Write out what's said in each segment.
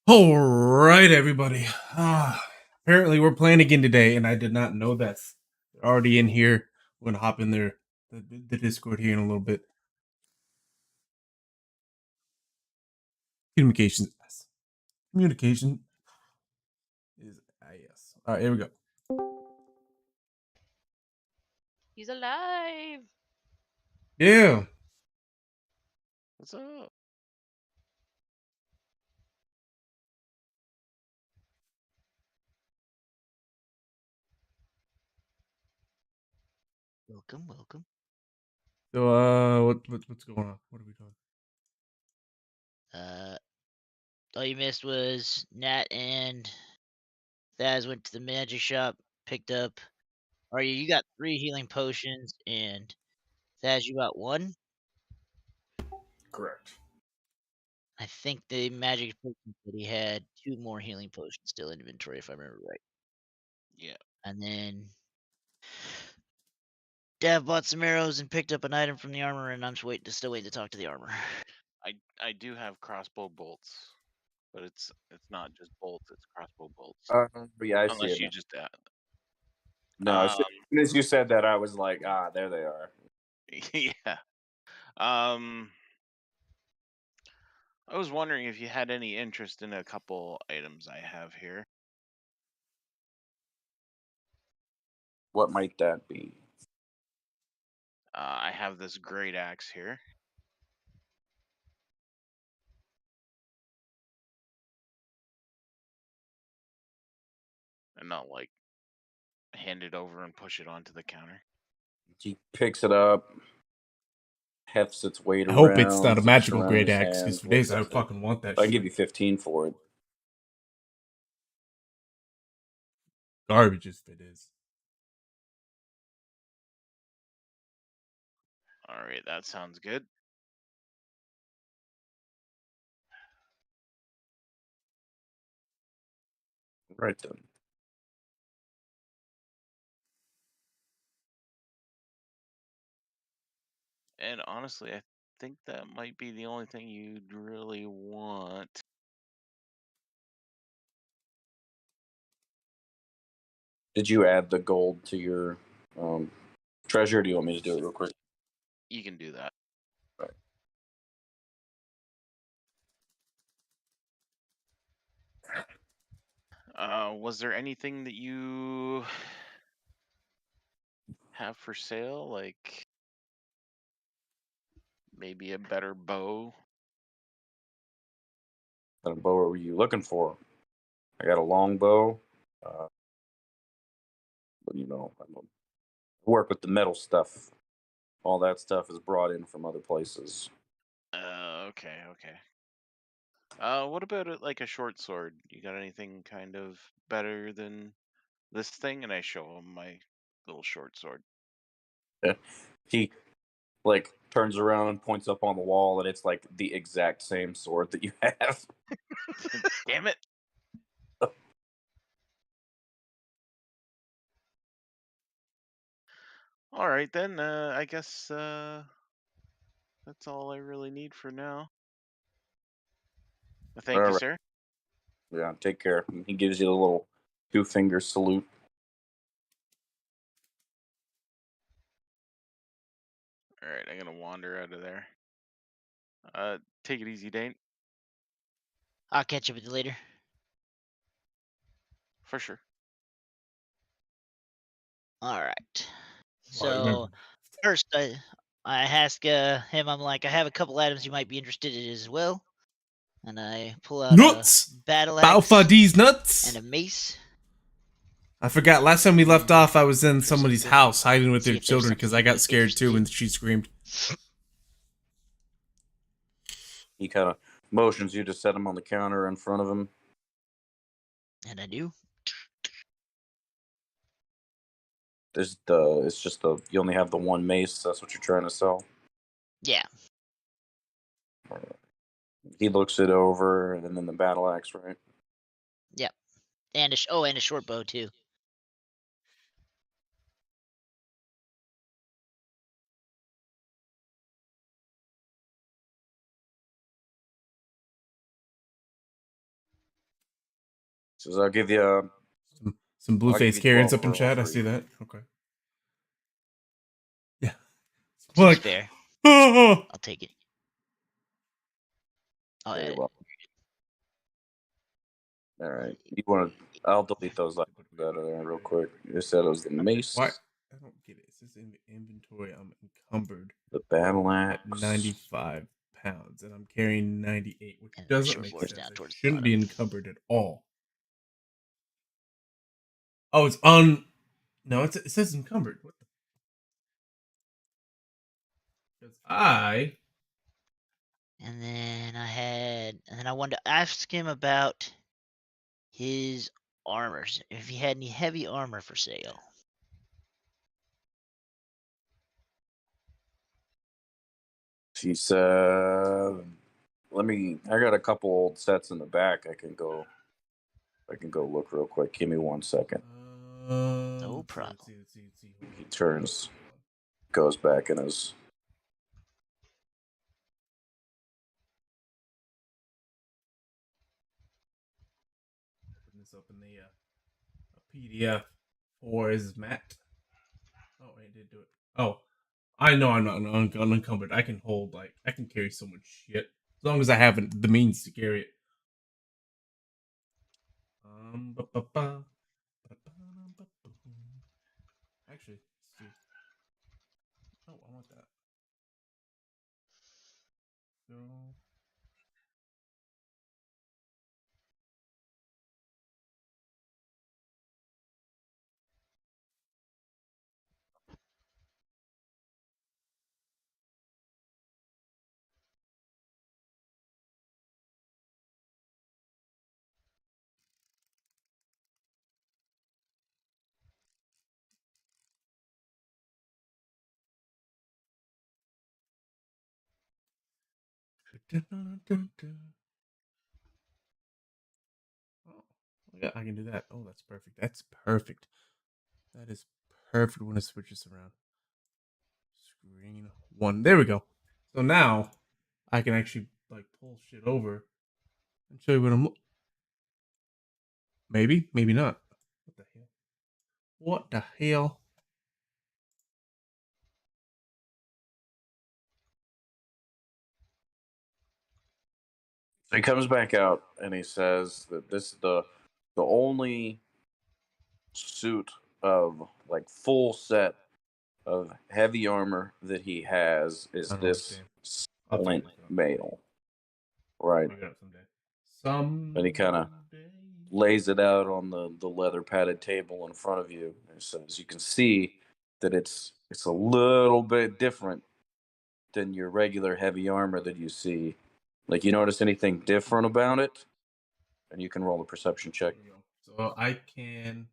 All right, everybody. Apparently, we're playing again today, and I did not know that. They're already in here. We're gonna hop in there, the Discord here in a little bit. Communication. Communication is yes. All right, here we go. He's alive. Yeah. What's up? Welcome. So, what's going on? What are we doing? All you missed was Nat and Thaz went to the magic shop, picked up. You got 3 healing potions, and Thaz, you got 1. Correct. I think the magic potion that he had 2 more healing potions still in inventory, if I remember right. Yeah, And then Dav bought some arrows and picked up an item from the armor, and I'm still waiting to talk to the armor. I do have crossbow bolts, but it's not just bolts; it's crossbow bolts. Yeah, I see Unless it you now. just No, as soon as you said that, I was like, there they are. yeah. Um, I was wondering if you had any interest in a couple items I have here. What might that be? I have this great axe here. And not like hand it over and push it onto the counter. He picks it up, hefts its weight I around. hope it's not a flips magical around great his axe, because hands, for days looks I at would it. fucking want that I shit. can give you 15 for it. Garbage if it is. All right, that sounds good. Right then. And honestly, I think that might be the only thing you'd really want. Did you add the gold to your treasure? Or do you want me to do it real quick? You can do that. Right. Was there anything that you have for sale? Like maybe a better bow? What bow were you looking for? I got a long bow. But I work with the metal stuff. All that stuff is brought in from other places. Okay. What about like a short sword? You got anything kind of better than this thing? And I show him my little short sword. He turns around and points up on the wall, and it's like the exact same sword that you have. Damn it! All right then. I guess that's all I really need for now. Thank All you, right. sir. Yeah, take care. He gives you a little 2-finger salute. All right, I'm gonna wander out of there. Take it easy, Dane. I'll catch up with you later. For sure. All right. Oh, I remember. So first, I ask him. I'm like, I have a couple items you might be interested in as well, and I pull out a Nuts! battle axe Balfa these and nuts! a mace. I forgot. Last time we left off, I was in somebody's Perceptive. house hiding with See their if there's children because something I you got might be scared too interested when in. she screamed. He kind of motions you to set him on the counter in front of him. And I do. It's just you only have the one mace. That's what you're trying to sell. Yeah. He looks it over, and then the battle axe, right? Yep. And and a short bow too. Says I'll give you some blue I'll give face you Karens 12 up in for all chat. I three. see that. Okay. Yeah. Seems Like, fair. oh, I'll take it. I'll Okay, add it. well, all right. You want to? I'll delete those items out of there real quick. You said it was the mace, why? I don't get it. It says in inventory I'm encumbered the battle at axe. 95 pounds, and I'm carrying 98, which And the doesn't short make board's sense. down I towards the shouldn't be bottom. encumbered at all. Oh, it's on. No, it says encumbered. What the? Because And then I wanted to ask him about his armors. If he had any heavy armor for sale. She said, "Let me. I got a couple old sets in the back. I can go look real quick. Give me 1 second." No let's problem. see. Hold He on. turns, goes back in his. Open this up in the a PDF for his mat. Oh, I did do it. Oh, I know I'm not unencumbered. I can hold I can carry so much shit as long as I have the means to carry it. Actually, let's see. Oh, I want that. So. Oh, yeah, I can do that. Oh, that's perfect. That's perfect. That is perfect when it switches around. Screen 1. There we go. So now I can actually pull shit over and show you what I'm. Maybe, maybe not. What the hell? What the hell? So he comes back out and he says that this is the only suit of full set of heavy armor that he has is I don't this understand. I'll splint figure it out. mail, right? I'll figure it out someday. And he kind of lays it out on the leather padded table in front of you and says, "You can see that it's a little bit different than your regular heavy armor that you see. Like, you notice anything different about it?" And you can roll a perception check. There we go. So I can.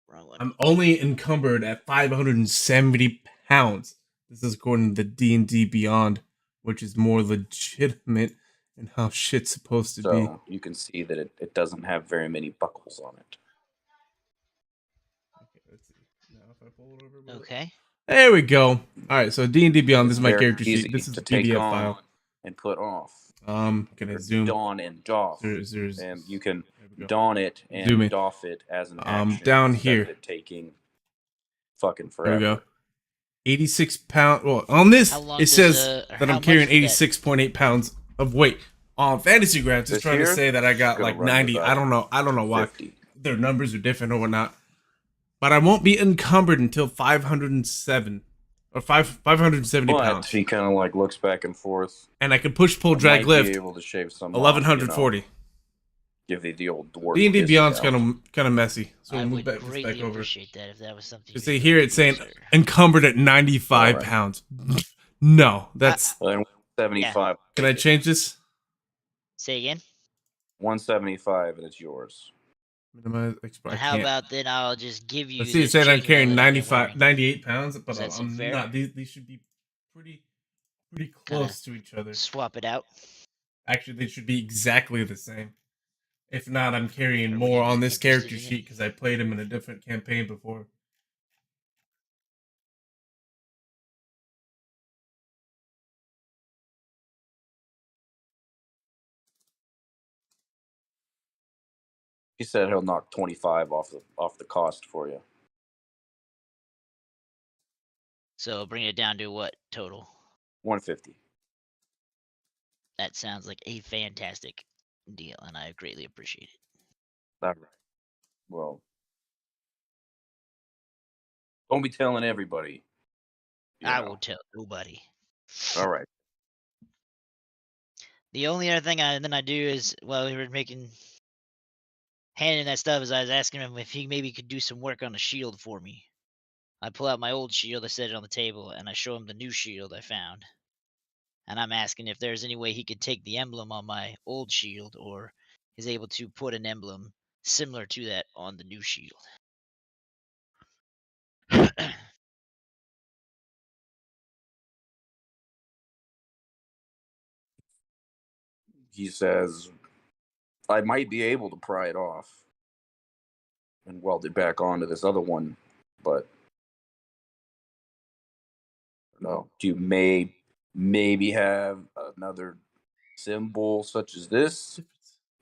Wrong one. I'm only encumbered at 570 pounds. This is according to the D&D Beyond, which is more legitimate and how shit's supposed to be. So you can see that it doesn't have very many buckles on it. Okay, let's see. Now if I pull it over, will it? Okay. There we go. All right, so D&D Beyond. This is my Very character easy sheet. This is to the take PDF on file. and put off. Can I Or zoom? don and doff. There's And you can there we go. don it Zoom in. and doff it as an action Down instead here. of it taking fucking There we forever. go. 86 pounds. Well, on this How long it does says that how I'm carrying much is that? 86.8 pounds of weight. On Fantasy Grounds, it's This trying to here say that I is got gonna run you 90. about I don't know. I don't know why 50. their numbers are different or whatnot. But I won't be encumbered until 507 or 570 But pounds, he kind of looks back and forth. and I can push, pull, I drag, might be lift able to shave some off, 1140. give you the old dwarf D&D Beyond's discount. kind of messy, so I we'll move would this back greatly over. appreciate that if that was something You you're see willing here to it's do, saying sir. encumbered at 95 Alright. pounds. No, that's. Then 175. Can I change this? Say again. 175 and it's yours. Minimize export. I And how can't. about then I'll just give you Let's see. It this said I'm chainmail carrying that I've been 95, wearing. 98 pounds, but Does that seem I'm fair? not. These should be pretty Kinda close to each other. swap it out. Actually, they should be exactly the same. If not, I'm carrying Or would more you on be this character interested in sheet because I played him in a different campaign before. He said he'll knock 25 off the cost for you. So bring it down to what total? 150. That sounds like a fantastic deal, and I greatly appreciate it. All right. Well, don't be telling everybody. I will tell nobody. All right. The only other thing I do is while we were handing that stuff is I was asking him if he maybe could do some work on the shield for me. I pull out my old shield, I set it on the table, and I show him the new shield I found. And I'm asking if there's any way he could take the emblem on my old shield or is able to put an emblem similar to that on the new shield. He says, I might be able to pry it off and weld it back onto this other one, but no. Do you maybe have another symbol such as this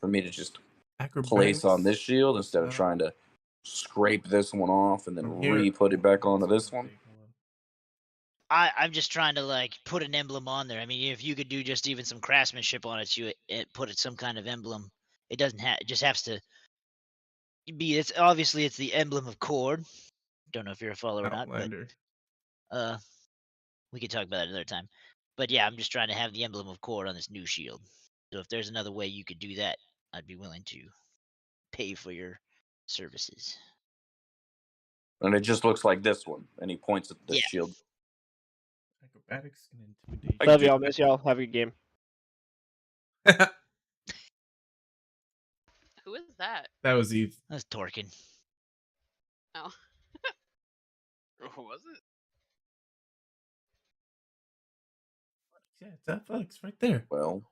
for me to just place on this shield instead of trying to scrape this one off and then re-put it back onto this one? I'm just trying to like put an emblem on there. I mean, if you could do just even some craftsmanship on it, put it some kind of emblem. It doesn't have. It just has to be. It's obviously it's the emblem of Cord. Don't know if you're a follower or not, but we could talk about it another time. But yeah, I'm just trying to have the emblem of Cord on this new shield. So if there's another way you could do that, I'd be willing to pay for your services. And it just looks like this one. And he points at the shield. Acrobatics and intimidation. Love y'all, miss y'all. Have a good game. Who is that? That was Eve. That's Torkin. Oh. Who was it? Yeah, it's athletics right there. Well,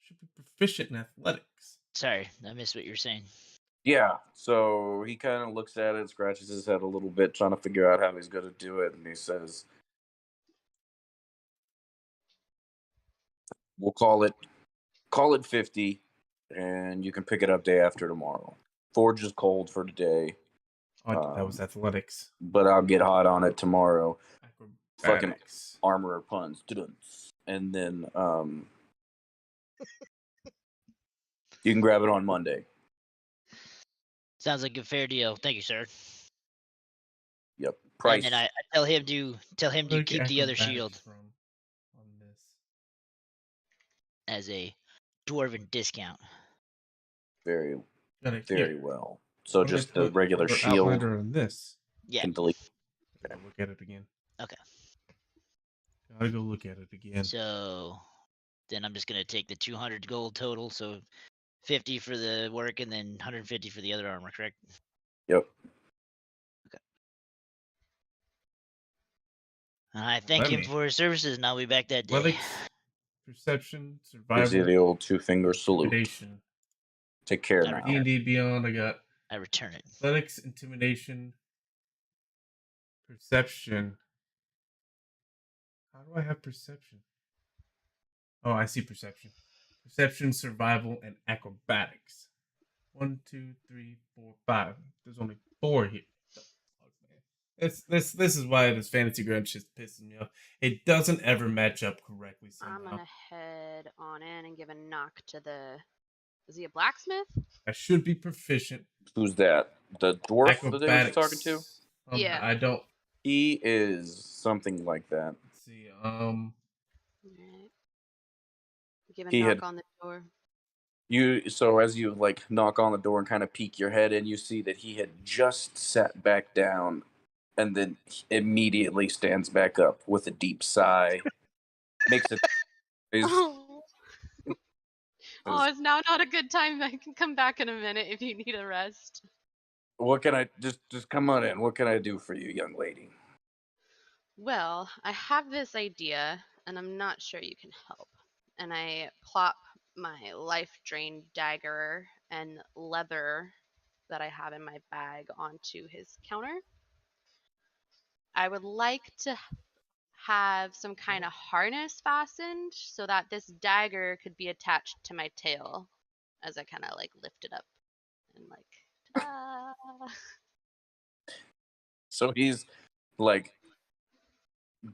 should be proficient in athletics. Sorry, I missed what you were saying. Yeah, so he kind of looks at it, scratches his head a little bit, trying to figure out how he's going to do it, and he says, we'll call it 50, and you can pick it up day after tomorrow. Forge is cold for today. That was athletics. But I'll get hot on it tomorrow. Acrobatics. Fucking armorer puns. And then you can grab it on Monday. Sounds like a fair deal. Thank you, sir. Yep. Price. And then I tell him to keep the other shield on this as a dwarven discount. Very here. well. So just the regular shield. Outlander on this. Yeah. Can delete. Okay. Look at it again. Okay. Gotta go look at it again. So then I'm just gonna take the 200 gold total. So 50 for the work and then 150 for the other armor. Correct? Yep. Okay. I thank him for his services, and I'll be back that day. Athletics, perception, survival. Gives you the old 2-finger salute. Intimidation. Take care now. D&D Beyond. I return it. Athletics, intimidation, perception. How do I have perception? Oh, I see perception. Perception, survival, and acrobatics. 1, 2, 3, 4, 5. There's only 4 here. This is why this fantasy grunge is pissing me off. It doesn't ever match up correctly somehow. I'm gonna head on in and give a knock to the. Is he a blacksmith? I should be proficient. Who's that? The dwarf Acrobatics. that they were talking to? Yeah. I don't. He is something like that. Let's see. Alright. Give a He knock had- on the door. So as you like knock on the door and kind of peek your head in, you see that he had just sat back down and then immediately stands back up with a deep sigh. Makes it. Oh, it's now not a good time. I can come back in a minute if you need a rest. What can I just come on in? What can I do for you, young lady? Well, I have this idea, and I'm not sure you can help. And I plop my life drain dagger and leather that I have in my bag onto his counter. I would like to have some kind of harness fastened so that this dagger could be attached to my tail as I kind of like lift it up and like, ta-da! So he's like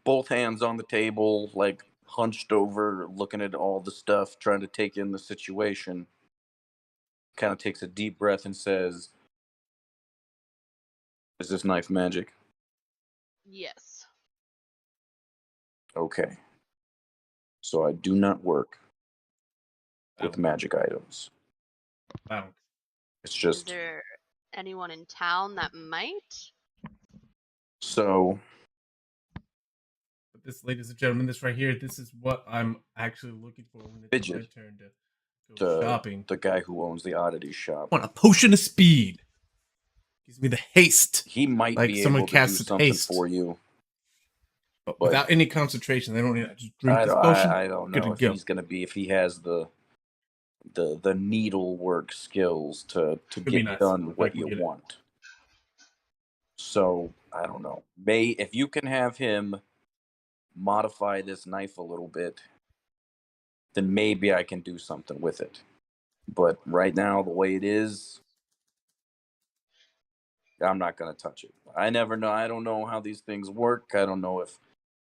both hands on the table, like hunched over, looking at all the stuff, trying to take in the situation. Kind of takes a deep breath and says, "Is this knife magic?" Yes. Okay. So I do not work with Bounce. magic items. Bounce. It's Is just there anyone in town that might? so. But this, ladies and gentlemen, this right here, this is what I'm actually looking for when it's my Fidget. turn to go shopping. The guy who owns the oddity shop. I want a potion of speed. Gives me the haste. He might Like be someone able to do casts something haste. for you. But without any concentration, they don't need to just drink I this don't, potion. I don't Good know to if go. he's gonna be, if he has the needlework skills to Could get be nice. done what Like, you we'll get it. want. So I don't know. If you can have him modify this knife a little bit, then maybe I can do something with it. But right now, the way it is, I'm not gonna touch it. I never know. I don't know how these things work. I don't know if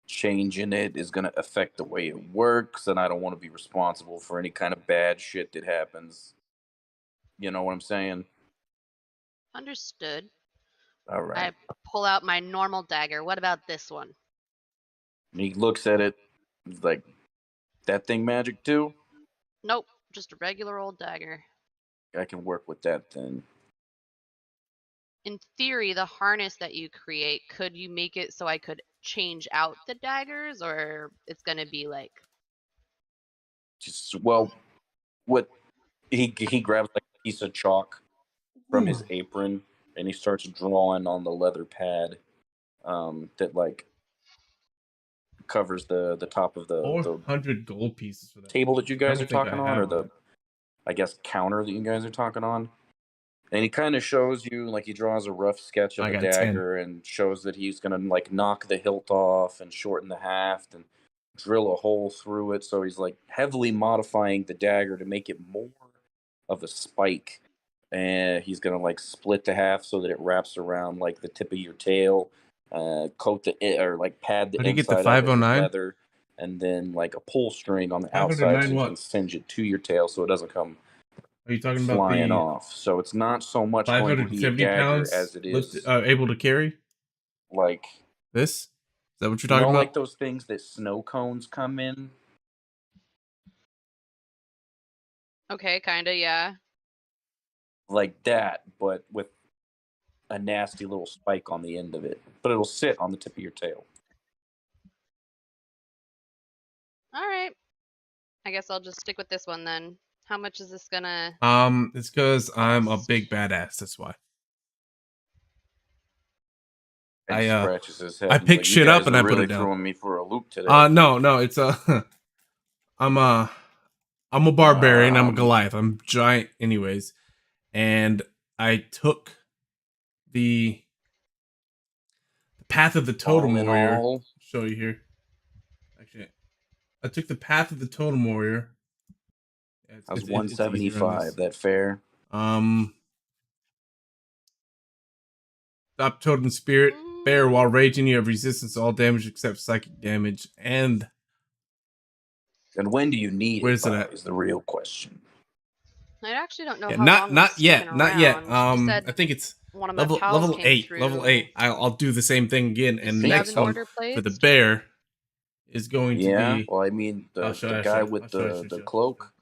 changing it is gonna affect the way it works, and I don't want to be responsible for any kind of bad shit that happens. You know what I'm saying? Understood. All right. I pull out my normal dagger. What about this one? And he looks at it. He's like, "That thing magic too? Nope, just a regular old dagger. I can work with that then." In theory, the harness that you create, could you make it so I could change out the daggers, or it's gonna be like, Just well, what he grabs like a piece of chalk from his apron and he starts drawing on the leather pad that like covers the top of the 400 gold pieces for that table that potion. you I guys don't are think I talking on, have or the that. I guess counter that you guys are talking on. And he kind of shows you, like, he draws a rough sketch of I a got 10. dagger and shows that he's gonna like knock the hilt off and shorten the haft and drill a hole through it. So he's like heavily modifying the dagger to make it more of a spike. And he's gonna like split the haft so that it wraps around like the tip of your tail, coat or like pad the How do you get the inside of it with 509? leather, and then like a pull string on the outside 509 so you what? can singe it to your tail so it doesn't come Are you talking about flying the off. So it's not so much going to be a 570 dagger pounds as it lift, is able to carry like, this? Is that what you're you talking know, about? like those things that snow cones come in. okay, kinda, yeah. Like that, but with a nasty little spike on the end of it. But it'll sit on the tip of your tail. All right. I guess I'll just stick with this one then. How much is this gonna It's because I'm a cost? big badass. That's why. And he scratches his head. I And he's pick like, "You shit up guys and are I put really it down. throwing me for a loop today." No, it's I'm a barbarian. I'm a Um, Goliath. I'm giant, anyways. And I took the path of the totem all in warrior. all, I'll show you here. Actually, I took the path of the totem warrior. I was It's easier on 175. this. That fair? Stop totem spirit. Bear while raging, you have resistance to all damage except psychic damage. And And when do you need where it is it by at? is the real question. I actually don't know Yeah, how long it's not sticking yet, not yet. around. You said I think it's one of my pals level came 8. through. Level 8. I'll do the same thing again. Does And he have next an one order for the placed? bear is going to Yeah, be. well, I mean, I'll the show you. guy I'll with show you. the cloak,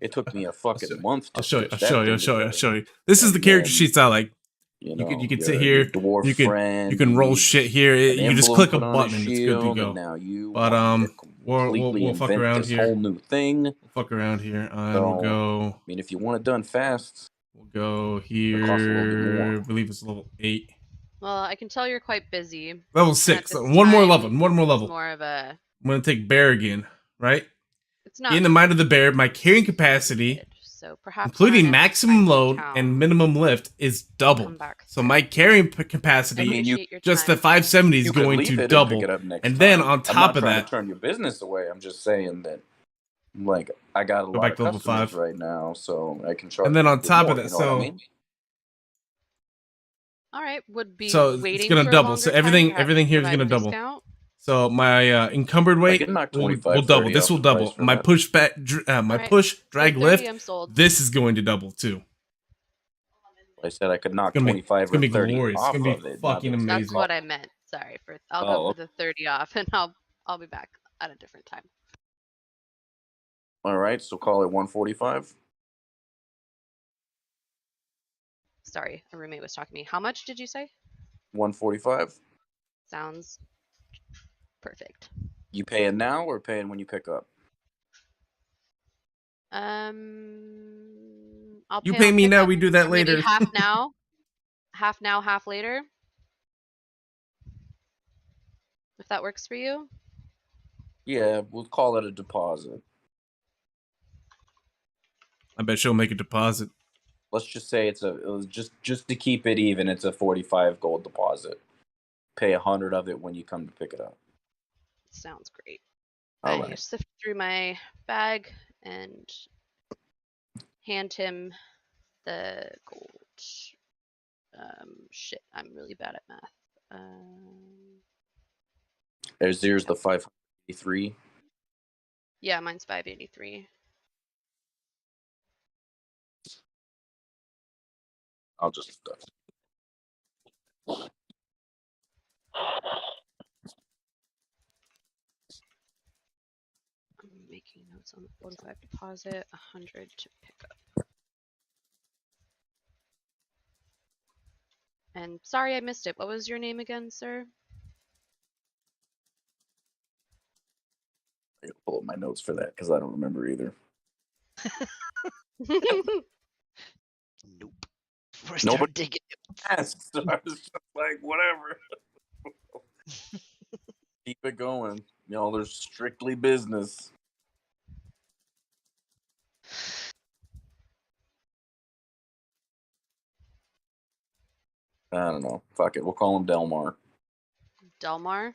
it took me a fucking month to stitch that thing together. This is the And character then, sheets I like. you You know, can sit your here. dwarf You friend can roll needs shit here. an You just emblem click a put on his button and it's good to shield, and go. now you But want me to completely we'll fuck invent around this here. whole new thing. We'll fuck around here. And So, we'll go. I mean, if you want it done fast, We'll go it'll cost a little bit here. more. I believe it's level 8. Well, I can tell you're quite busy. Level At 6. this One more time, level. It's more of a. I'm gonna take bear again, right? It's not In the mind of the bear, my carrying capacity limited, So perhaps including on our next maximum time in load and town, minimum lift, is doubled. come back So through. my carrying I capacity, mean, appreciate your just the time. 570 is You could going leave to it and pick double. it up next And then time. on I'm top not of trying that, to turn your business away. I'm just saying that, like, I got a go lot back of to level customers 5. right now, so I can charge And then a on bit top of more. that, You know what I so mean? All right, would be it's waiting gonna for a double. So longer time everything perhaps here is provide gonna a double. discount? So my encumbered I weight can knock will 25, double. 30 This off will the price double. for My that. push back, my All right, push say drag 30, lift. I'm sold. This is going to double too. I said I could It's knock gonna be 25 or gonna be 30 glorious. It's off gonna be of it. Not fucking that it's That's amazing. what I meant. Sorry for. I'll go Oh, for the 30 off, and I'll be back at a different time. all right. So call it 145. Sorry, a roommate was talking to me. How much did you say? 145. Sounds perfect. You paying now or paying when you pick up? I'll You pay pay on me now. pickup, We do that or maybe later. half now, half later. If that works for you. Yeah, we'll call it a deposit. I bet she'll make a deposit. Let's just say it was just to keep it even. It's a 45 gold deposit. Pay 100 of it when you come to pick it up. Sounds great. All I right. sift through my bag and hand him the gold. Shit, I'm really bad at math. There's the 583. Yeah, mine's 583. I'll just. I'm making notes on the 45 deposit, 100 to pick up. And sorry I missed it. What was your name again, sir? I gotta pull up my notes for that because I don't remember either. Nope. First Nobody- time digging. Yes, so I was just like, whatever. Keep it going. You know, there's strictly business. I don't know. Fuck it. We'll call him Delmar. Delmar?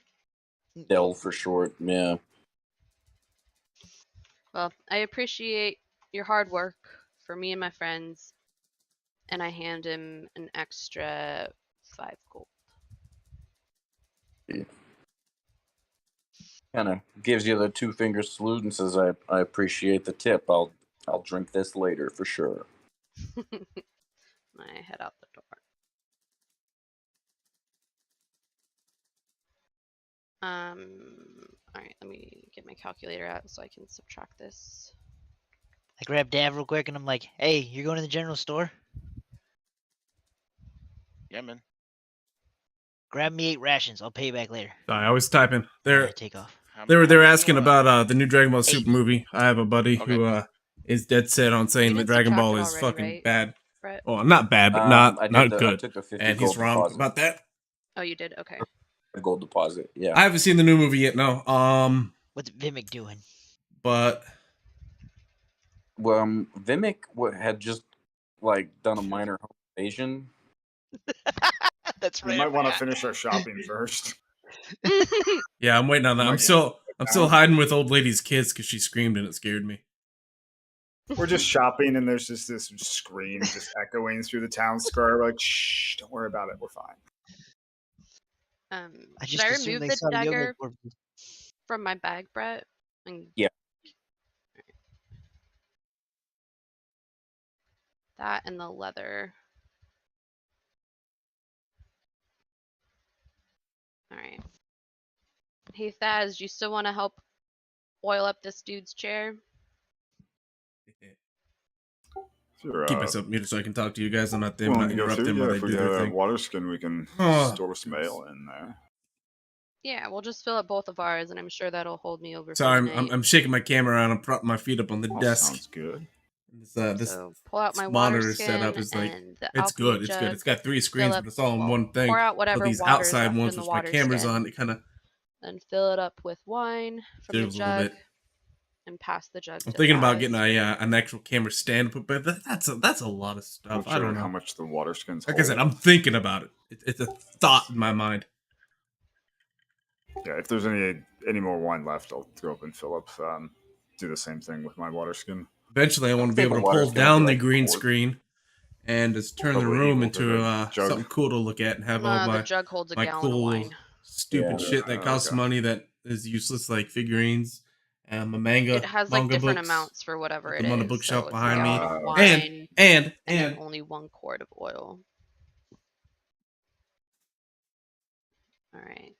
Del for short. Yeah. Well, I appreciate your hard work for me and my friends, and I hand him an extra 5 gold. Kind of gives you the 2-finger salute and says, "I appreciate the tip. I'll drink this later for sure." I head out the door. All right, let me get my calculator out so I can subtract this. I grab Dav real quick and I'm like, hey, you're going to the general store? Yeah, man. Grab me 8 rations. I'll pay you back later. Sorry, I was typing. I take off. They were How many asking you want? about the new Dragon Ball Super 8. movie. I have a buddy Okay. who is dead set on saying You that did Dragon subtract Ball it is already, fucking right, bad. Brett? Well, not bad, but I not did I good. took a 50 And gold he's wrong deposit. about that. Oh, you did? Okay. A gold deposit. Yeah. I haven't seen the new movie yet. No. What's Vimic doing? But Well, Vimic had just like done a minor home invasion. That's We right. might want to finish our shopping first. yeah, I'm waiting on that. Oh my I'm still hiding with old lady's kids because she screamed and it scared me. We're just shopping, and there's just this scream just echoing through the town square. We're like, shh, don't worry about it. We're fine. I Should just I assumed remove they the saw dagger yogurt. from my bag, Brett? And Yeah. that and the leather. All right. Hey, Thaz, do you still want to help oil up this dude's chair? Sure, Keep myself muted so I can talk to you guys. I'm not them, willing not to go interrupt through? them Yeah, while if they we do got their a thing. water skin, we can Oh, store some ale in there. Yeah, we'll just fill up both of ours, and I'm sure that'll hold me over Sorry, for the night. I'm shaking my camera around. I'm propping my feet up on the Oh, desk. sounds good. This So pull out my water monitor skin setup is like and the it's alchemy good. It's jug. good. It's got 3 screens, up- but it's all in well, one thing. Pour out So whatever these water is outside left ones, in the which my water camera's skin, on, it kind of and fill it up with wine from the jiggles a little jug. bit. and pass the jug I'm to thinking about Thaz. getting an actual camera stand, but that's a lot of stuff. Not I don't sure how know. much the water skins Like I hold. said, I'm thinking about it. It's a thought in my mind. Yeah, if there's any more wine left, I'll go up and fill up. Do the same thing with my water skin. Eventually, I want to be think able the to water's pull gonna be down the like a green quart. screen and just turn the Probably room equal to into the jug. something cool to look at and have all The my jug holds a my gallon of cool, wine. stupid Yeah. shit that costs Okay. money that is useless, like figurines, and my It has like manga different books. amounts for whatever Put it them on the is. bookshelf So it's a behind me, gallon of and wine and and then and only 1 quart of oil. All right.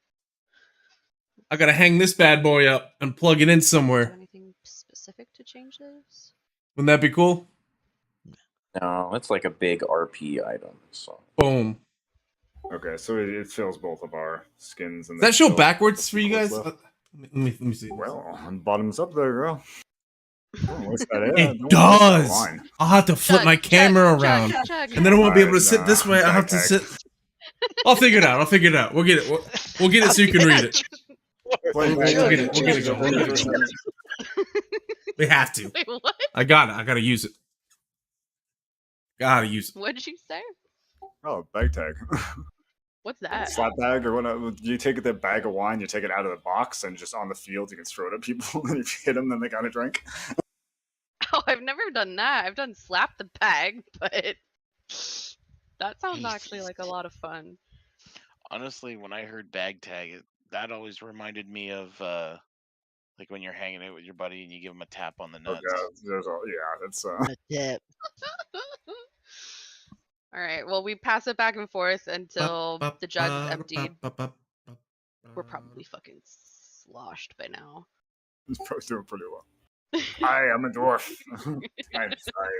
I gotta hang this bad boy up and plug it in Do somewhere. anything specific to change this? Wouldn't that be cool? No, it's like a big RP item. So Boom. Okay, so it fills both of our skins. And Does that show still backwards a for few you quarts guys? left. Let me see. Let me see. Well, bottoms up there, girl. Don't waste that air. It Don't waste that does. wine. I'll have to flip Chug, my chug, camera chug, around, chug, chug. and then I won't be able to Alright, sit this way. I'll have to bag sit. tag. I'll figure it out. I'll figure it out. We'll get it. We'll get it so you can read it. Play We'll bag get tag. it. We'll get it going. We'll get it going. We have to. Wait, what? I got it. I gotta use it. Gotta use it. What did you say? Oh, bag tag. What's that? Slap bag or whatever. You take the bag of wine, you take it out of the box, and just on the field, you can throw it at people. And if you hit them, then they got a drink. Oh, I've never done that. I've done slap the bag, but that sounds actually like a lot of fun. Honestly, when I heard bag tag, that always reminded me of like when you're hanging out with your buddy and you give him a tap on the Oh, nuts. yeah, it's Tip. All right. Well, we pass it back and forth until the jug's emptied. We're probably fucking sloshed by now. it's probably doing pretty well. Hi, I'm a dwarf. I'm sorry.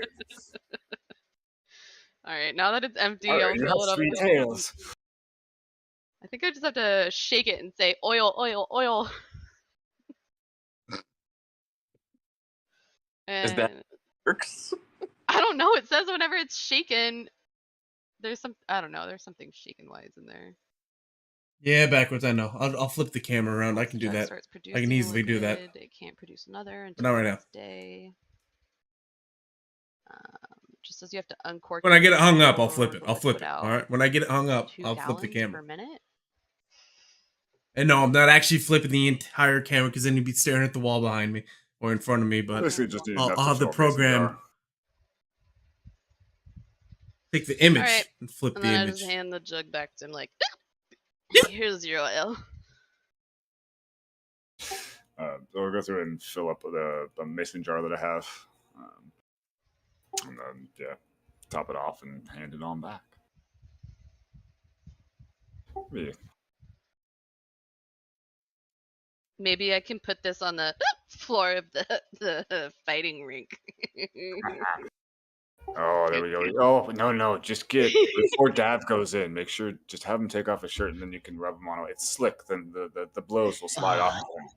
All right. Now that it's empty, Alright, I'll you fill have it up. sweet tales. I think I just have to shake it and say oil, oil, oil. Is that And works? I don't know. It says whenever it's shaken, there's some. I don't know. There's something shaken wise in there. Yeah, backwards. I know. I'll flip the camera around. I can do Jug that. starts I can producing easily do that. liquid. It can't produce another But until not the right now. next day. Just says you have to uncork. When I get it hung up, I'll or flip it. the I'll flip liquid it. out. All right. When I get it hung up, 2 I'll flip the gallons camera. per minute. And no, I'm not actually flipping the entire camera because then you'd be staring at the wall behind me or in front of me. But Basically, just need I'll enough to have the fill a mason program jar. take the image Alright, and flip And the then I image. just hand the jug back to him like, here's your oil. So I'll go through and fill up the mason jar that I have. And then, yeah, top it off and hand it on back. Yeah. Maybe I can put this on the floor of the fighting rink. Oh, there we go. Oh, no. Just before Dav goes in, make sure, just have him take off his shirt and then you can rub him on. It's slick, then the blows will slide off of him.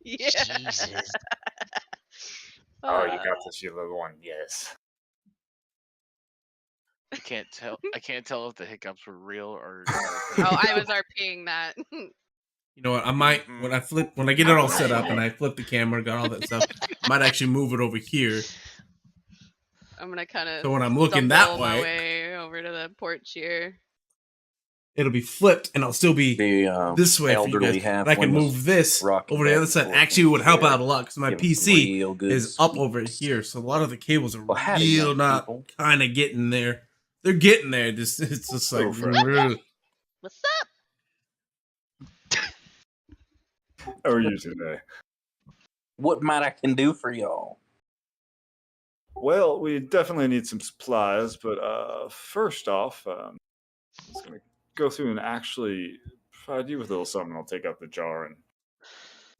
Yeah. Jesus. Oh, you got this, you little one. Yes. I can't tell if the hiccups were real or. Oh, I was RPing that. You know what? I might when I get it all set up and I flip the camera, got all that stuff. I might actually move it over here. I'm gonna kind of So when I'm looking that my way, way over to the porch here. it'll be flipped, and I'll still be The this way for you elderly guys. And I can halfling was move this rocking over the back other and side. forth Actually, in it would the help chair, out a lot because my giving some PC real good is up over speeches. here, so a lot of the cables are Well, howdy, real young not people. kind of getting there. They're getting there. It's just So like. fresh. What's up? How are you today? What might I can do for y'all? Well, we definitely need some supplies, but first off, I'm just gonna go through and actually provide you with a little something. I'll take out the jar and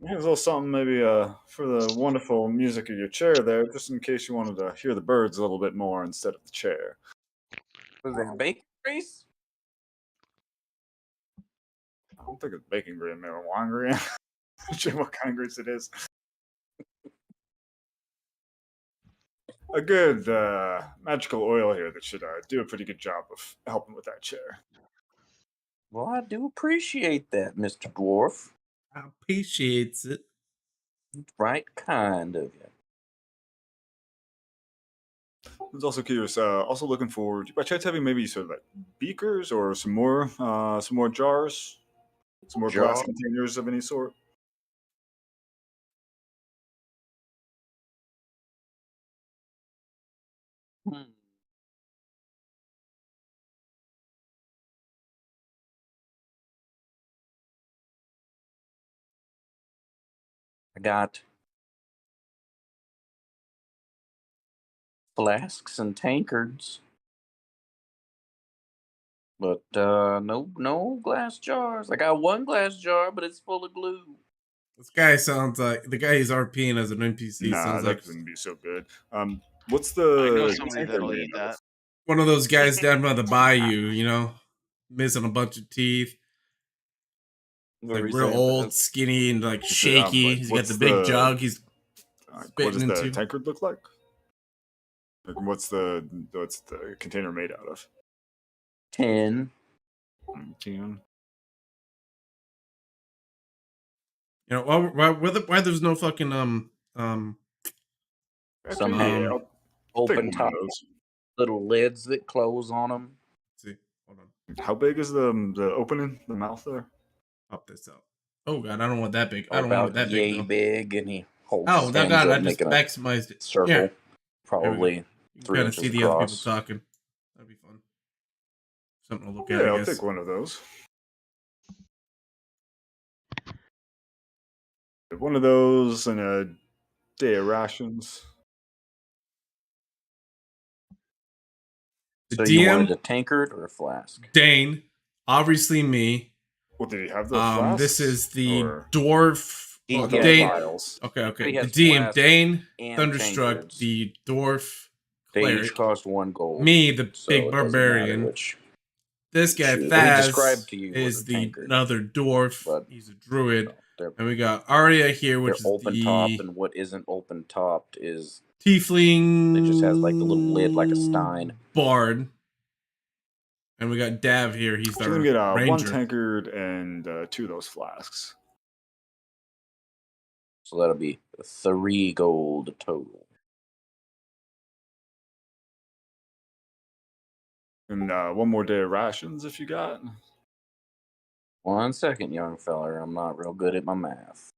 here's a little something, maybe for the wonderful music of your chair there, just in case you wanted to hear the birds a little bit more instead of the chair. Was that bacon grease? I don't think it's bacon grease, maybe wine grease. Not sure what kind of grease it is. A good magical oil here that should do a pretty good job of helping with that chair. Well, I do appreciate that, Mr. Dwarf. I appreciate it. Right kind of you. I was also curious. Also looking for, by chance, having maybe sort of like beakers or some more jars, some more glass Jar. containers of any sort. Hmm. I got flasks and tankards, but no glass jars. I got one glass jar, but it's full of glue. This guy sounds like the guy he's RPing as an NPC Nah, sounds that like couldn't be so good. What's I know the somebody tankard that'll made eat out that. of? one of those guys down by the bayou, you know, missing a bunch of teeth. He's What like were you real saying, old, Beth? skinny, and like Like, shaky. He's got the big jug he's what spitting does the into. tankard look like? Like, what's the container made out of? 10. Tin. You know, why there's no fucking Some Actually, have yeah, um. I'll take open one of top those. little lids that close on them. Let's see, hold on, How big is the opening, the mouth there? pop this out. Oh god, I don't want that big. I Are don't want it about that big yay though. big, and he holds Oh, his that hands god, up, I just making a maximized it. Yeah, circle, there we go. probably You can 3 kind of see inches the other people across. talking. That'd be fun. Something to look at, Yeah, I I'll guess. take one of those. One of those and a day of rations. The So you wanted a DM, tankard or a flask? Dane, obviously me. Well, did he have the This flasks? is the Or dwarf. He, I Well, thought yeah, it was he Dane. has, vials. Okay. he The has DM, flasks Dane, and Thunderstruck, tankards. the dwarf They each cleric, cost 1 gold, me, the so big it doesn't matter barbarian. which This you guy choose. But he Thaz described to you what a is the tankard, another dwarf. but He's a druid, they're and we got Arya here, which is open top, the and what isn't open topped is tiefling. it just has like the little lid like a stein. Bard, and we got Dav here. He's So you're gonna our get one ranger. tankard and two of those flasks. So that'll be 3 gold total. And one more day of rations if you got. 1 second, young feller. I'm not real good at my math.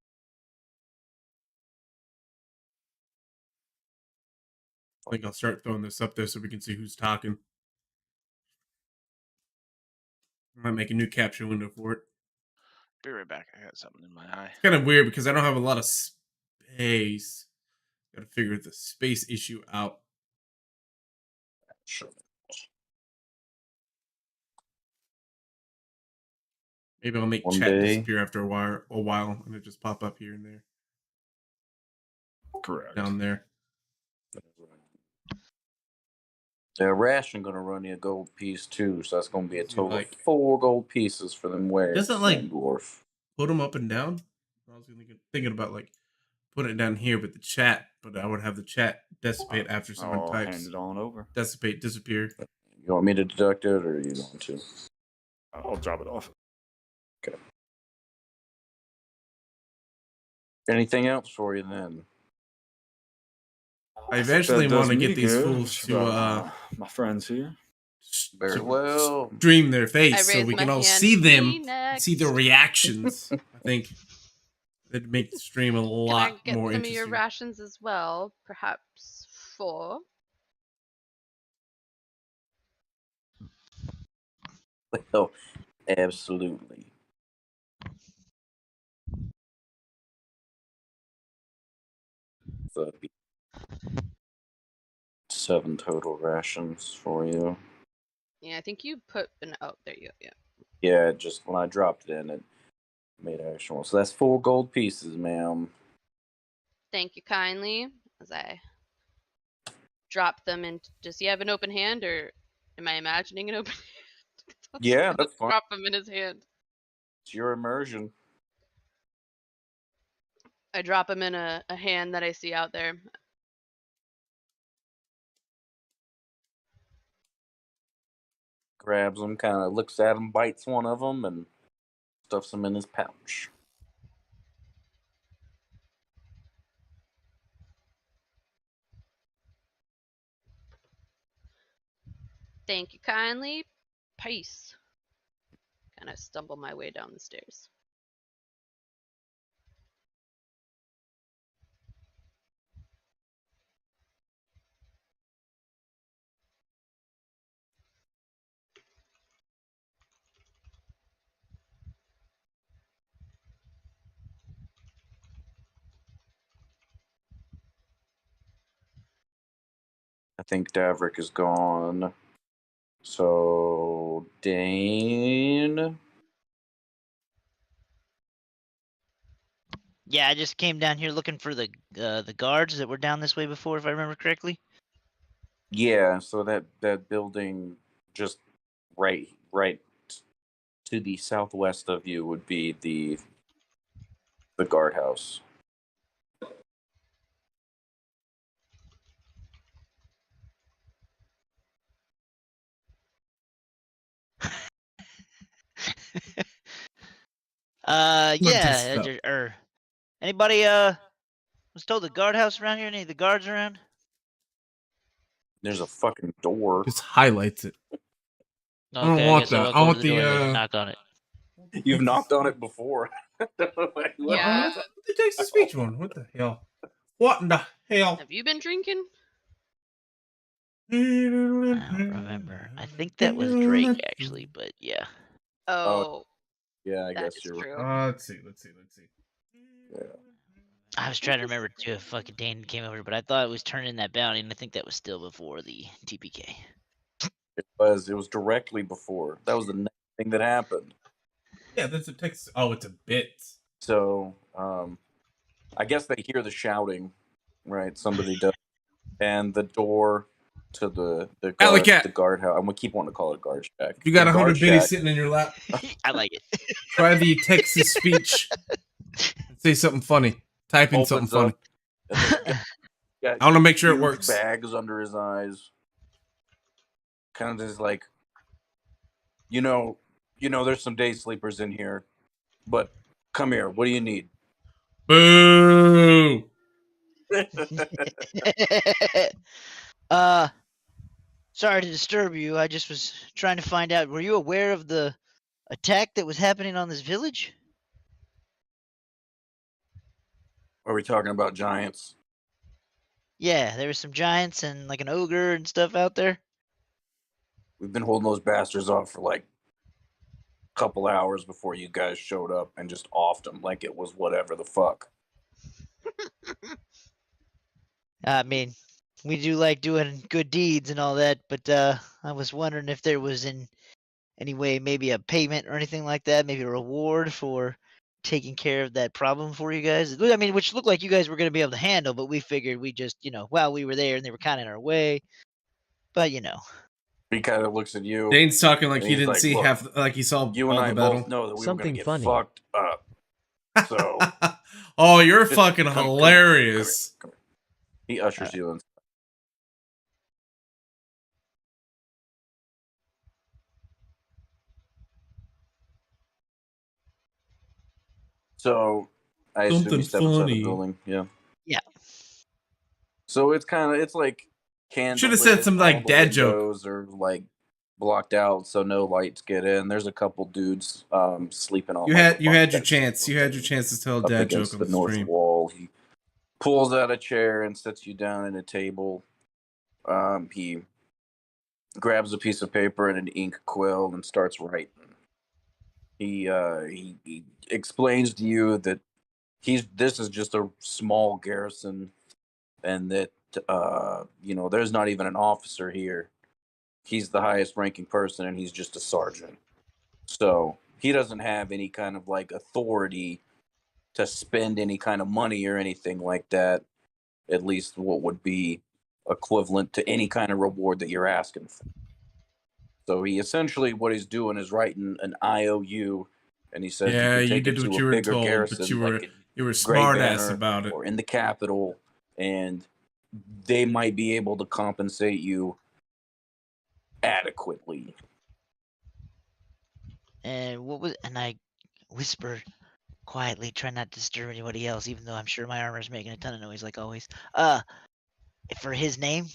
I think I'll start throwing this up there so we can see who's talking. I might make a new capture window for it. Be right back. I got something in my eye. It's kind of weird because I don't have a lot of space. Got to figure the space issue out. Sure. Maybe I'll make One chat day. disappear after a while, and it just pop up here and there, Correct. down there. The ration gonna run you a gold piece too, so that's gonna be a Let's see, total like- of 4 gold pieces for them wares. Doesn't, like- dwarf. Put them up and down. I was thinking about like putting it down here, but I would have the chat dissipate after someone I'll types. hand it on over. Dissipate, disappear. You want me to deduct it, or are you going to? I'll drop it off. Okay. Anything else for you then? I eventually That does want to me get these good. fools to my friends here. Very well. stream their I face so raise we my can all hand. see them, Me and next. see their reactions. I think that'd make the stream a Can I lot get more some of your interesting. rations as well? Perhaps 4. Well, absolutely. So that'd be 7 total rations for you. Yeah, I think you put an. Oh, there you go. Yeah. Yeah, just when I dropped it in, it made actual. So that's 4 gold pieces, ma'am. Thank you kindly. As I drop them in. Does he have an open hand, or am I imagining an open hand? Yeah, that's fine. Drop them in his hand. It's your immersion. I drop him in a hand that I see out there. Grabs them, kind of looks at them, bites one of them, and stuffs them in his pouch. Thank you kindly. Peace. Kind of stumble my way down the stairs. I think Davrick is gone. So Dane. Yeah, I just came down here looking for the guards that were down this way before, if I remember correctly. Yeah, so that building just right to the southwest of you would be the guardhouse. Not just Yeah. Anybody was told the guardhouse around here? Any of the guards around? There's a fucking door. just highlights it. I don't Okay, I want guess I'll that. walk I over want to the door then and the. knock on it. You've Texas- knocked on it before. Yeah. The Texas speech one. What the hell? What in the hell? Have you been drinking? I don't remember. I think that was Drake actually, but yeah. Oh, Yeah, I that guess is you're right. true. Let's see. Yeah. I was trying to remember too if fucking Dane came over, but I thought it was turning that bounty, and I think that was still before the TPK. It was directly before. That was the next thing that happened. Yeah, that's a Texas. Oh, it's a bit. So, I guess they hear the shouting, right? Somebody does, and the door to Alley cat. the guardhouse. I'm gonna keep wanting to call it guard shack. If you got The 100 guard bitties shack. sitting in your lap, I like it. try the Texas speech and say something funny. Type in something Opens funny. up, and this guy got I want to make sure it huge works. bags under his eyes. Kind of just like, you know, there's some day sleepers in here, but come here. What do you need? Boo! uh, sorry to disturb you. I just was trying to find out. Were you aware of the attack that was happening on this village? Are we talking about giants? Yeah, there was some giants and like an ogre and stuff out there. We've been holding those bastards off for like a couple hours before you guys showed up and just offed them like it was whatever the fuck. I mean, we do like doing good deeds and all that, but I was wondering if there was in any way maybe a payment or anything like that, maybe a reward for taking care of that problem for you guys. I mean, which looked like you guys were going to be able to handle, but we figured we just, while we were there and they were kind of in our way. But He kind of looks at you. Dane's talking like and he he's didn't like, see "Look, half, like he saw you all and I the battle. both know that we were Something gonna get funny. fucked up. So Oh, you're just fucking come hilarious. Come here. He ushers you in. So I assume Something you step inside the funny. building. Yeah. Yeah. So it's like candlelit. Should have said some like all the dad joke. windows are like blocked out, so no lights get in. There's a couple dudes sleeping on. You like, had the you bunk had your beds chance. You had your chance to tell a up dad joke against on the the north stream. wall. He pulls out a chair and sits you down at a table. He grabs a piece of paper and an ink quill and starts writing. He explains to you that this is just a small garrison, and that there's not even an officer here. He's the highest ranking person, and he's just a sergeant. So he doesn't have any kind of like authority to spend any kind of money or anything like that. At least what would be equivalent to any kind of reward that you're asking for. So he essentially, what he's doing is writing an IOU, and he says you Yeah, can you take did it what to you a were bigger told, but garrison you like were Grey smart ass Banner about it. or in the capital, and they might be able to compensate you adequately. And I whispered quietly, try not to disturb anybody else, even though I'm sure my armor's making a ton of noise like always. For his name?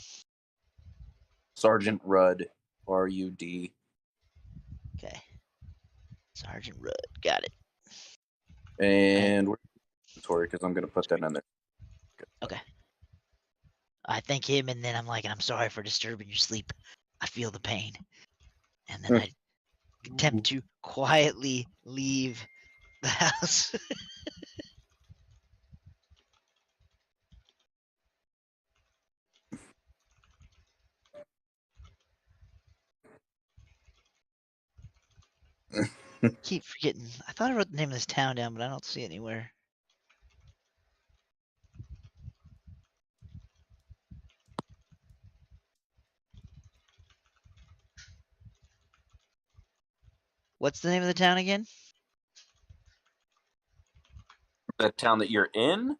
Sergeant Rudd RUD. Okay. Sergeant Rudd. Got it. And where's the inventory? Because I'm going to put that in there. Okay. I thank him, and then I'm like, I'm sorry for disturbing your sleep. I feel the pain. And then I attempt to quietly leave the house. Keep forgetting. I thought I wrote the name of this town down, but I don't see it anywhere. What's the name of the town again? The town that you're in?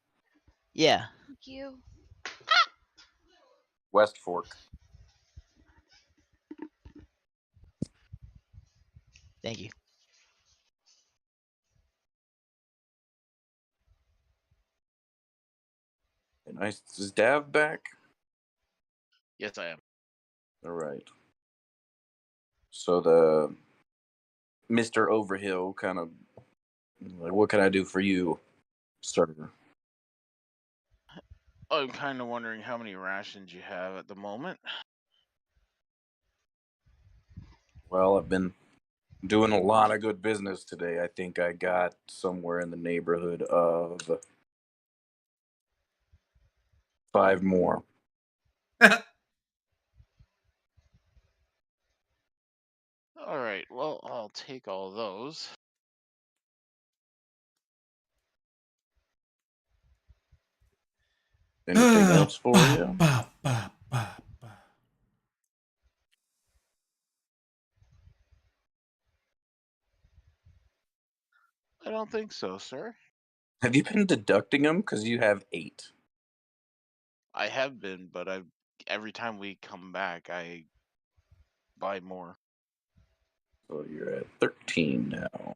Yeah. Thank you. West Fork. Thank you. Nice. Is Dav back? Yes, I am. All right. So the Mr. Overhill kind of like, what can I do for you, sir? I'm kind of wondering how many rations you have at the moment. Well, I've been doing a lot of good business today. I think I got somewhere in the neighborhood of 5 more. All right. Well, I'll take all those. Anything else for Bah, you? bah, bah, bah, bah. I don't think so, sir. Have you been deducting them? Because you have 8. I have been, but every time we come back, I buy more. So you're at 13 now.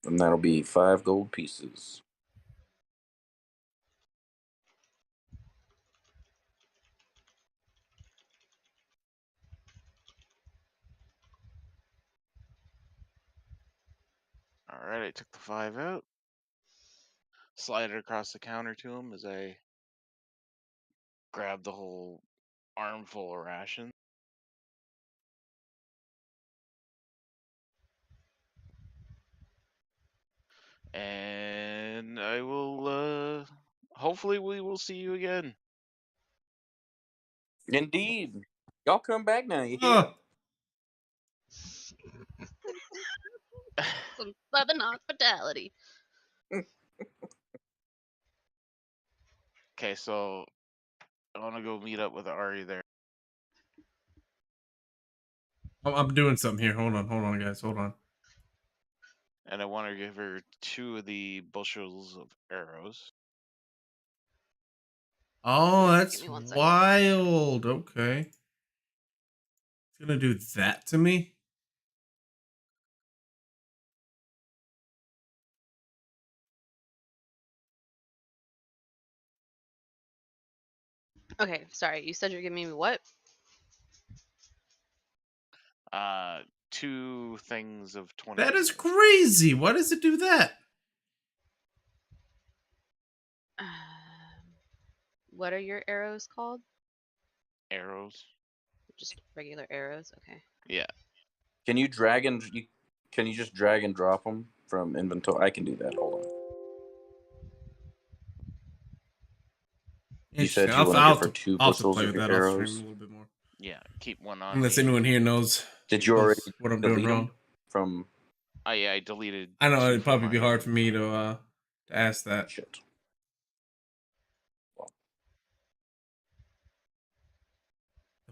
And that'll be 5 gold pieces. All right, I took the 5 out. Slide it across the counter to him as I grab the whole armful of ration. And I will, hopefully we will see you again. Indeed. Y'all come back now, you hear? Oh, Some southern hospitality. Okay, so I want to go meet up with Ari there. I'm doing something here. Hold on, guys. Hold on. And I want to give her 2 of the bushels of arrows. Oh, Give that's me 1 second. wild. Okay. It's gonna do that to me? Okay, sorry. You said you're giving me what? 2 things of 20 That is arrows. crazy. Why does it do that? What are your arrows called? Arrows. Just regular arrows. Okay. Yeah. Can you can you just drag and drop them from inventory? I can do that. Hold on. You Interesting. said you want to give her 2 I'll have to bushels play of with your that off stream a arrows. little bit more. Yeah. Keep one on Unless me. anyone here knows Did you already what I'm doing delete them wrong. from? I deleted. I know 2 it'd from probably be my hard for me to ask that. Shit.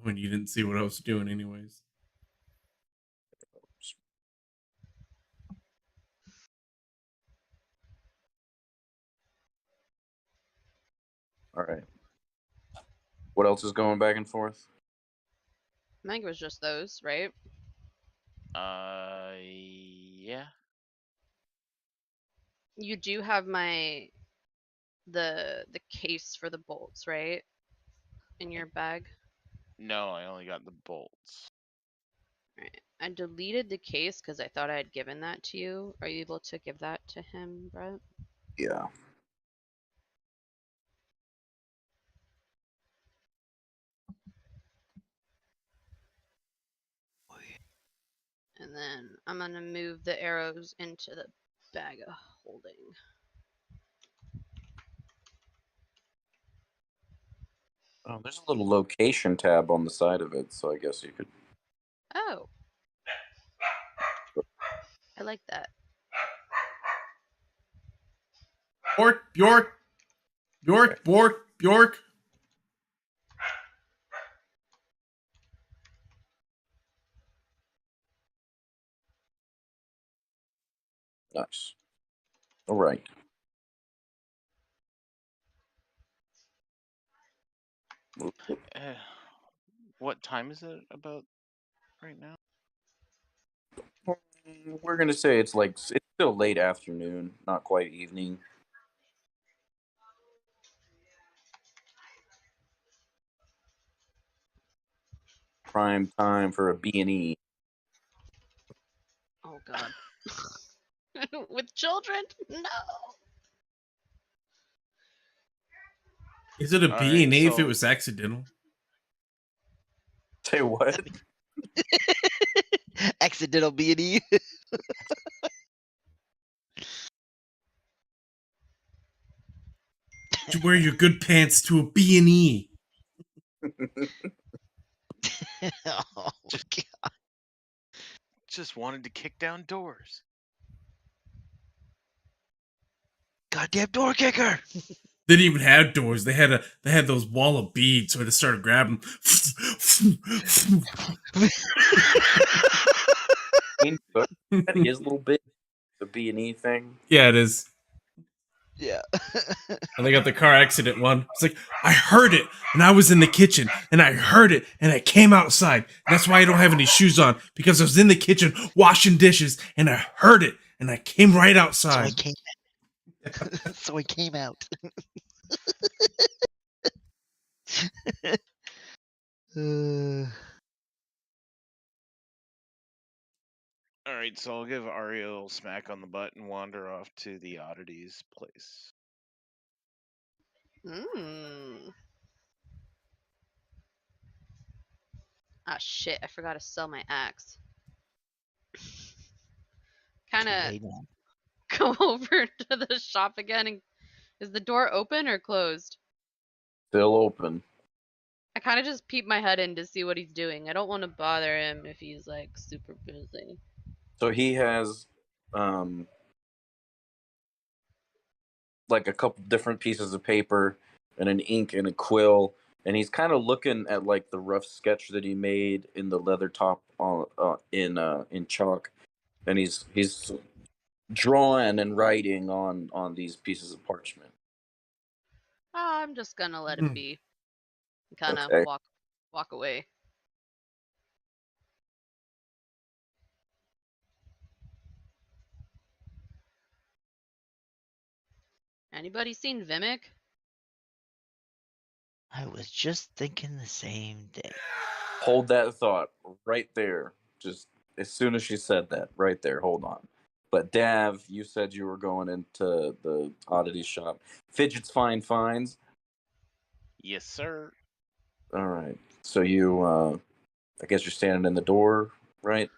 When you didn't see what I was doing anyways. All right. What else is going back and forth? I think it was just those, right? Yeah. You do have the case for the bolts, right? In your bag. No, I only got the bolts. Alright. I deleted the case because I thought I had given that to you. Are you able to give that to him, Brett? Yeah. And then I'm gonna move the arrows into the bag of holding. Oh, there's a little location tab on the side of it, so I guess you could. Oh. I like that. Bjork, Bjork, Bjork, Bjork, Bjork. Nice. All right. What time is it about right now? We're gonna say it's still late afternoon, not quite evening. Prime time for a B&E. Oh god. With children? No. Is it a All B and right, A if it so was accidental? Say what? Accidental B&E. To wear your good pants to a B and E. Oh, God. just wanted to kick down doors. Goddamn door kicker. They didn't even have doors. They had those wall of beads, so I just started grabbing. That is a little bit the B&E thing. Yeah, it is. Yeah. And they got the car accident one. It's like, I heard it, and I was in the kitchen, and I heard it, and I came outside. That's why I don't have any shoes on, because I was in the kitchen washing dishes, and I heard it, and I came right outside. So I came out. All right, so I'll give Arya a little smack on the butt and wander off to the oddities place. Mmm. Ah, shit. I forgot to sell my axe. Kind Too of late now. go over to the shop again. And is the door open or closed? Still open. I kind of just peep my head in to see what he's doing. I don't want to bother him if he's like super busy. So he has like a couple different pieces of paper and an ink and a quill, and he's kind of looking at like the rough sketch that he made in the leather top in chalk, and he's drawing and writing on these pieces of parchment. I'm just gonna let him be. Kind of Okay. walk away. Anybody seen Vimic? I was just thinking the same thing. Hold that thought right there. Just as soon as she said that, right there. Hold on. But Dav, you said you were going into the oddity shop. Fidget's Fine Finds. Yes, sir. All right. So you, I guess you're standing in the door, right?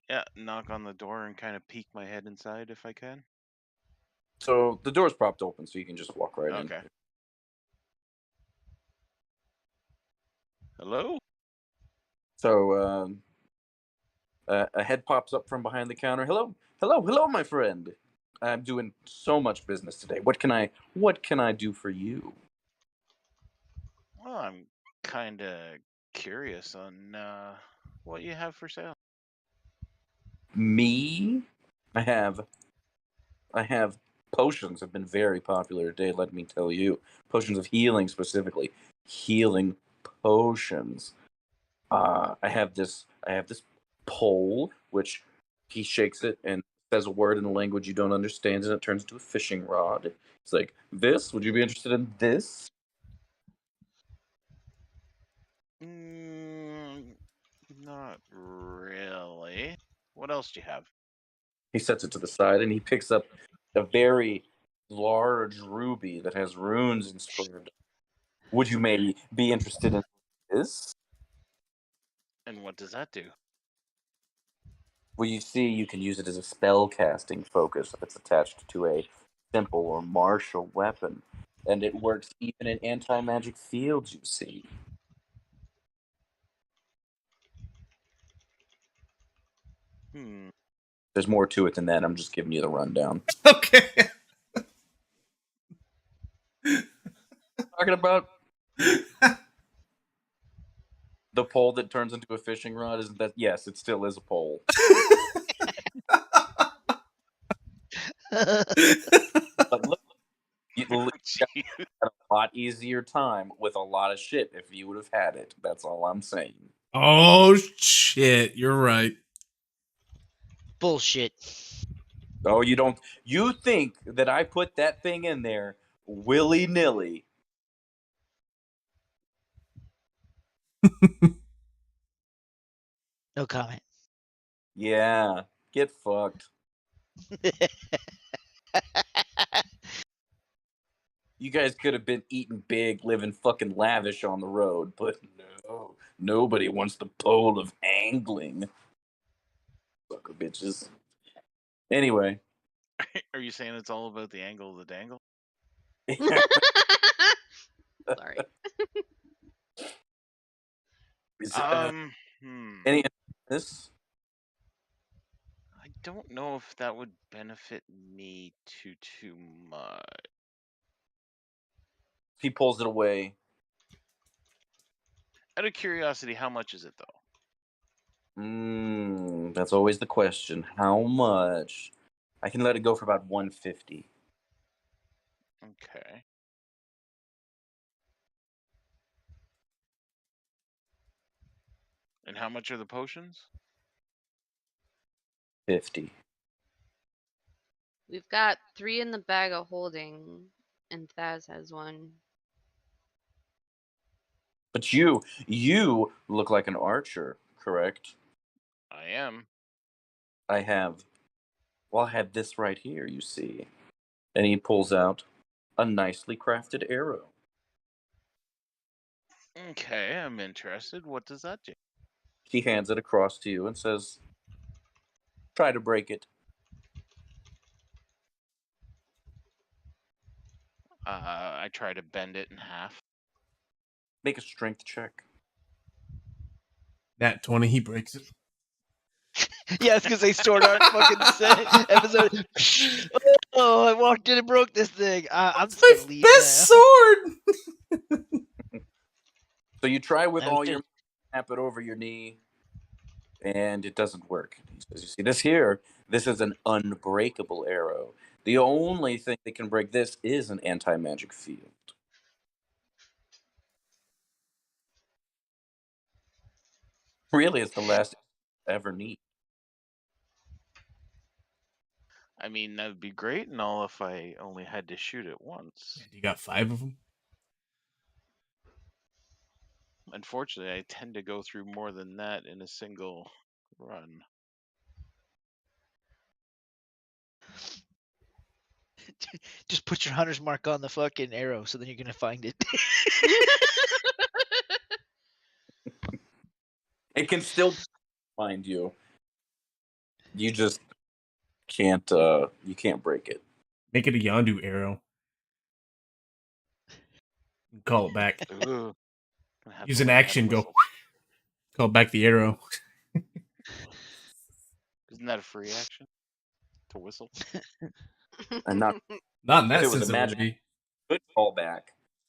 Yeah, knock on the door and kind of peek my head inside if I can. So the door's propped open, so you can just walk right in. Okay. Hello? So a head pops up from behind the counter. Hello, my friend. I'm doing so much business today. What can I do for you? Well, I'm kind of curious on what you have for sale. Me? I have potions have been very popular today, let me tell you. Potions of healing specifically. Healing potions. I have this pole, which he shakes it and says a word in a language you don't understand, and it turns into a fishing rod. It's like, this? Would you be interested in this? Not really. What else do you have? He sets it to the side and he picks up a very large ruby that has runes inscribed. Would you maybe be interested in this? And what does that do? Well, you see, you can use it as a spell casting focus if it's attached to a simple or martial weapon. And it works even in anti magic fields, you see. Hmm. There's more to it than that. I'm just giving you the rundown. Okay. Talking about the pole that turns into a fishing rod, isn't that? Yes, it still is a pole. But look, you Gee. had a lot easier time with a lot of shit if you would have had it. That's all I'm saying. Oh shit! You're right. Bullshit. Oh, you don't. You think that I put that thing in there willy nilly? No comment. Yeah, get fucked. You guys could have been eating big, living fucking lavish on the road, but no, nobody wants the pole of angling. Sucker bitches. Anyway, Are you saying it's all about the angle of the dangle? Sorry. is, I any this? don't know if that would benefit me too much. He pulls it away. Out of curiosity, how much is it though? That's always the question. How much? I can let it go for about 150. Okay. And how much are the potions? 50. We've got 3 in the bag of holding, and Thaz has 1. But you look like an archer, correct? I am. I have this right here, you see. And he pulls out a nicely crafted arrow. Okay, I'm interested. What does that do? He hands it across to you and says, try to break it. I try to bend it in half. Make a strength check. That 20, he breaks it. Yeah, it's because they stored our fucking episode. Oh, I walked in and broke this thing. I'm just gonna leave Best now. sword. So you try with I was all your tap it over your knee, and it doesn't work. He says, you see, this is an unbreakable arrow. The only thing that can break this is an anti-magic field. Really, it's the last I ever need. I mean, that would be great and all if I only had to shoot it once. You got 5 of them. Unfortunately, I tend to go through more than that in a single run. Just put your hunter's mark on the fucking arrow, so then you're gonna find it. It can still find you. You just can't. You can't break it. Make it a Yondu arrow. Call it back. Ooh, gonna have Use to an learn how to action. Go. whistle. Call back the arrow. Isn't that a free action to whistle? And not Not in if that it was a sense. It would magic be. good callback,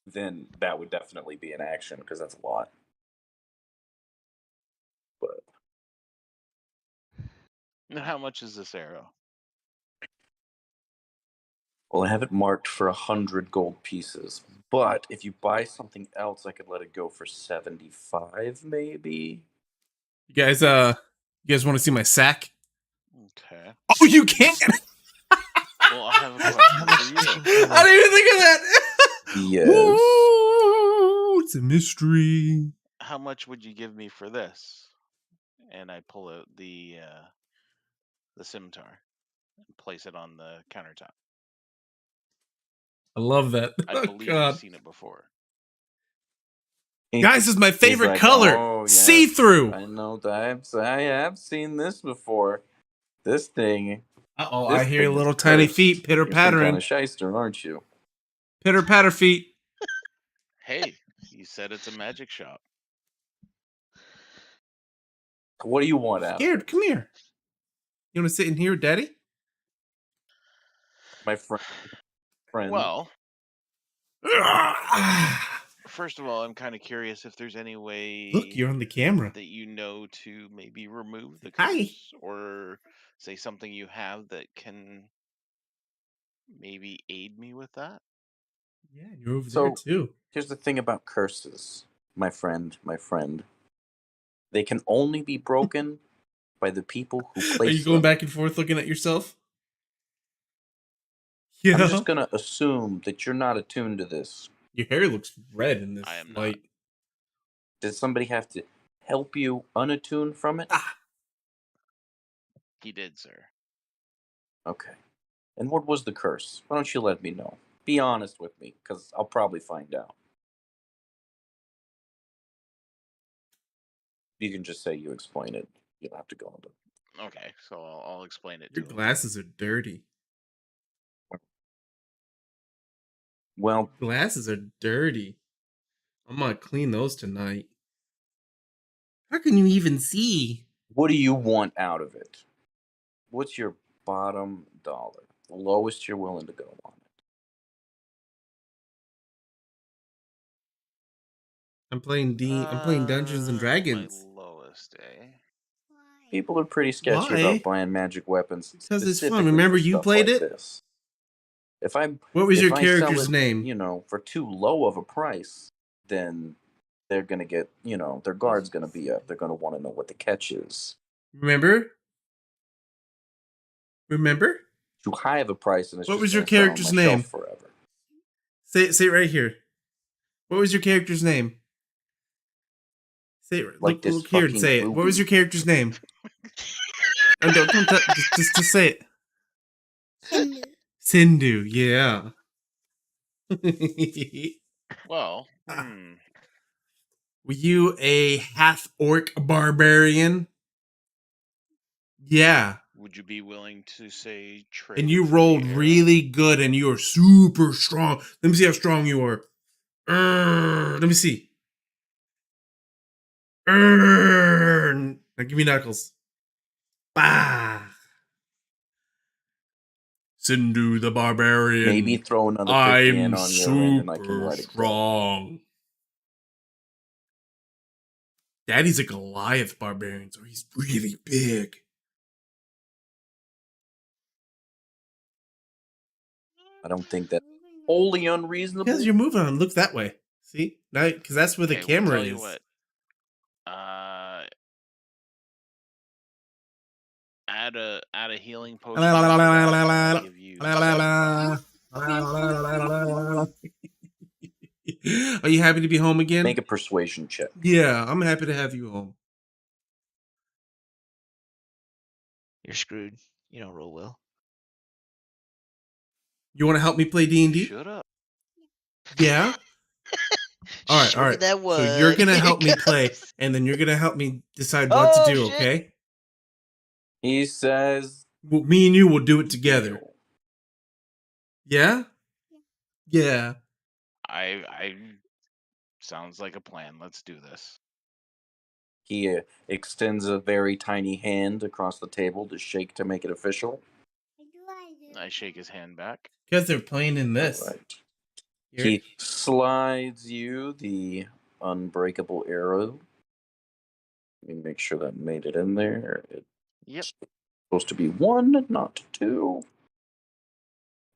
then that would definitely be an action because that's a lot. But Now, how much is this arrow? well, I have it marked for 100 gold pieces. But if you buy something else, I could let it go for 75, maybe. You guys want to see my sack? Okay. Oh, you can. Well, I have a question for you. I didn't even think of that. Yes. Ooh, it's a mystery. how much would you give me for this? And I pull out the scimitar and place it on the countertop. I love that. I Oh believe you've god. seen it before. Guys, this is my He's favorite like, color. oh See yes, through. I know that. I have seen this before. This thing, Uh-oh, I this hear thing is little tiny feet cursed. pitter You're some kind pattering. of shyster, aren't you? Pitter patter feet. Hey, you said it's a magic shop. What do you want out of Scared, it, come here. You want to sit in here, Daddy? my friend? Well, first of all, I'm kind of curious if there's any way Look, you're on the camera. that you know to maybe remove the Hi. curse, or say something you have that can maybe aid me with that. Yeah, you're over there So too. here's the thing about curses, my friend. They can only be broken by the people who Are place you going them. back and forth looking at yourself? I'm Yeah. just gonna assume that you're not attuned to this. Your hair looks red in this I am not. light. Did somebody have to help you unattune from it? Ah, He did, sir. Okay. And what was the curse? Why don't you let me know? Be honest with me, because I'll probably find out. You can just say you explain it. You don't have to go into. Okay, so I'll explain it your to him. glasses are dirty. Well, Your glasses are dirty. I'm gonna clean those tonight. How can you even see? what do you want out of it? What's your bottom dollar? The lowest you're willing to go on it. I'm playing Dungeons and My Dragons. lowest, eh? People are pretty sketchy Why? about buying magic weapons Because it's fun. specifically Remember for you stuff played like it? this. If I What was your if I sell character's it, name? for too low of a price, then they're gonna get, their guard's gonna be up. They're gonna want to know what the catch is. Remember? Remember? Too high of a price, and it's What just was your gonna sit on my character's shelf name? forever. Say it right here. What was your character's name? Say it. Like this Look here and fucking say it. What was movie. your character's name? And don't just say it. Sindhu. Sindhu. Yeah. Well, Were you a half orc barbarian? Yeah. would you be willing to say trade? And it you for the rolled air? really good, and you are super strong. Let me see how strong you are. Let me see. Now give me knuckles. Bah. Sindhu the barbarian. Maybe throw another 50 in I'm on your end, and I can super write a check. strong. Daddy's a Goliath barbarian, so he's really big. I don't think that's wholly Because unreasonable. you're moving on. Look that way. See? Now, because that's where the Okay, camera tell you is. what. Add a healing potion. I'll give you 7. Are you happy to be home again? Make a persuasion check. Yeah, I'm happy to have you home. You're screwed. You don't roll well. You want to help me play D&D? Shut up. Yeah. All Show me right. that So you're wood. gonna Here help it me play, goes. and then you're gonna help me decide what to Oh, do. shit. Okay? He says, Well, me and you will do it together. deal. Yeah. Yeah. I sounds like a plan. Let's do this. He extends a very tiny hand across the table to shake to make it official. I shake his hand back. Because they're playing in this. All right. Here. He slides you the unbreakable arrow. Let me make sure that made it in there. It's Yep. supposed to be 1, not 2.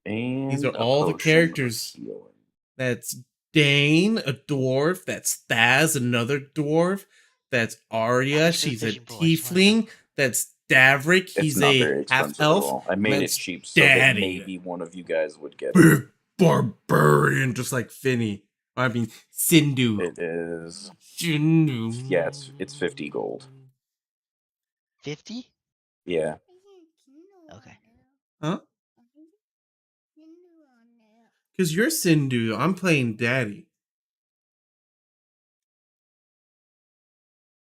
And These are a all the potion of characters. healing. That's Dane, a dwarf. That's Thaz, another dwarf. That's Arya. much for the She's a fishing pole? I just wanna know. tiefling. That's Davrick. It's He's not a very half expensive at elf. all. I made it That's cheap so that Daddy. maybe one of you guys would get it. Big barbarian, just like Finny. I mean, Sindhu. It is. Sindhu. Yeah, it's 50 gold. 50? Yeah. Okay. Huh? Because you're Sindhu. I'm playing Daddy.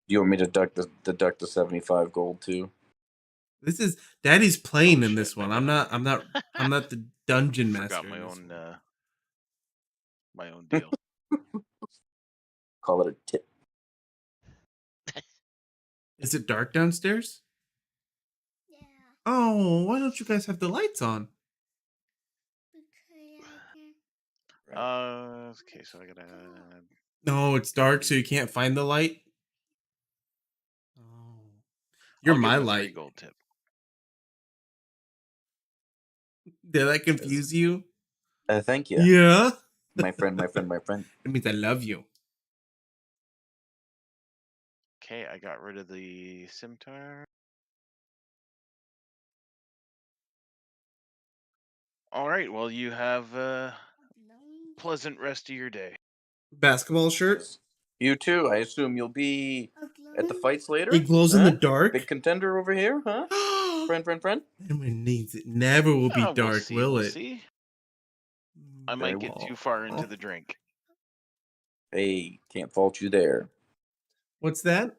Do you want me to deduct the 75 gold too? This is Daddy's playing in shit, this one. I I'm not. I'm not the dungeon master. forgot my in this own one. my own deal. Call it a tip. Is it dark downstairs? Yeah. Oh, why don't you guys have the lights on? Okay, so I gotta. No, it's dark, so you can't find the light. Oh, you're I'll give my him a 3 light. gold tip. Did that confuse you? Thank you. Yeah. My friend. It means I love you. Okay, I got rid of the scimitar. All right, well, you have a pleasant rest of your day. Basketball shirt. You too. I assume you'll be at the fights later? It glows in the dark. Big contender over here, huh? Friend. Everyone needs it. Never will be We'll dark, see, will we'll it? see. I Very might get too far into the drink. Hey, can't fault you there. What's that?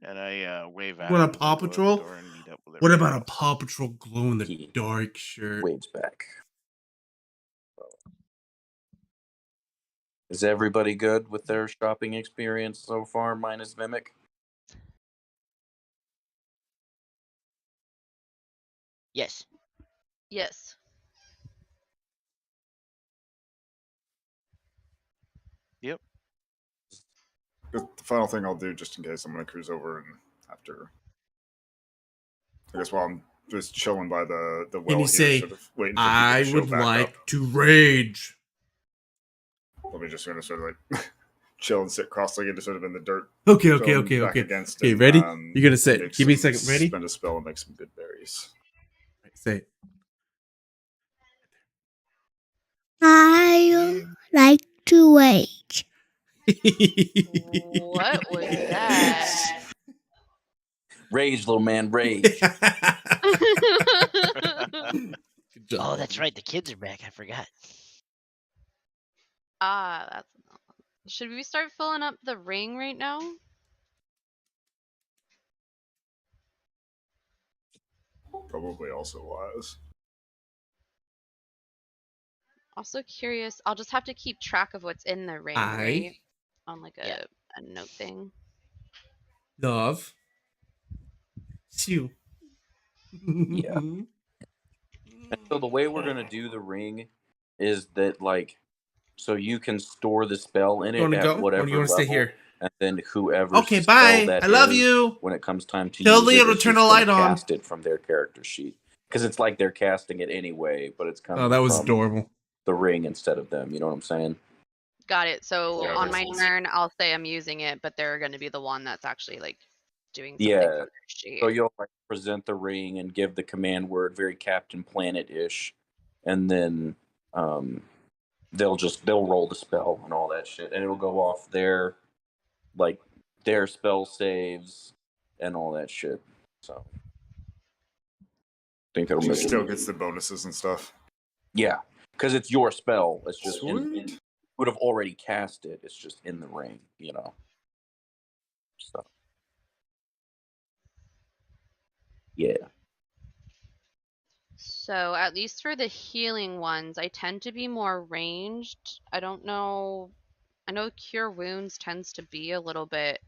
And I wave at What, a him as I Paw go out the Patrol? door and meet up with What everybody about a else. Paw Patrol glow in the He dark shirt? waves back. Is everybody good with their shopping experience so far, minus Mimic? Yes. Yes. Yep. The final thing I'll do, just in case I'm going to cruise over and after. I guess while I'm just chilling by the well And you here, say, sort of waiting for people I to show would back like up. to rage. I'll be just going to sort of like chill and sit cross-legged, sort of in the dirt. Okay. Back against Okay, and, ready? You're gonna say, make give me a some- second. Ready? Spend a spell and make some good berries. Say I like to wait. it. What was that? Rage, little man, rage. Good job, Oh, that's buddy. right. The kids are back. I forgot. That's. Should we start filling up the ring right now? Probably also wise. Also curious. I'll just have to keep track of what's in the ring, I right? On like Yeah. a note thing. love you. Yeah. So the way we're gonna do the ring is that, like, so you can store the spell in You it want to at go, or do whatever you want to stay level, here? and then whoever's Okay, spell bye. that I love is, you. when it comes time to Tell use Leo it, to is turn just the gonna light on. cast it from their character sheet, because it's like they're casting it anyway, but it's Oh, coming that was from adorable. the ring instead of them. You know what I'm saying? Got it. So Yeah, on this my is- turn, I'll say I'm using it, but they're going to be the one that's actually like doing something Yeah. from their sheet. So you'll like present the ring and give the command word, very Captain Planet-ish, and then they'll roll the spell and all that shit, and it'll go off their spell saves and all that shit. So I think that'll She make still it. gets the bonuses and stuff. Yeah, because it's your spell. It's just Sweet. you would have already cast it. It's just in the ring, you know. So yeah. So at least for the healing ones, I tend to be more ranged. I don't know. I know Cure Wounds tends to be a little bit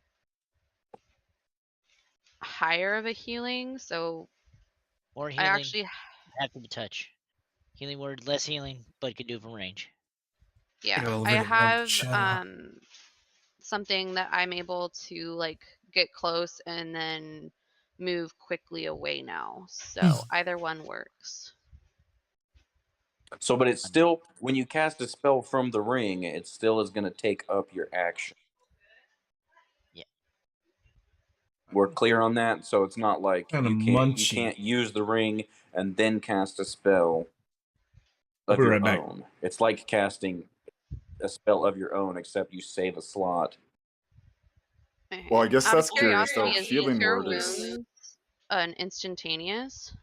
higher of a healing, so More I healing actually, after the touch. Healing word, less healing, but can do it from range. yeah, got a little I bit of have shadow. something that I'm able to like get close and then move quickly away now. So either one works. So, but it's still, when you cast a spell from the ring, it still is going to take up your action. Yeah. We're clear on that. So it's not like Kinda you munchy. can't use the ring and then cast a spell I'll of be your right back. own. It's like casting a spell of your own, except you save a slot. Well, I guess Out of that's curious though. curiosity, is Healing Cure word is Wounds an instantaneous?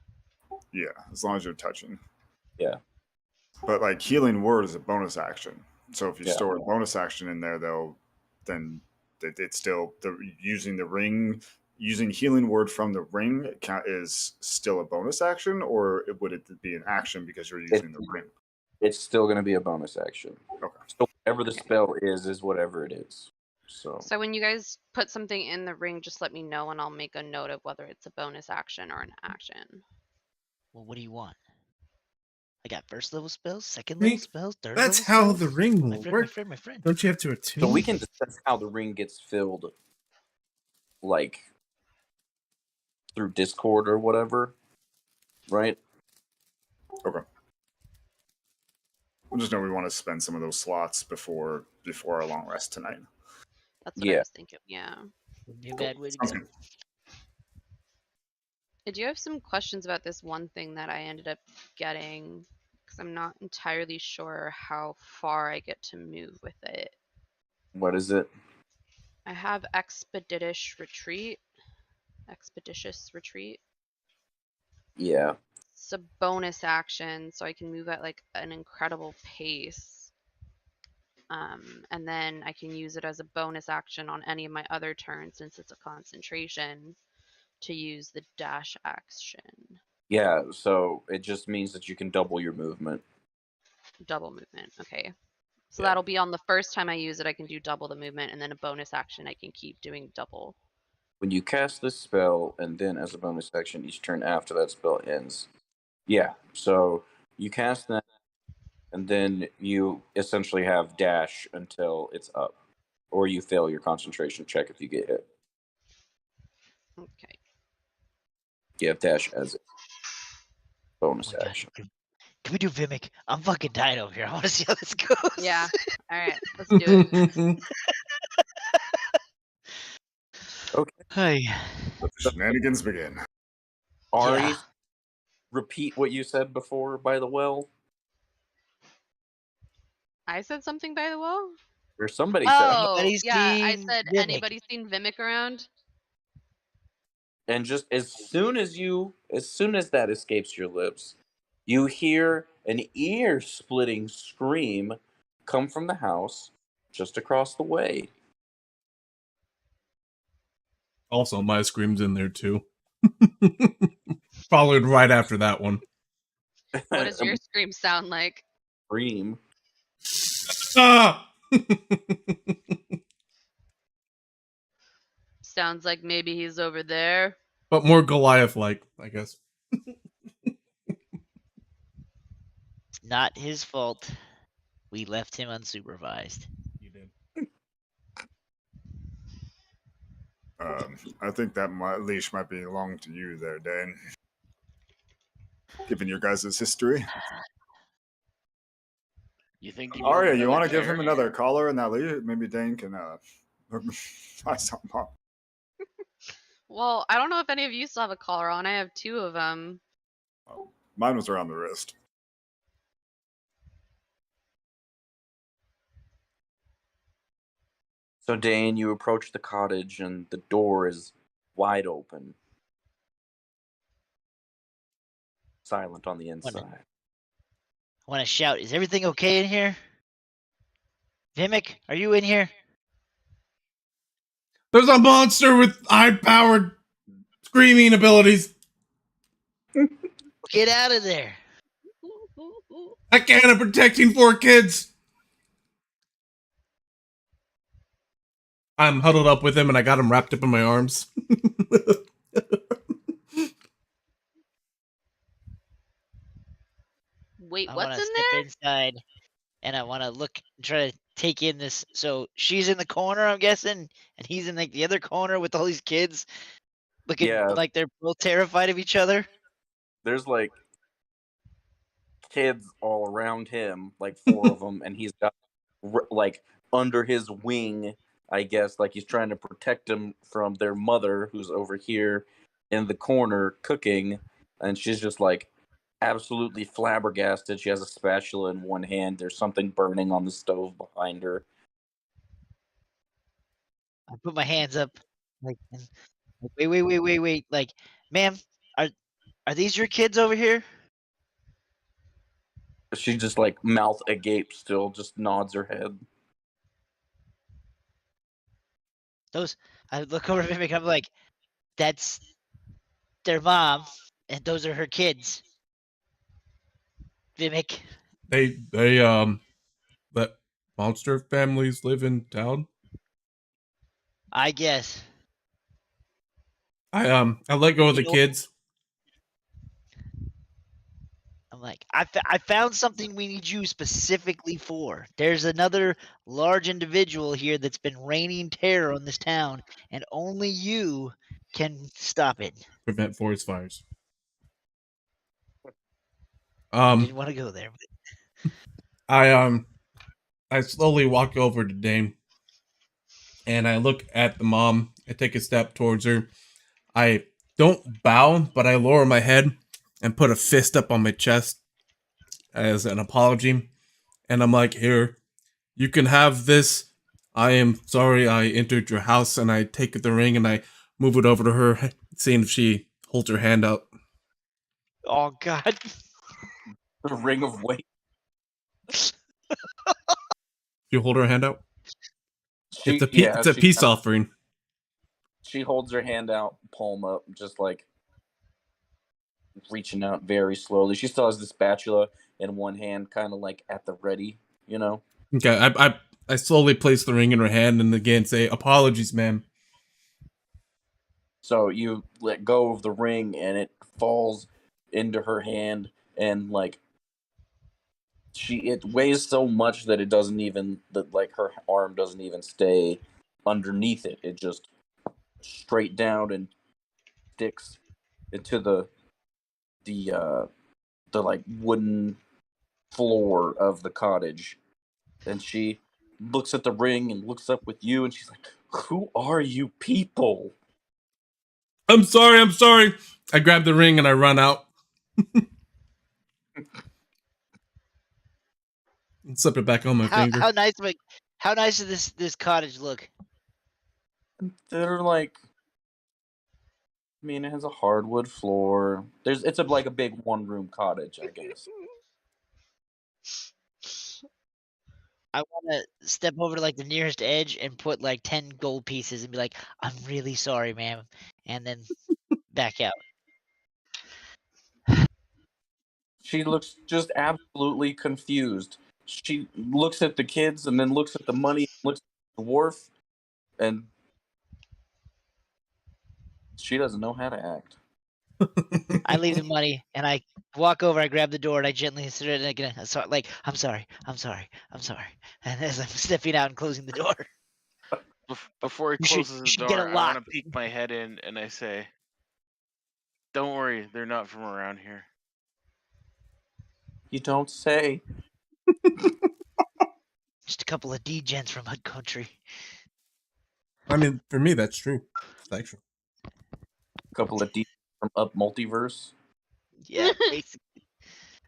yeah, as long as you're touching. Yeah. But like healing word is a bonus action. So if you Yeah. store a bonus action in there, though, then it's still using the ring. Using healing word from the ring is still a bonus action, or would it be an action because you're using the ring? It's still going to be a bonus action. Okay. So whatever the spell is whatever it is. So when you guys put something in the ring, just let me know and I'll make a note of whether it's a bonus action or an action. Well, what do you want? I got first level spells, second Think level spells, third that's level how spells. the ring My will friend, my work. friend, my friend. Don't you have to attune? So we can discuss how the ring gets filled, like through Discord or whatever, right? Okay. We just know we want to spend some of those slots before our long rest tonight. That's what I Yeah. was thinking. Yeah. Wouldn't be a bad way to Sounds go. good. I do have some questions about this one thing that I ended up getting because I'm not entirely sure how far I get to move with it. What is it? I have Expeditious Retreat. Expeditious Retreat. Yeah. It's a bonus action, so I can move at like an incredible pace. And then I can use it as a bonus action on any of my other turns since it's a concentration to use the dash action. Yeah, so it just means that you can double your movement. Double movement. Okay. So Yeah. that'll be on the first time I use it, I can do double the movement, and then a bonus action, I can keep doing double. When you cast this spell, and then as a bonus action, each turn after that spell ends. Yeah, so you cast that, and then you essentially have dash until it's up, or you fail your concentration check if you get hit. Okay. You have dash as a bonus Oh my action. God. Can we do Vimic? I'm fucking dying over here. I want to see how this goes. Yeah. All right. Let's do it. Okay. Hey. Let the shenanigans begin. Ari, Yeah. repeat what you said before by the well. I said something by the well? Or somebody said, Oh, Anybody's yeah. I seen said, Vimic? anybody seen Vimic around? and just as soon as that escapes your lips, you hear an ear-splitting scream come from the house just across the way. Also, my scream's in there too. Followed right after that one. What does your scream sound like? Scream. Ah! Sounds like maybe he's over there. But more Goliath-like, I guess. It's not his fault. We left him unsupervised. You did. I think that leash might belong to you there, Dane. Given your guys' history. You think you want Arya, you another want to give chair? him another collar and that leash? Maybe Dane can tie something up. Well, I don't know if any of you still have a collar on. I have two of them. Mine was around the wrist. So, Dane, you approach the cottage and the door is wide open. Silent on the inside. I want to shout, is everything okay in here? Vimic, are you in here? There's a monster with high-powered screaming abilities. Get out of there. I can't. I'm protecting 4 kids. I'm huddled up with him, and I got him wrapped up in my arms. Wait, I want what's to in step there? inside and I want to look, try to take in this. So she's in the corner, I'm guessing, and he's in like the other corner with all these kids looking Yeah. like they're both terrified of each other. There's like kids all around him, like 4 of them, and he's got like under his wing, I guess, like he's trying to protect them from their mother who's over here in the corner cooking, and she's just like absolutely flabbergasted. She has a spatula in one hand. There's something burning on the stove behind her. I put my hands up, like, wait, like, ma'am, are these your kids over here? She just like mouth agape, still just nods her head. Those. I look over at Vivek. I'm like, that's their mom, and those are her kids. Vivek. They let monster families live in town. I guess. I let go of You the know, kids. I'm like, I found something we need you specifically for. There's another large individual here that's been raining terror on this town, and only you can stop it. Prevent forest fires. I didn't want to go there. But I slowly walk over to Dame and I look at the mom. I take a step towards her. I don't bow, but I lower my head and put a fist up on my chest as an apology. And I'm like, here, you can have this. I am sorry I entered your house. And I take the ring and I move it over to her, seeing if she holds her hand out. oh God. The ring of weight. You hold her hand out? She It's a peace offering. She holds her hand out, palm up, just like reaching out very slowly. She still has the spatula in one hand, kind of like at the ready, you know. Okay, I slowly place the ring in her hand and again say, apologies, ma'am. So you let go of the ring and it falls into her hand, and like it weighs so much that it doesn't even that like her arm doesn't even stay underneath it. It just straight down and sticks into the the like wooden floor of the cottage. And she looks at the ring and looks up with you, and she's like, "Who are you people?" I'm sorry, I'm sorry. I grab the ring and I run out. And slip it back on my How finger. nice does this cottage look? They're like, I mean, it has a hardwood floor. It's like a big one room cottage, I guess. I want to step over to like the nearest edge and put like 10 gold pieces and be like, I'm really sorry, ma'am. And then back out. She looks just absolutely confused. She looks at the kids and then looks at the money, looks at the dwarf, and she doesn't know how to act. I leave the money and I walk over, I grab the door and I gently sit it again. Like, I'm sorry. And as I'm stepping out and closing the door, Before he you should, closes you the should get a door, I want lot. to peek my head in and I say, "Don't worry, they're not from around here." You don't say. Just a couple of D-gens from Hood Country. I mean, for me, that's true. It's actual. A couple of D from Up Multiverse. Yeah, basically.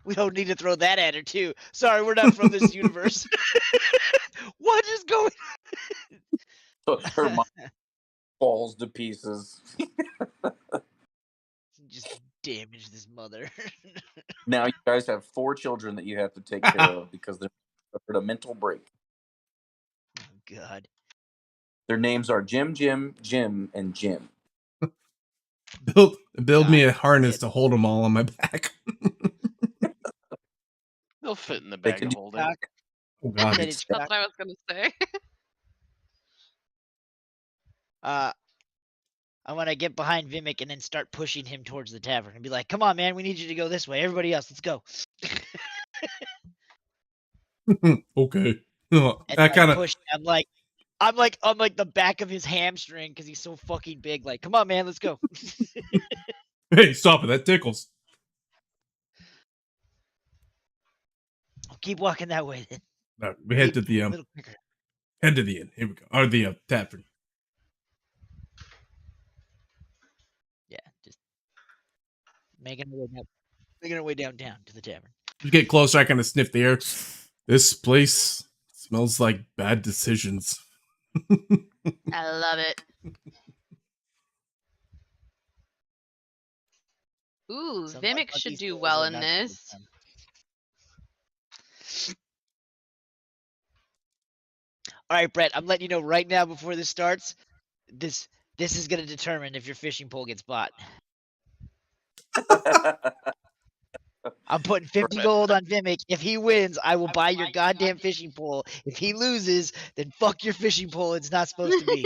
We don't need to throw that at her too. Sorry, we're not from this universe. What is going Her mind falls to pieces. Just damage this mother. Now you guys have 4 children that you have to take care of because they're suffered a mental break. Oh, God. Their names are Jim, Jim, and Jim. Build me God a harness damn. to hold them all on my back. They'll fit in the They bag can of do holding. Oh God. Said it's That's what I was gonna say. I want to get behind Vimic and then start pushing him towards the tavern and be like, "Come on, man, we need you to go this way. Everybody else, let's go." Okay. And I like kind of. push. I'm like on like the back of his hamstring because he's so fucking big. Like, come on, man, let's go. Hey, stop it! That tickles. I'll keep walking that way then. No, we head to the A little quicker. inn. Here we go. Or the tavern. Yeah, just making my way up. Making our way downtown to the tavern. You get closer, I kind of sniff the air. This place smells like bad decisions. I love it. Ooh, Some Vimic monkey should do stores well are in not this. done. All right, Brett. I'm letting you know right now before this starts. This is going to determine if your fishing pole gets bought. I'm putting 50 gold on Vimic. If he wins, I will buy your goddamn fishing pole. If he loses, then fuck your fishing pole. It's not supposed to be.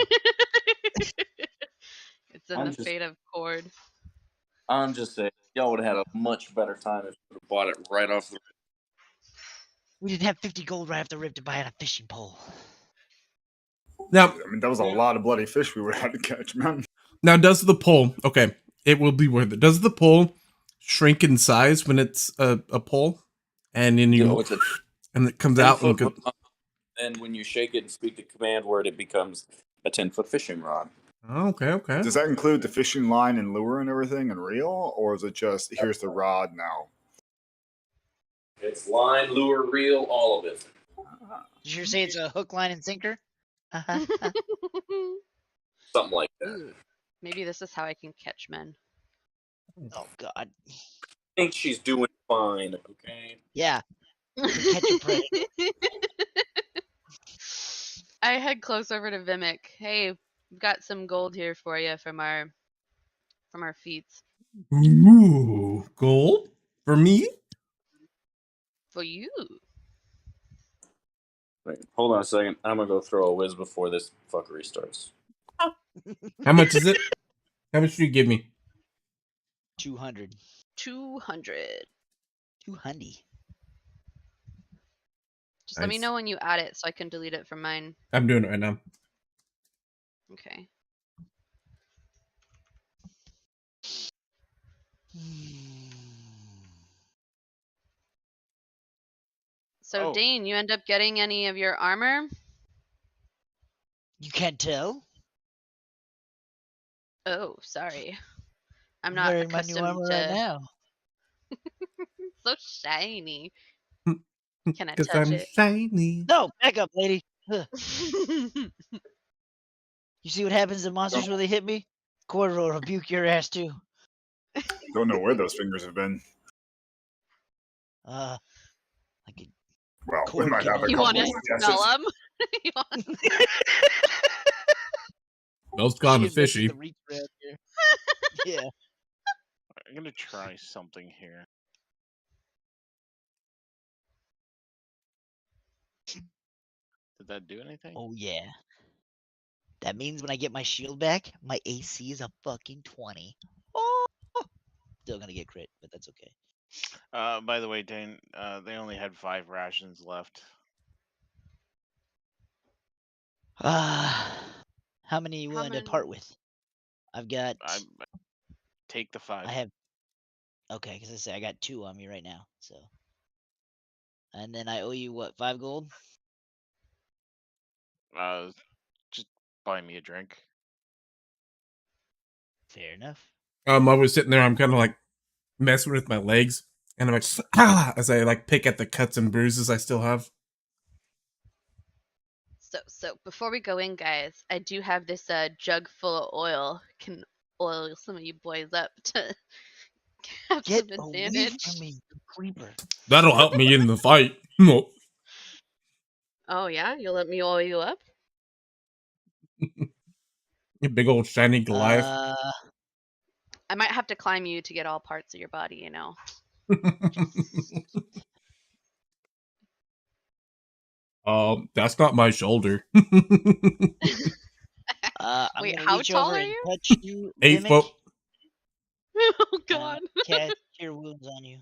It's in I'm the just, fate of cord. I'm just saying, y'all would have had a much better time if you would have bought it right off the. We didn't have 50 gold right off the rip to buy a fishing pole. Now, I mean, that was a lot of bloody fish we would have to catch, man. does the pole? Okay, it will be worth it. Does the pole shrink in size when it's a pole, and then You you know, it's a and it comes out and 10-foot rod, and when you shake it and speak the command word, it becomes a 10-foot fishing rod. Okay. Does that include the fishing line and lure and everything and reel, or is it just here's the rod now? It's line, lure, reel, all of it. Did you say it's a hook, line, and sinker? Something like that. Ooh, maybe this is how I can catch men. Oh, God. I think she's doing fine, okay? Yeah. Catch a predator. I head close over to Vimic. Hey, we've got some gold here for you from our feats. Ooh, gold for me? For you. Wait, hold on a second. I'm gonna go throw a whiz before this fuckery starts. How much is it? How much do you give me? 200. 200. 200. Just let me Nice. know when you add it so I can delete it from mine. I'm doing it right now. Okay. So, Oh. Dane, you end up getting any of your armor? You can't tell? Oh, sorry. I'm I'm not wearing my new accustomed armor to. right now. So shiny. Can I Because touch I'm it? shiny. No, back up, lady. Ugh. You see what happens to monsters when they hit me? Quarter will rebuke your ass too. Don't know where those fingers have been. Like a Well, we cord might can have a You only want couple to more smell guesses. them? Smells She kind of invented fishy. the reach around here. Yeah. I'm gonna try something here. Did that do anything? Oh yeah. That means when I get my shield back, my AC is a fucking 20. Oh, still gonna get crit, but that's okay. By the way, Dane, they only had 5 rations left. How many you How willing to many? part with? I've got. I take the 5. I have. Okay, because I say I got 2 on me right now. So. And then I owe you what? 5 gold. Just buy me a drink. Fair enough. I was sitting there, I'm kind of like messing with my legs, and I'm like, as I like pick at the cuts and bruises I still have. So before we go in, guys, I do have this jug full of oil. Can oil some of you boys up to have Get some away advantage. from me, you creeper. That'll help me in the fight. No. Oh yeah, you'll let me oil you up? You big old shiny Goliath. I might have to climb you to get all parts of your body, you know. That's not my shoulder. I'm Wait, gonna how reach tall over are and you? touch you, 8 Mimic. foot. Oh and god. cast Cure Wounds on you.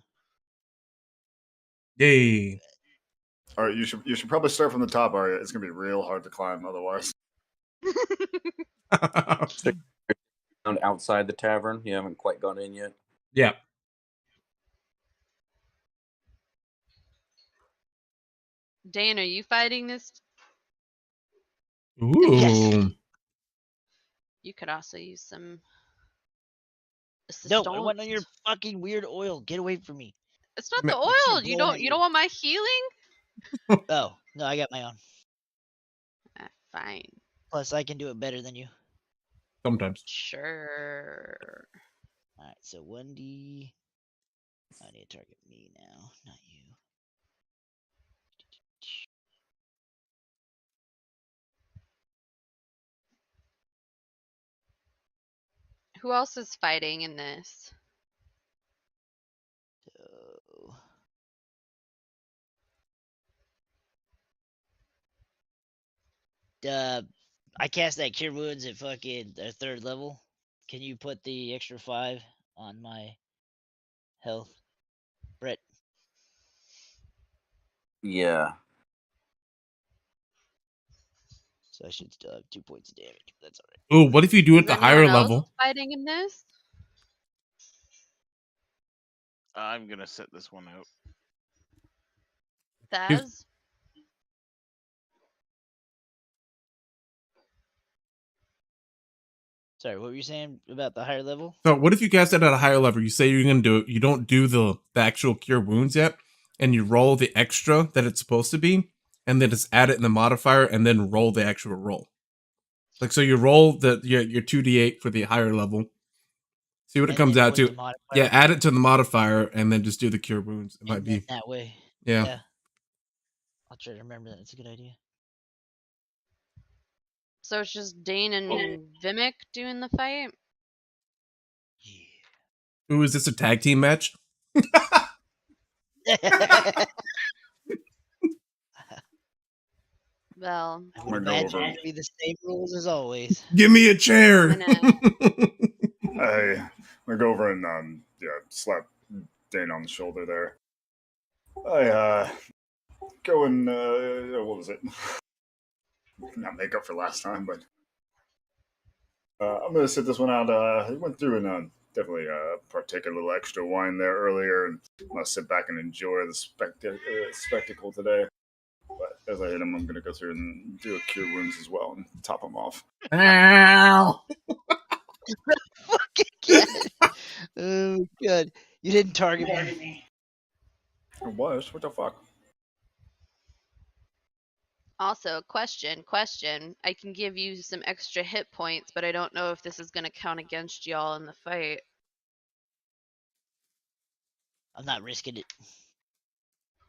Yay. All right, you should probably start from the top, Arya. It's gonna be real hard to climb otherwise. Around outside the tavern, you haven't quite gone in yet. Yeah. Dane, are you fighting this? Ooh. Yes. You could also use some It's the No, I stones. want on your fucking weird oil. Get away from me. It's not Ma- the Makes me oil. You blow don't. at You don't want my healing? Oh, no, I got my own. Fine. Plus, I can do it better than you. Sometimes. Sure. Alright, so 1D. I need to target me now, not you. Who else is fighting in this? So. I cast that Cure Wounds at fucking the 3rd level. Can you put the extra 5 on my health, Brett? Yeah. So I should still have 2 points of damage. That's alright. Ooh, what if you do it Is at the anyone higher else level? fighting in this? I'm gonna sit this one out. If- Thaz? Sorry, what were you saying about the higher level? So what if you cast it at a higher level? You say you're gonna do it. You don't do the actual cure wounds yet, and you roll the extra that it's supposed to be, and then just add it in the modifier, and then roll the actual roll. Like so, you roll your 2d8 for the higher level. See what it And comes then out put to. the modifier. Yeah, add it to the modifier, and then just do the cure wounds. It might And be. then that way. Yeah. I'll try to remember that. It's a good idea. So it's just Dane and Vimic doing the fight? Ooh, is this a tag team match? Yeah. Well, I I'm would gonna go imagine over. it to be the same rules as always. Give me a chair. I'm gonna. I'm gonna go over and slap Dane on the shoulder there. I go and what was it? Not make up for last time, but I'm gonna sit this one out. I went through and definitely partake a little extra wine there earlier, and I'm gonna sit back and enjoy the spectacle today. But as I hit him, I'm gonna go through and do a cure wounds as well and top him off. Ow. Fucking cat. Oh, God. You didn't target me. It was what the fuck? Also, question. I can give you some extra hit points, but I don't know if this is gonna count against y'all in the fight. I'm not risking it.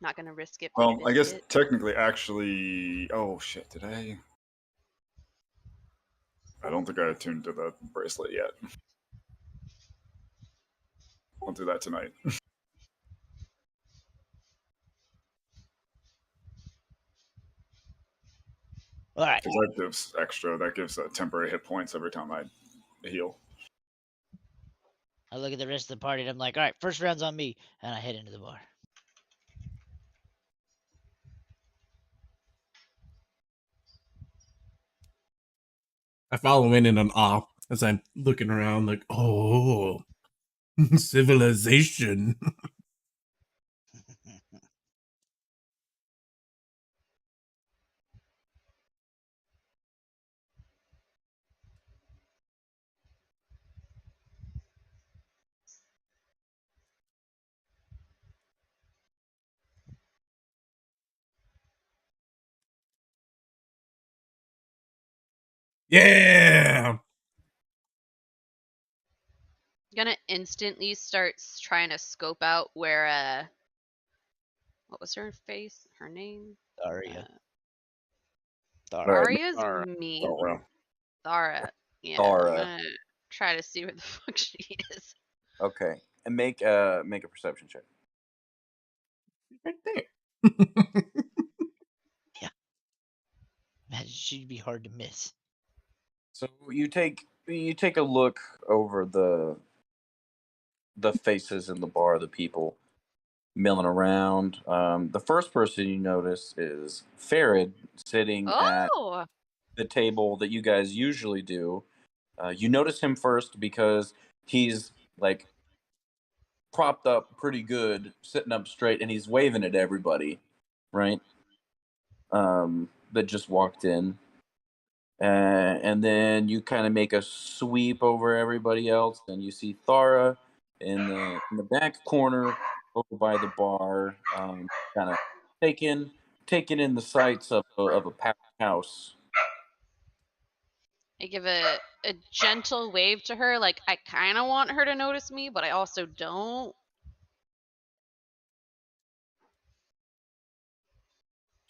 Not gonna risk it for the I guess biscuit. technically, actually, oh shit, did I? I don't think I attuned to the bracelet yet. I'll do that tonight. All right. Because that gives extra. That gives temporary hit points every time I heal. I look at the rest of the party and I'm like, all right, first round's on me. And I head into the bar. I follow in an awe as I'm looking around, like, oh, civilization. Yeah. Gonna instantly start trying to scope out where what was her face? Her name? Daria. All Daria. right. Aria's Alright. mean. Oh well. Thara. Yeah, I'm Dara. gonna try to see where the fuck she is. Okay. And make a perception check. Right there. Imagine she'd be hard to miss. So you take a look over the faces in the bar, the people milling around. The first person you notice is Farid sitting at Oh, the table that you guys usually do. You notice him first because he's like propped up pretty good, sitting up straight, and he's waving at everybody, right? That just walked in. And then you kind of make a sweep over everybody else, and you see Thara in the back corner over by the bar, kind of taking taking in the sights of a packed house. I give a gentle wave to her, like I kind of want her to notice me, but I also don't.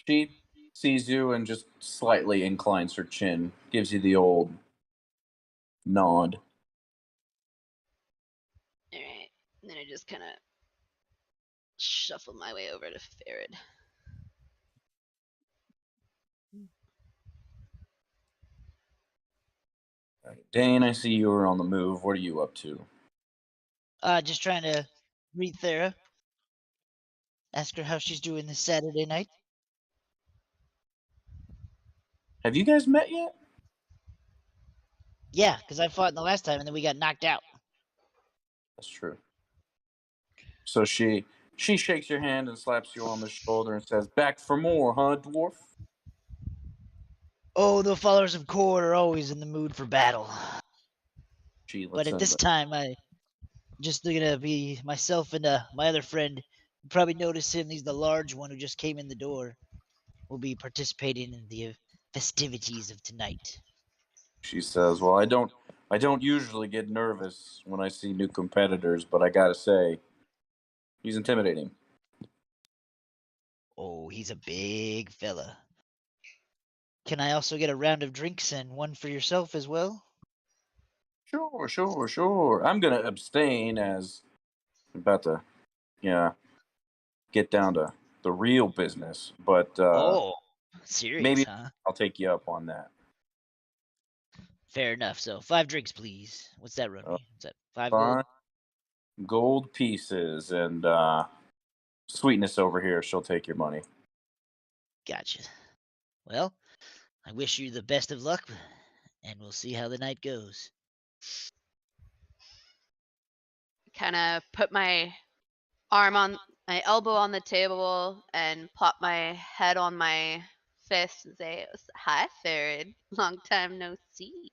She sees you and just slightly inclines her chin, gives you the old nod. All right. And then I just kind of shuffle my way over to Farid. Dane, I see you are on the move. What are you up to? Just trying to meet Thera. Ask her how she's doing this Saturday night. Have you guys met yet? Yeah, because I fought in the last time and then we got knocked out. That's true. So she shakes your hand and slaps you on the shoulder and says, "Back for more, huh, dwarf?" Oh, the followers of Cord are always in the mood for battle. She But lets at in this the time, I just gonna be myself and my other friend. You probably notice him. He's the large one who just came in the door. Will be participating in the festivities of tonight. She says, "Well, I don't usually get nervous when I see new competitors, but I gotta say, he's intimidating." Oh, he's a big fella. Can I also get a round of drinks and one for yourself as well? Sure. I'm gonna abstain as I'm about to, yeah, get down to the real business, but Oh, serious, maybe huh? I'll take you up on that. Fair enough. So 5 drinks, please. What's that run Uh, me? Is that 5 gold? 5 gold pieces and Sweetness over here. She'll take your money. Gotcha. Well, I wish you the best of luck, and we'll see how the night goes. Kind of put my elbow on the table and plop my head on my fist and say, "Hi, Farid. Long time no see."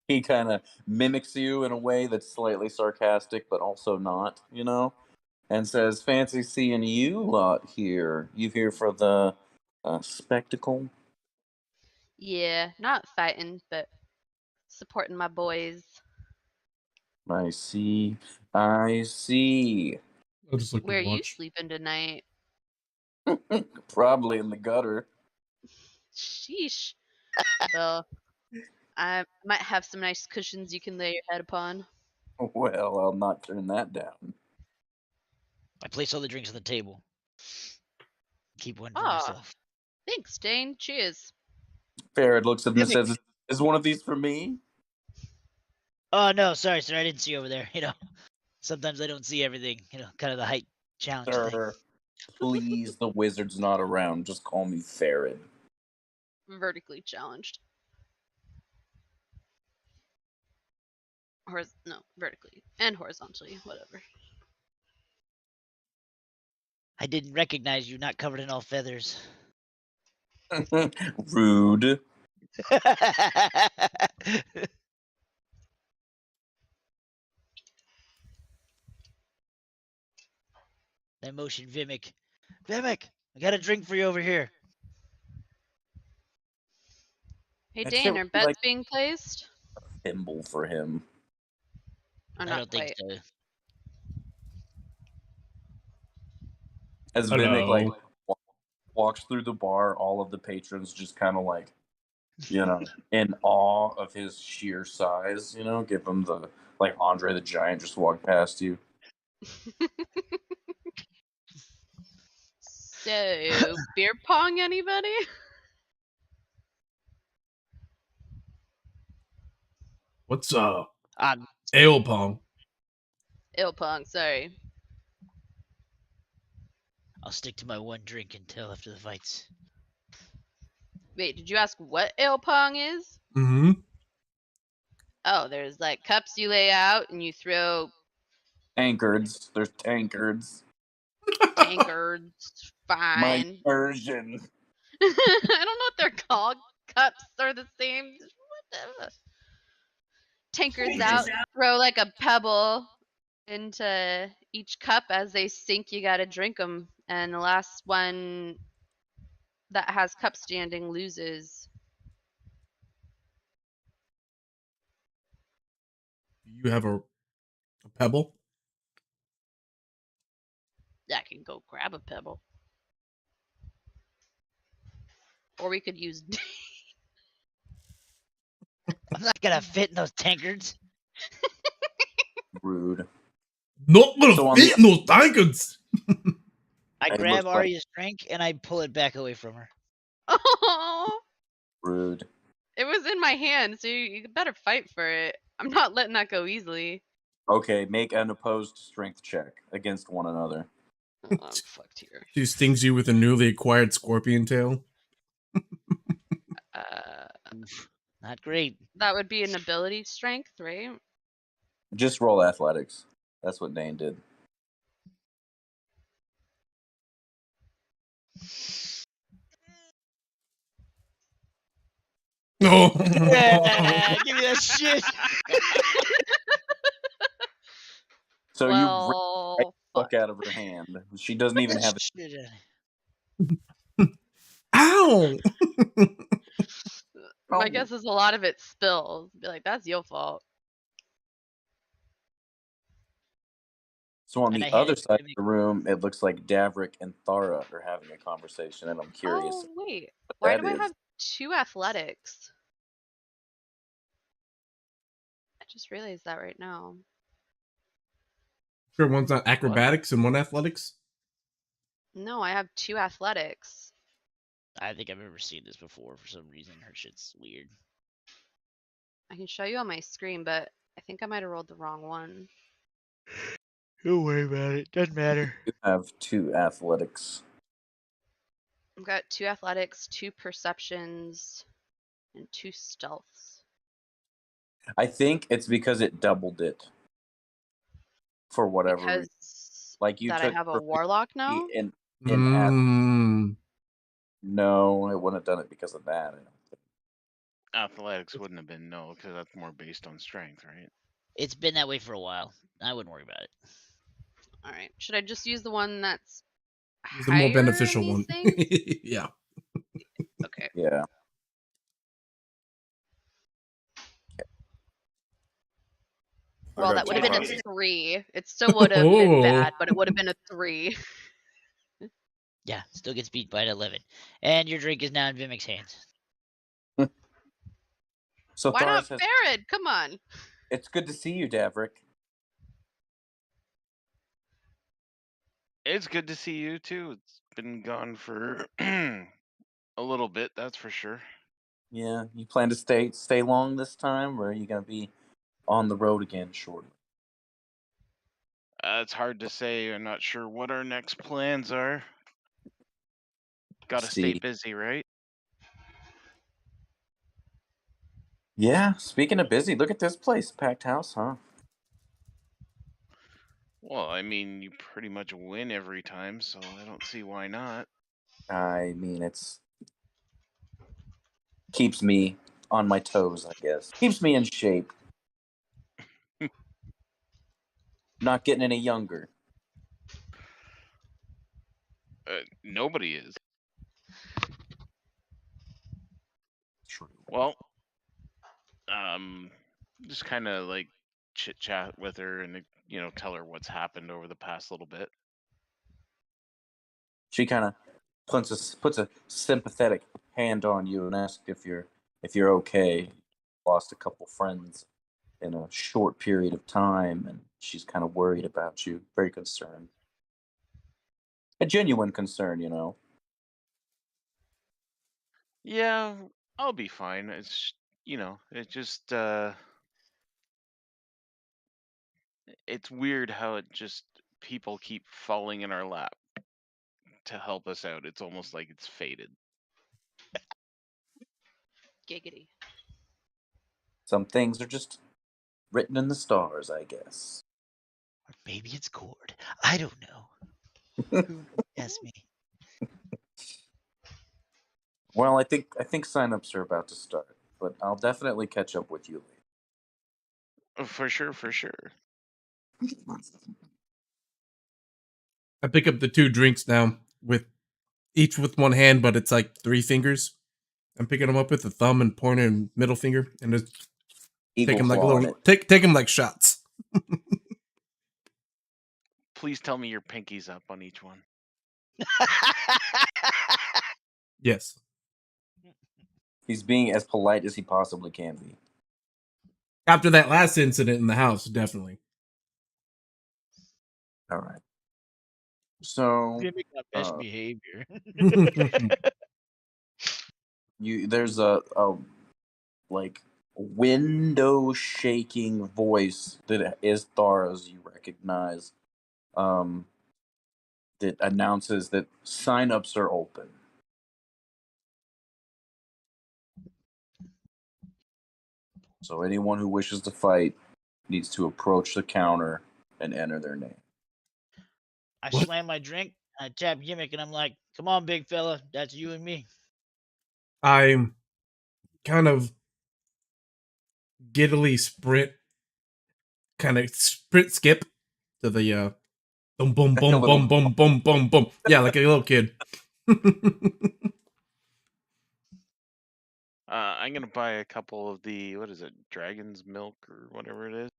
He kind of mimics you in a way that's slightly sarcastic, but also not, and says, "Fancy seeing you lot here. You here for the spectacle?" Yeah, not fighting, but supporting my boys. I see. I see. I just look to Where are you watch. sleeping tonight? Probably in the gutter. Sheesh. Well, I might have some nice cushions you can lay your head upon. Well, I'll not turn that down. I place all the drinks on the table. Keep one for Ah, myself. thanks, Dane. Cheers. Farrad looks at him and Mimic. says, "Is one of these for me?" Oh no, sorry, sir. I didn't see you over there. Sometimes I don't see everything. Kind of the height challenge thing. Sir, please, the wizard's not around. Just call me Farrad. Vertically challenged. No, vertically and horizontally, whatever. I didn't recognize you, not covered in all feathers. Rude. I motion Vimic. Vimic, I got a drink for you over here. Hey, That Dane, shit are would be bets like being placed? a thimble for him. Or I not don't think quite. so. As Vimic Hello. walks through the bar, all of the patrons just kind of in awe of his sheer size. Give him the like Andre the Giant just walked past you. So, beer pong, anybody? What's I'm ale pong? Ale pong, sorry. I'll stick to my one drink until after the fights. Wait, did you ask what ale pong is? Mm-hmm. Oh, there's like cups you lay out and you throw Tankards. There's tankards. tankards. My Fine. version. I don't know what they're called. cups are the same. Whatever. Tankards out. Throw like a pebble into each cup as they sink. You gotta drink them, and the last one that has cup standing loses. Do you have a pebble? I can go grab a pebble, or we could use. I'm not gonna fit in those tankards. Rude. Not gonna So on fit in those tankards. I It grab looks like- Arya's drink and I pull it back away from her. Oh, Rude. it was in my hand, so you better fight for it. I'm not letting that go easily. Okay, make an opposed strength check against one another. Oh, I'm fucked here. She stings you with a newly acquired scorpion tail. Oof, not great. That would be an ability strength, right? Just roll athletics. That's what Dane did. No. Yeah, give me that shit. So you rip Well, the fuck. fuck out of her hand. She doesn't even have it. Shit. Ow! My Oh. guess is a lot of it spills. Be like, that's your fault. So on And the I hand other it to side of Jimmy. the room, it looks like Davrik and Thara are having a conversation, and I'm curious Oh, wait. what Why that do I is. have 2 athletics? I just realized that right now. Sure, one's not acrobatics and one athletics. No, I have 2 athletics. I think I've ever seen this before for some reason. Her shit's weird. I can show you on my screen, but I think I might have rolled the wrong one. Don't worry about it. Doesn't matter. You have 2 athletics. I've got 2 athletics, 2 perceptions, and 2 stealths. I think it's because it doubled it for whatever reason. Because Like you that I took have a perfect warlock now? in Mm. No, it wouldn't have done it because of that. I don't think. Athletics wouldn't have been no, because that's more based on strength, right? It's been that way for a while. I wouldn't worry about it. All right. Should I just use the one that's It's the more higher in beneficial these one. things? Yeah. Okay. Yeah. I Well, got that would have been a 25. 3. It still would have been bad, but it would have been a 3. Yeah, still gets beat by an 11. And your drink is now in Vimic's hands. So Why Thara not says, Farad? Come on. "It's good to see you, Davrik." It's good to see you too. It's been gone for a little bit, that's for sure. Yeah, you plan to stay long this time, or are you gonna be on the road again shortly? It's hard to say. I'm not sure what our next plans are. Got to stay See. busy, right? Yeah. Speaking of busy, look at this place, packed house, huh? Well, I mean, you pretty much win every time, so I don't see why not. I mean, it's keeps me on my toes, I guess. Keeps me in shape. Not getting any younger. Nobody is. True. Well, um, just kind of like chit chat with her and tell her what's happened over the past little bit. She kind of puts a sympathetic hand on you and asks if you're okay. Lost a couple friends in a short period of time, and she's kind of worried about you. Very concerned. A genuine concern, you know. Yeah, I'll be fine. It just it's weird how it just people keep falling in our lap to help us out. It's almost like it's fated. Giggity. Some things are just written in the stars, I guess. Or maybe it's Cord. I don't know. Who knows? Ask me. Well, I think signups are about to start, but I'll definitely catch up with you later. For sure, for sure. I pick up the 2 drinks now with each with one hand, but it's like 3 fingers. I'm picking them up with the thumb and pointer and middle finger, and just take Eagle them like claw on little it. take them like shots. Please tell me your pinky's up on each one. Yes. He's being as polite as he possibly can be. After that last incident in the house, definitely. All right. So, Gimmick on best uh, behavior. there's a like window shaking voice that is Thara's you recognize, um, that announces that signups are open. So anyone who wishes to fight needs to approach the counter and enter their name. I What? slam my drink, I tap Gimmick, and I'm like, "Come on, big fella, that's you and me." I kind of giddily sprint, kind of sprint skip to the boom boom Like a boom little. boom boom boom boom boom. Yeah, like a little kid. I'm gonna buy a couple of the what is it, dragon's milk or whatever it is.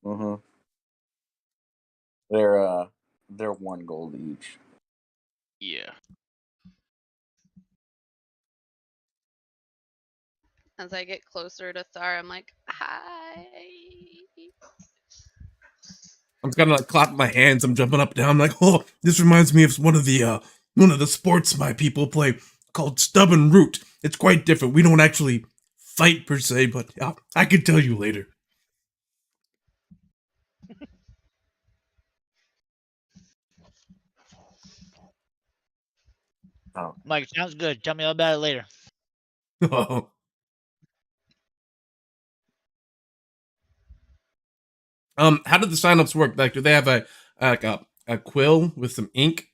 Mm-hmm. They're 1 gold each. Yeah. As I get closer to Thar, I'm like, hi. I'm just kind of like clapping my hands. I'm jumping up and down. I'm like, oh, this reminds me of one of the sports my people play called Stubborn Root. It's quite different. We don't actually fight per se, but I can tell you later. Oh. I'm like, sounds good. Tell me all about it later. How did the signups work? Like, do they have a quill with some ink?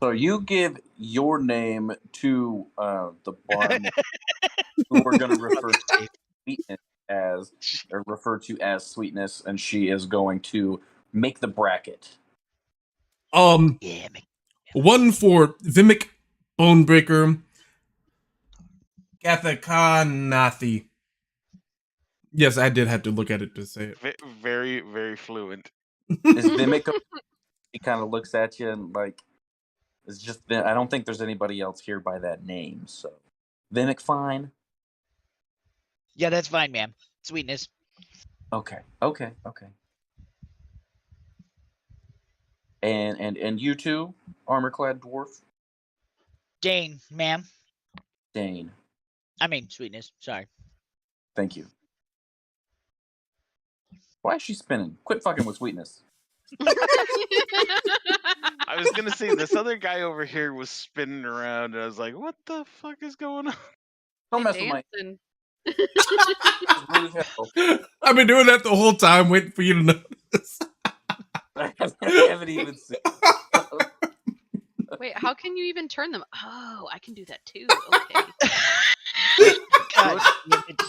So you give your name to the barman, who we're going to refer to Safe. Sweetness as, or refer to as Sweetness, and she is going to make the bracket. Yeah, One for Vimic Bonebreaker, Gathakanathi. Yes, I did have to look at it to say it. Very, very fluent. Is Vimic? He kind of looks at you and like, it's just. I don't think there's anybody else here by that name. So, Vimic, fine. Yeah, that's fine, ma'am. Sweetness. Okay. And you too, armor clad dwarf, Dane, ma'am. Dane. I mean, Sweetness. Sorry. Thank you. Why is she spinning? Quit fucking with Sweetness. I was gonna say this other guy over here was spinning around, and I was like, "What the fuck is going on?" Don't mess with my. Dancing. It's rude as hell. I've been doing that the whole time, waiting for you to notice. I haven't even seen. Wait, how can you even turn them? Oh, I can do that too. Okay. God damn it.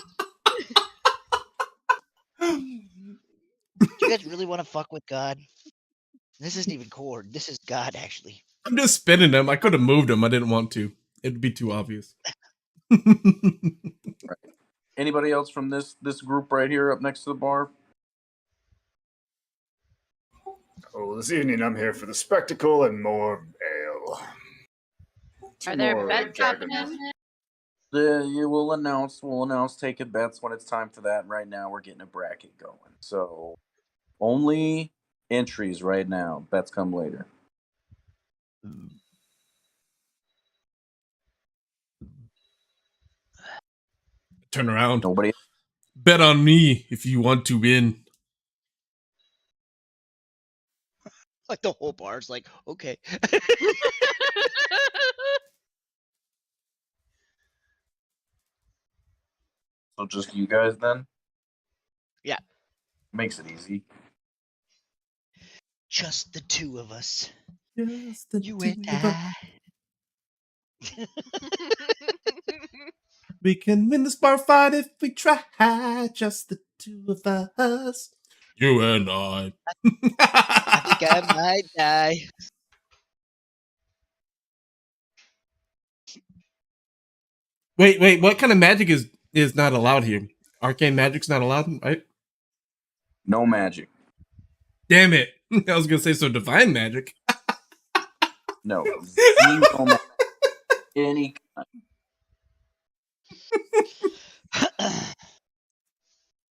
Do you guys really want to fuck with God? This isn't even Cord. This is God, actually. I'm just spinning them. I could have moved them. I didn't want to. It'd be too obvious. Anybody else from this group right here up next to the bar? Oh, this evening I'm here for the spectacle and more ale. Are there More bets dragon- happening? You will announce. We'll announce taking bets when it's time for that. Right now, we're getting a bracket going. So only entries right now. Bets come later. Turn around. Nobody. Bet on me if you want to win. Like the whole bar's like, okay. So just you guys then. Yeah. Makes it easy. Just the two of us. Just the You two and of us. I. We can win this bar fight if we try. Just the two of us. You and I. I think I might die. Wait. What kind of magic is not allowed here? Arcane magic's not allowed, right? No magic. Damn it! I was gonna say so. Divine magic. No. Zero magic. Any kind.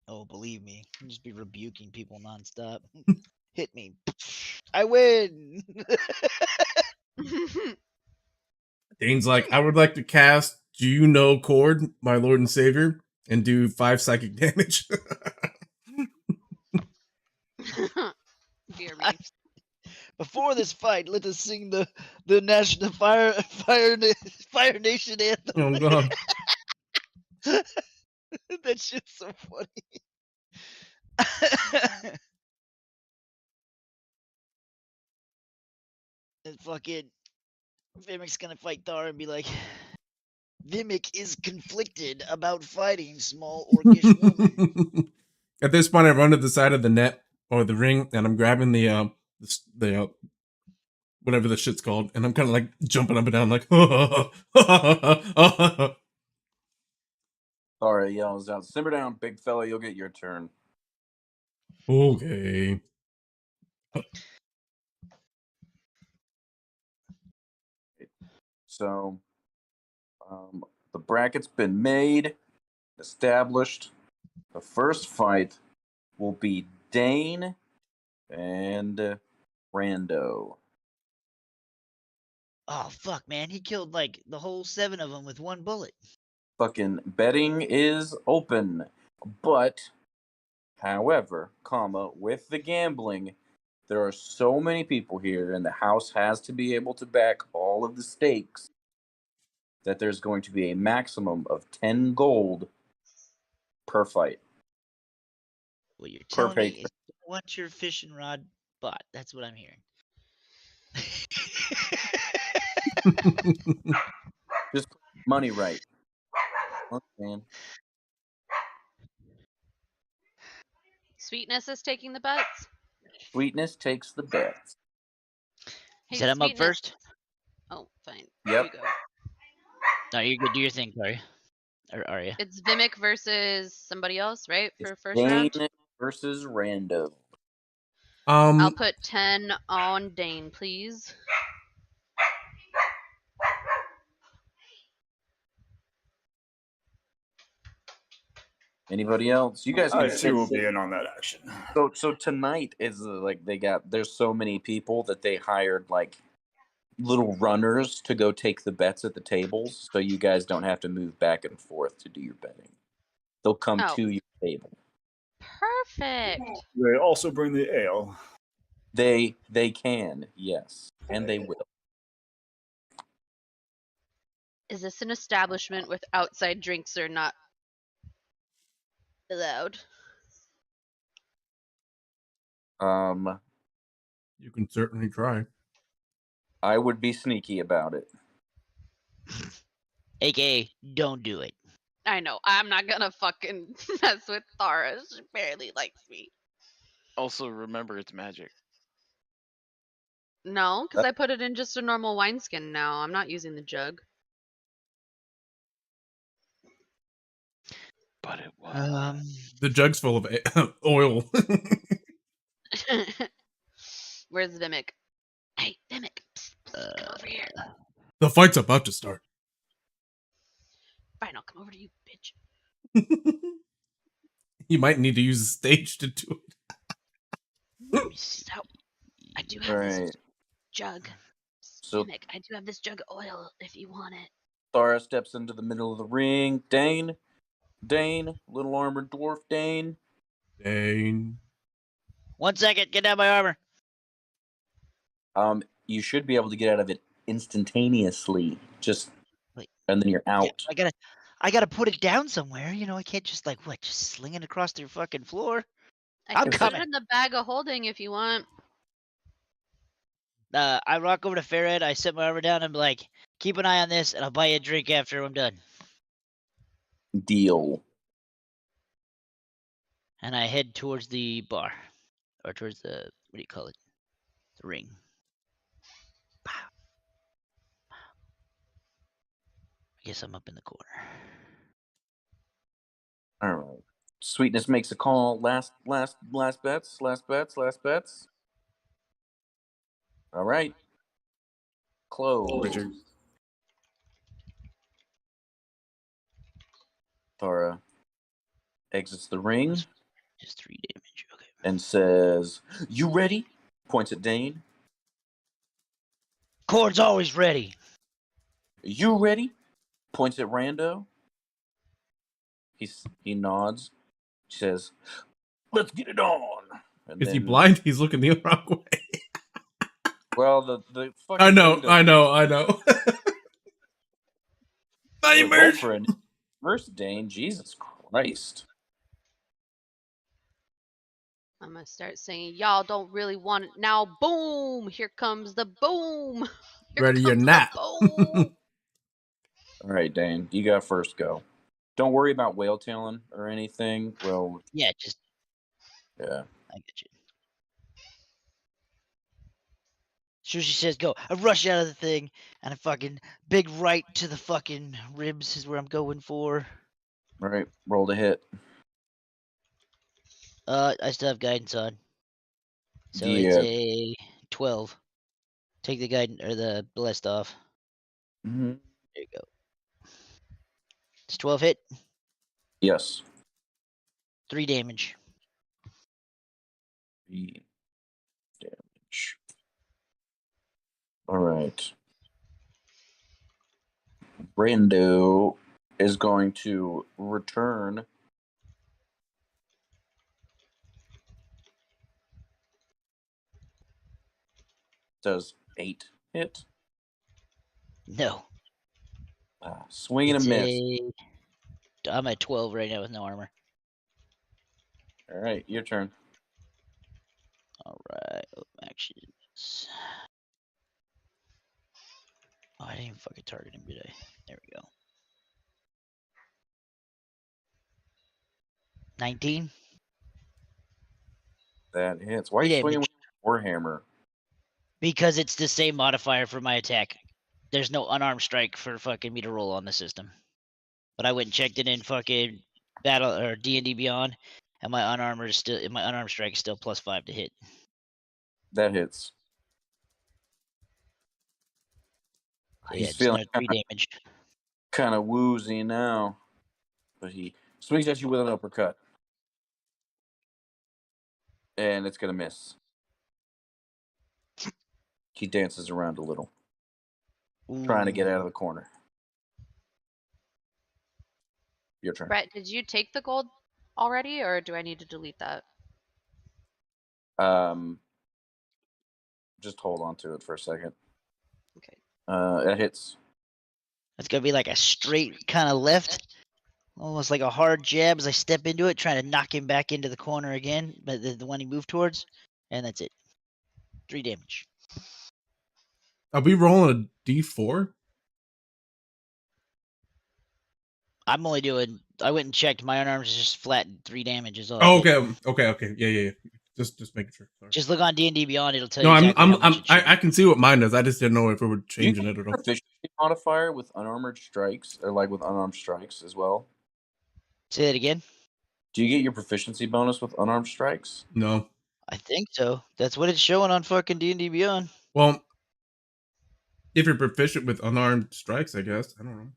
Oh, believe me, I'll just be rebuking people nonstop. Hit me. I win. Dane's like, I would like to cast Do You Know Cord, my Lord and Savior, and do 5 psychic damage. Dear me. Before this fight, let us sing the national Fire Nation anthem. Oh god. That shit's so funny. And fucking Vimic's gonna fight Thar and be like, Vimic is conflicted about fighting small orcish woman. At this point, I run to the side of the net or the ring, and I'm grabbing the whatever the shit's called, and I'm kind of like jumping up and down, like. Thara yells out, "Simmer down, big fella. You'll get your turn." Okay. So, the bracket's been made, established. The first fight will be Dane and Rando. Oh fuck, man! He killed like the whole 7 of them with 1 bullet. Fucking betting is open, but, however, with the gambling, there are so many people here, and the house has to be able to back all of the stakes, that there's going to be a maximum of 10 gold per fight. What you're Per telling me patron. is you want your fishing rod bought. That's what I'm hearing. Just put money right. Man. Sweetness is taking the bets. Sweetness takes the bets. You Hey, said I'm up Sweetness. first? Oh, fine. Yep. You go. No, you're good. Do your thing, sorry. Or are you? It's Vimic versus somebody else, right? For It's first Dane round. versus Rando. I'll put 10 on Dane, please. Anybody else? You guys can I sit. too will be in on that action. So tonight is like there's so many people that they hired like little runners to go take the bets at the tables, so you guys don't have to move back and forth to do your betting. They'll come Oh. to your table. Perfect. They also bring the ale. They can, yes, and they will. Is this an establishment with outside drinks or not allowed? You can certainly try. I would be sneaky about it. AKA, don't do it. I know. I'm not gonna fucking mess with Thara. She barely likes me. Also, remember it's magic. No, because I put it in just a normal wineskin now. I'm not using the jug. But it was. The jug's full of oil. Where's Vimic? Hey, Vimic. Psst, please come over here. The fight's about to start. Fine, I'll come over to you, bitch. You might need to use the stage to do it. Let me see. So, I do have this Right. jug. So Vimic, I do have this jug of oil if you want it. Thara steps into the middle of the ring. Dane, little armored dwarf Dane. Dane. 1 second, get down my armor. You should be able to get out of it instantaneously. Just Wait. and then you're out. Yeah, I gotta put it down somewhere. You know, I can't just just sling it across the fucking floor. I I'm can put coming. it in the bag of holding if you want. I rock over to Fairhead. I set my armor down and be like, Keep an eye on this, and I'll buy you a drink after I'm done. Deal. And I head towards the bar, or towards the, what do you call it? The ring. I guess I'm up in the corner. All right. Sweetness makes a call. Last bets. All right. Close. Wager. Tara exits the ring Just 3 damage. Okay. and says, "You ready?" Points at Dane. Cord's always ready. You ready? Points at Rando. He nods. Says, "Let's get it on." And Is he then, blind? He's looking the wrong way. well, the I fucking know, thing I does. know, I know. Roll Nightmares. for an first, Dane. Jesus Christ. I'm gonna start singing. Y'all don't really want it now. Boom! Here comes the boom. Here Ready or comes the not. boom. All right, Dane. You got first go. Don't worry about whale tailing or anything. Well, Yeah, just, yeah. I get you. As soon as she says go, I rush out of the thing, and I fucking big right to the fucking ribs is where I'm going for. All right. Roll to hit. I still have guidance on. So it's Yeah. a 12. Take the guidance or the blessed off. Mm-hmm. There you go. It's 12 hit, Yes. 3 damage. 3 damage. All right. Brando is going to return. Does 8 hit? No. Swing and a It's miss. I'm at 12 right now with no armor. All right, your turn. All right. Oh, actions. Oh, I didn't even fucking target him, did I? There we go. 19. That hits. Why are 3 you swinging damage. with Warhammer? Because it's the same modifier for my attack. There's no unarmed strike for fucking me to roll on the system. But I went and checked it in fucking Battle or D&D Beyond, and my unarmed strike is still +5 to hit. That hits. So yeah, He's just feeling another 3 damage. kind of woozy now, but he swings at you with an uppercut, and it's gonna miss. He dances around a little, trying to get out of the corner. Your turn. Brett, did you take the gold already, or do I need to delete that? Just hold on to it for a second. Okay. That hits. That's gonna be like a straight kind of left, almost like a hard jab as I step into it, trying to knock him back into the corner again, but the one he moved towards, and that's it. 3 damage. Are we rolling a D4? I'm only doing. I went and checked. My unarmed is just flat 3 damage is all. Oh, I did. okay. Yeah. Just making sure. Sorry. Just look on D&D Beyond. It'll tell No, you exactly how much it should I be. can see what mine does. I just didn't know if we were Do you changing get it a at all. proficiency modifier with unarmored strikes, or like with unarmed strikes as well? Say that again. Do you get your proficiency bonus with unarmed strikes? No. I think so. That's what it's showing on fucking D&D Beyond. Well, if you're proficient with unarmed strikes, I guess. I don't know.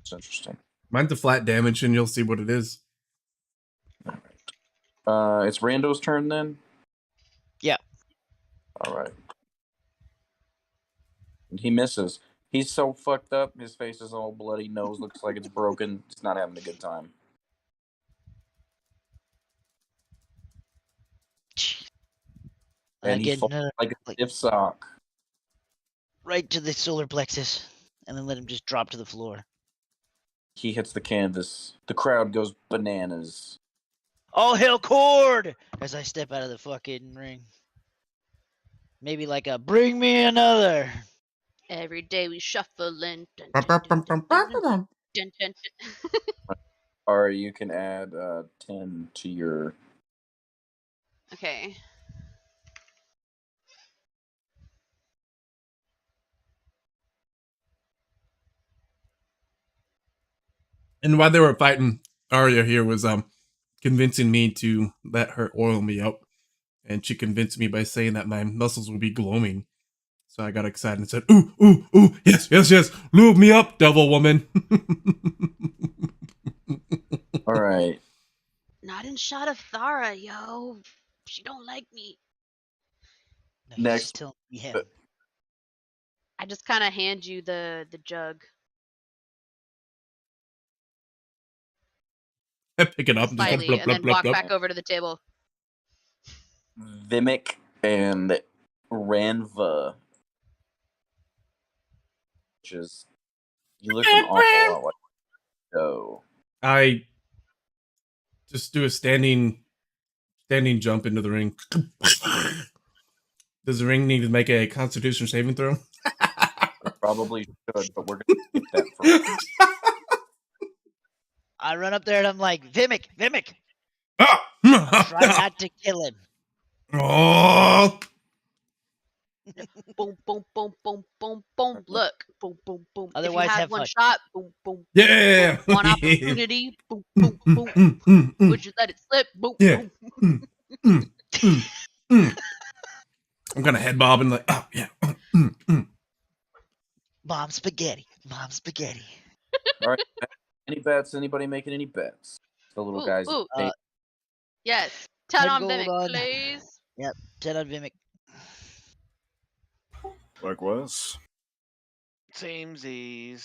It's interesting. Mine's a flat damage, and you'll see what it is. All right. It's Rando's turn then? Yeah. All right. He misses. He's so fucked up. His face is all bloody. Nose looks like it's broken. He's not having a good time. And he Again, falls like a like- stiff sock. right to the solar plexus, and then let him just drop to the floor. He hits the canvas. The crowd goes bananas. All hail Cord! As I step out of the fucking ring. Maybe like a bring me another. Every day we shuffling. Dun, Bum, dun, bum, dun, bum, dun, bum, dun, bum, dun, dun, dun. Or you can add 10 to your. Okay. And while they were fighting, Arya here was convincing me to let her oil me up, and she convinced me by saying that my muscles will be glowing. So I got excited and said, "Ooh, ooh, ooh, yes, yes, yes, lube me up, devil woman." All right. Not in shot of Thara, yo. She don't like me. No, Next. just telling me him. I just kind of hand you the jug. I pick it up and just Slyly, blub, and blub, then blub, walk blub. back over to the table. Vimic and Ranva, which is you look an awful lot like Joe. I just do a standing jump into the ring. Does the ring need to make a Constitution saving throw? Probably should, but we're gonna skip that for. I run up there and I'm like, Vimic, Ah! try not to kill him. Oh! Boom, boom, boom, boom, boom, boom. Look, boom, boom, boom. If you Otherwise, had have one fun. shot, boom, boom, Yeah! boom. One opportunity, boom, boom, Mm, boom. mm, mm, mm. Would you let it slip? Boom, Yeah. boom. Mm, mm, mm. I'm gonna head bob and like, oh yeah. Mom spaghetti. All right. Any bets? Anybody making any bets? The little Ooh, guys. ooh. Uh, Yes. 10 10 on gold Vimic, on. please. Yep, 10 on Vimic. Likewise. Samesies.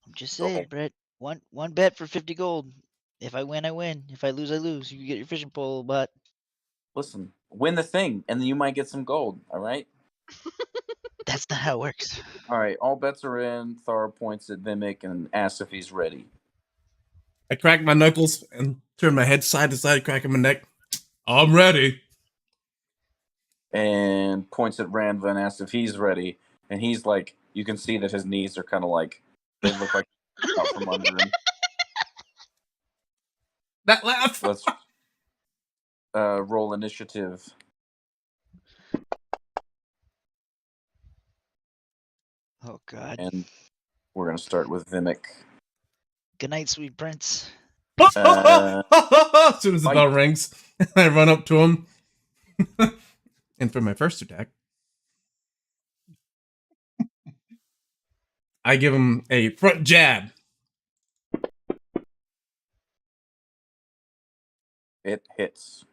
I'm just Go saying, ahead. Brett. One bet for 50 gold. If I win, I win. If I lose, I lose. You get your fishing pole, but Listen, win the thing, and then you might get some gold. All right. that's not how it works. All right. All bets are in. Thar points at Vimic and asks if he's ready. I crack my knuckles and turn my head side to side, cracking my neck. I'm ready. And points at Ranva and asks if he's ready. And he's like, you can see that his knees are kind of like they look like out from under him. That laugh. Let's roll initiative. Oh, God. And we're gonna start with Vimic. Good night, sweet prince. As soon as the Fight. bell rings, I run up to him. And for my first attack, I give him a front jab. It hits.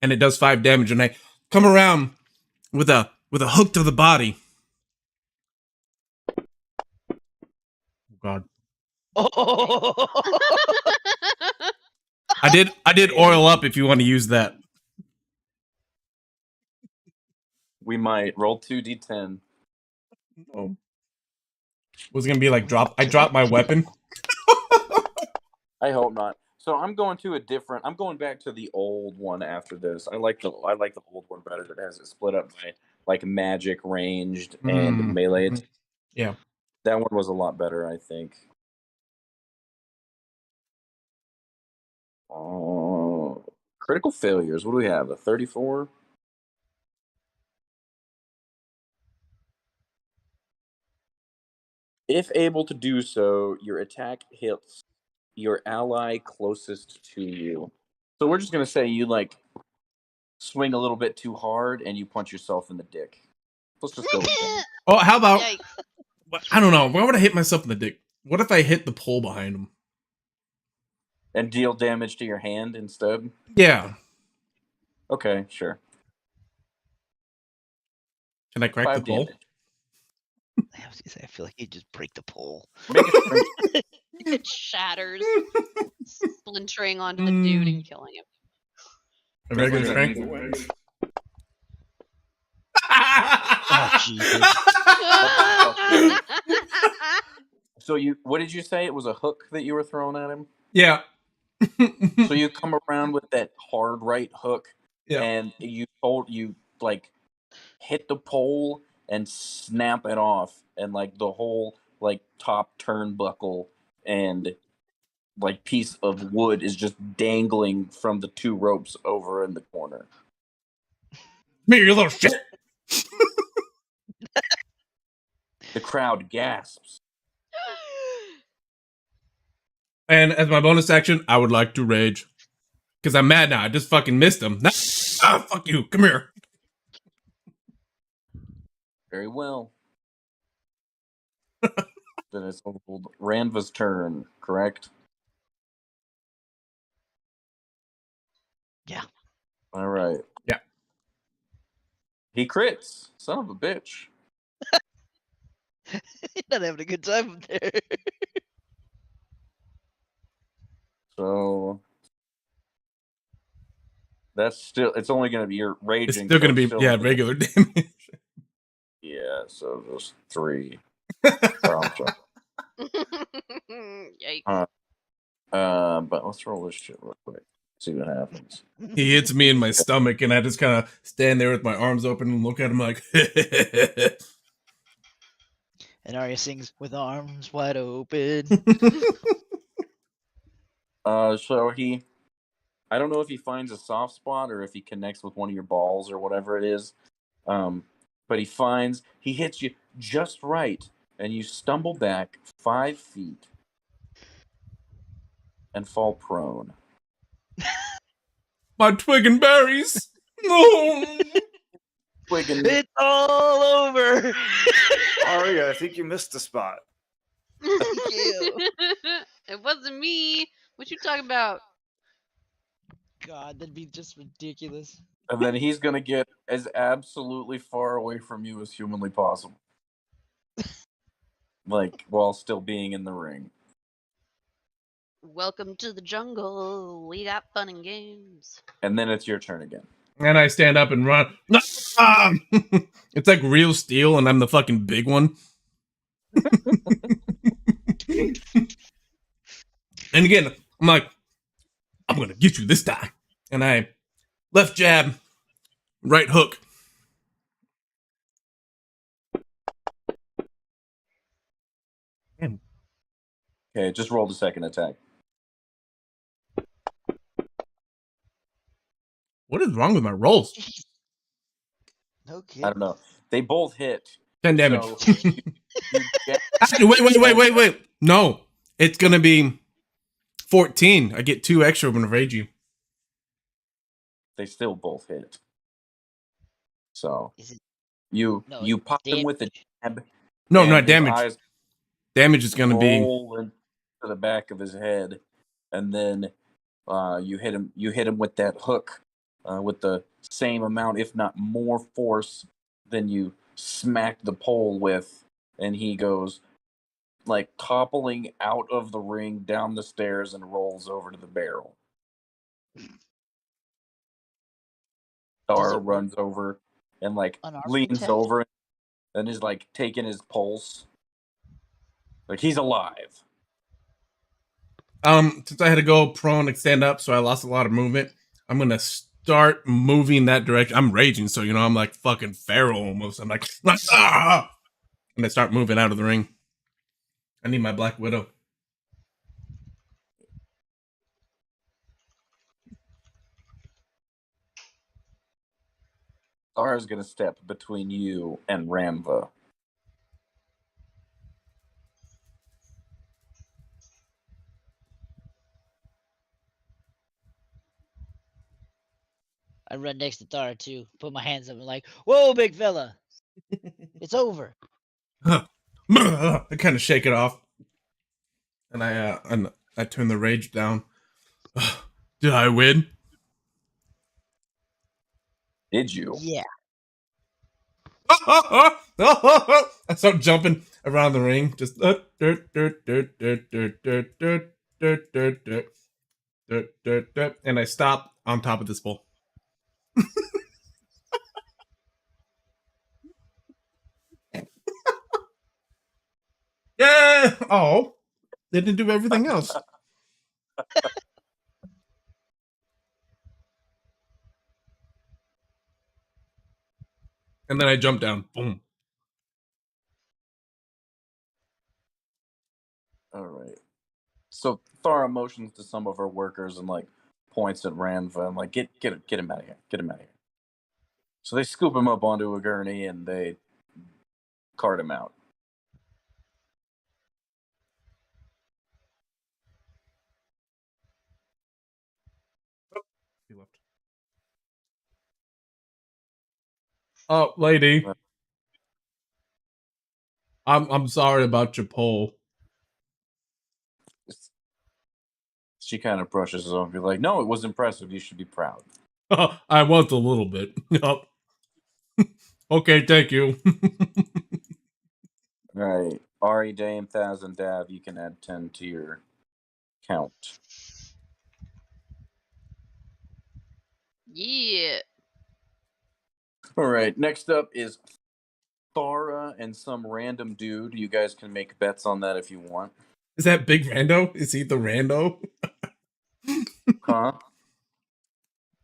And it does 5 damage. And I come around with a hook to the body. Oh God. Oh, I did oil up if you want to use that. We might roll 2d10. Oh. Was it gonna be like I dropped my weapon? I hope not. So I'm going to a different. I'm going back to the old one after this. I like the old one better. That has it split up by like magic, ranged, and melee. Yeah. That one was a lot better, I think. Critical failures. What do we have? A 34. If able to do so, your attack hits your ally closest to you. So we're just gonna say you like swing a little bit too hard and you punch yourself in the dick. Let's just go with that. Oh, how about Yikes. I don't know. Why would I hit myself in the dick? What if I hit the pole behind him? And deal damage to your hand instead. Yeah. Okay, sure. Can I crack 5 the pole? damage. I was gonna say, I feel like you just break the pole. Make a strength. It shatters, splintering onto the dude and killing him. A regular strength? Oh, Jesus. So what did you say? It was a hook that you were throwing at him? Yeah. So you come around with that hard right hook, Yeah. and you like hit the pole and snap it off, and like the whole like top turnbuckle and like piece of wood is just dangling from the two ropes over in the corner. Me, you little shit. The crowd gasps. And as my bonus action, I would like to rage. Because I'm mad now. I just fucking missed him. Fuck you. Come here. Very well. Then it's old Ranva's turn, correct? Yeah. All right. Yeah. He crits. Son of a bitch. You're not having a good time up there. So that's still, it's only going to be your raging. It's still going to be, yeah, regular damage. Yeah, so just 3. Yikes. But let's roll this shit real quick. See what happens. He hits me in my stomach, and I just kind of stand there with my arms open and look at him like, And Arya sings with arms wide open. So I don't know if he finds a soft spot or if he connects with one of your balls or whatever it is. But he hits you just right, and you stumble back 5 feet and fall prone. my twig and berries. No. It's all over. Arya, I think you missed a spot. You. It wasn't me. What you talking about? God, that'd be just ridiculous. And then he's going to get as absolutely far away from you as humanly possible. Like, while still being in the ring. Welcome to the jungle. We got fun and games. And then it's your turn again. And I stand up and run. It's like real steel, and I'm the fucking big one. And again, I'm like, I'm gonna get you this time. And I left jab, right hook. Okay, just roll the second attack. What is wrong with my rolls? No kidding. I don't know. They both hit. 10 damage. So Actually, wait. No, it's gonna be 14. I get 2 extra when I rage you. They still both hit. So Is it? you No, you it's pop him with a damage. jab. No, and not his damage. eyes Damage is gonna be roll into the back of his head, and then you hit him. You hit him with that hook with the same amount, if not more, force than you smacked the pole with, and he goes like toppling out of the ring down the stairs and rolls over to the barrel. Does Dara it work runs over and like on our leans attack? over and is like taking his pulse. Like he's alive. since I had to go prone and stand up, so I lost a lot of movement. I'm gonna start moving that direction. I'm raging, so I'm like fucking feral almost. I'm like, ah! And I start moving out of the ring. I need my Black Widow. Dara's gonna step between you and Ramva. I run next to Thara too. Put my hands up and like, whoa, big fella. It's over. I kind of shake it off, and I turn the rage down. Did I win? Did you? Yeah. I start jumping around the ring, just and I stop on top of this pole. Yeah. Oh, they didn't do everything else. And then I jump down. Boom. All right. So Thara motions to some of her workers and like points at Ranva and like get him out of here. Get him out of here. So they scoop him up onto a gurney and they cart him out. He left. Oh, lady. I'm sorry about your poll. She kind of brushes it off. You're like, no, it was impressive. You should be proud. I was a little bit. Okay, thank you. All right. Ari, Dame, Thaz, and Dav, you can add 10 to your count. Yeah. All right. Next up is Thara and some random dude. You guys can make bets on that if you want. Is that Big Rando? Is he the Rando? Huh?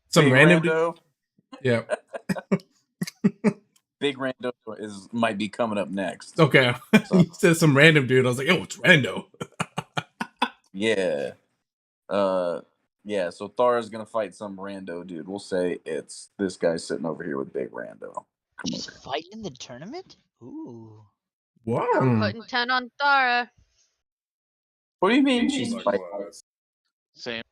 Some Big random dude? Rando? Yeah. Big Rando might be coming up next. Okay. So, You said some random dude. I was like, oh, it's Rando. yeah. Yeah, so Thara's gonna fight some rando dude. We'll say it's this guy sitting over here with Big Rando. Come She's over here. fighting in the tournament? Ooh. I'm Wow. putting 10 on Thara. What do you mean she's fighting? Likewise. Same.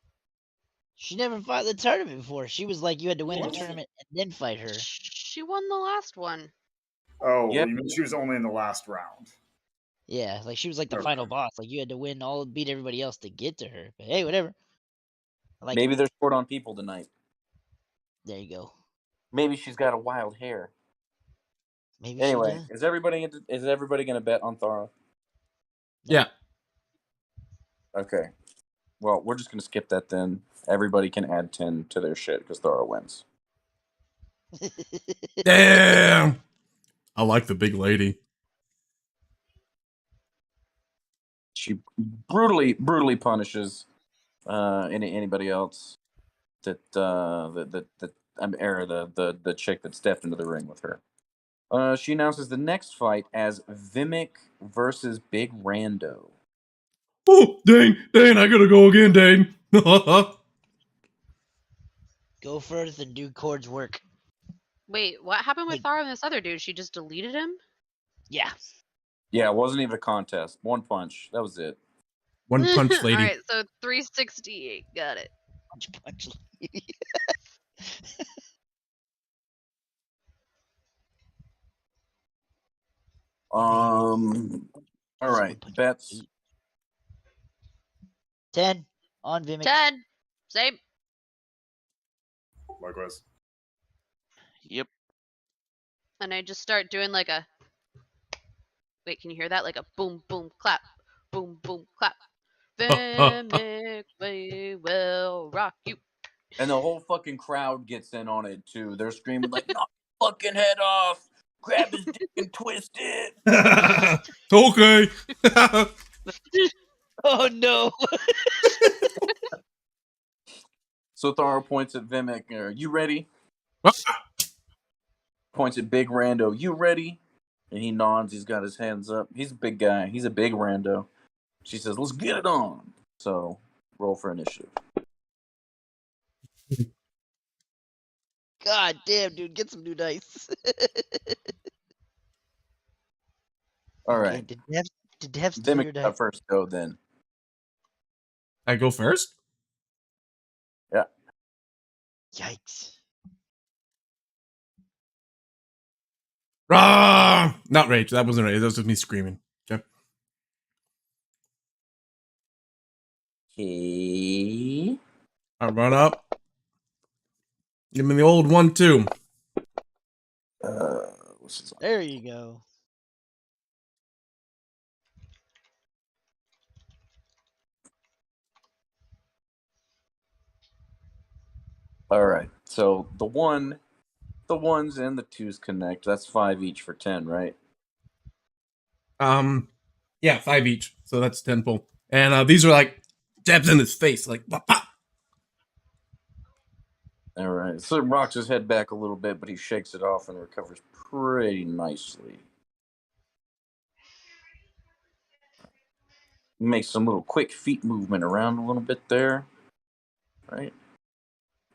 She never fought the tournament before. She was like, you had to win the What? tournament and then fight her. She won the last one. Oh, Yep. you mean she was only in the last round? Yeah, like she was like the Okay. final boss. Like you had to win beat everybody else to get to her. But hey, whatever. I like Maybe it. they're short on people tonight. There you go. Maybe she's got a wild hair. Maybe Anyway, she does. is everybody gonna bet on Thara? Yeah. Okay. Well, we're just gonna skip that then. Everybody can add 10 to their shit because Thara wins. Damn. I like the big lady. She brutally punishes anybody else that I'm the chick that stepped into the ring with her. She announces the next fight as Vimic versus Big Rando. Oh, Dane, I gotta go again, Dane. Go first and do Cord's work. Wait, what happened with Hey. Thara and this other dude? She just deleted him? Yeah. Yeah, it wasn't even a contest. One punch. That was it. One punch lady. Alright, so 368. Got it. Punch. All right, bets. 10 on Vimic. 10. Same. Likewise. Yep. And I just start doing like a. Wait, can you hear that? Like a boom, boom, clap. Boom, boom, clap. Vimic, we will rock you. And the whole fucking crowd gets in on it too. They're screaming like, "Knock his fucking head off! Grab his dick and twist it!" Okay. Oh no. So Thara points at Vimic. You ready? Points at Big Rando. You ready? And he nods. He's got his hands up. He's a big guy. He's a big Rando. She says, "Let's get it on." So roll for initiative. God damn, dude, get some new dice. All Okay, right. did Dev steal your Vimic dice? got first go then. I go first? Yeah. Yikes. Rah! Not rage. That wasn't rage. That was just me screaming. Okay. Okay. I run up. Give me the old 1-2. What's his There you go. All right. So the ones and the twos connect. That's 5 each for 10, right? Yeah, 5 each. So that's 10 full. And these are like jabs in his face, like pop, pop. All right. So rocks his head back a little bit, but he shakes it off and recovers pretty nicely. Makes some little quick feet movement around a little bit there, right?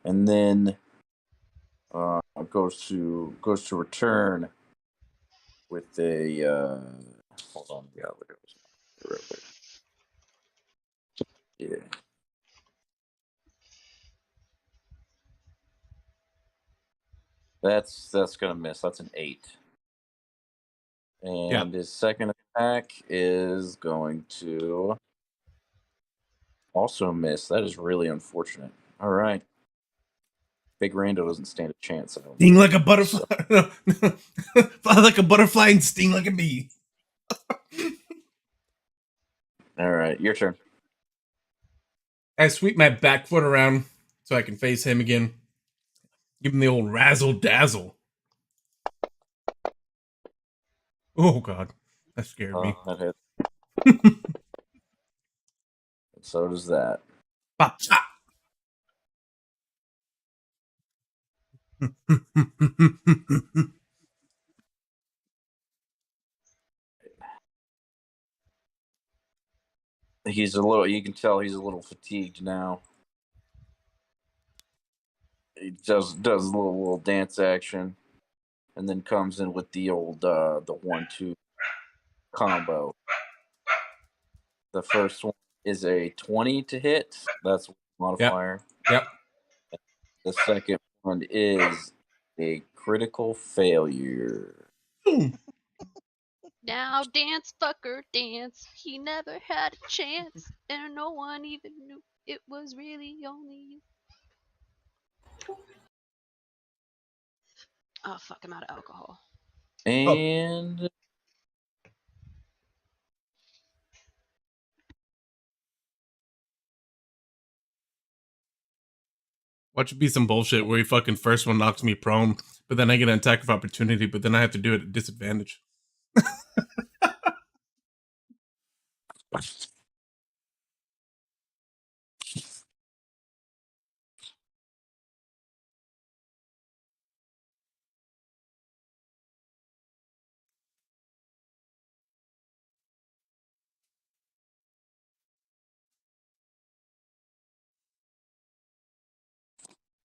And then goes to return with a hold on, yeah, real quick. Yeah. That's gonna miss. That's an 8. Yeah. And his second attack is going to also miss. That is really unfortunate. All right. Big Rando doesn't stand a chance. I don't Sting think. like a butterfly. No. Fly like a butterfly and sting like a bee. All right, your turn. I sweep my back foot around so I can face him again. Give him the old razzle dazzle. Oh god, that scared me. That hit. So does that. Pop, pop. He's a little. You can tell he's a little fatigued now. He does a little dance action, and then comes in with the old the 1-2 combo. The first one is a 20 to hit. That's modifier. Yep. The second one is a critical failure. Boom. Now dance, fucker, dance. He never had a chance, and no one even knew it was really only you. Oh fuck, I'm out of alcohol. And Watch it be some bullshit where he fucking first one knocks me prone, but then I get an attack of opportunity, but then I have to do it at disadvantage.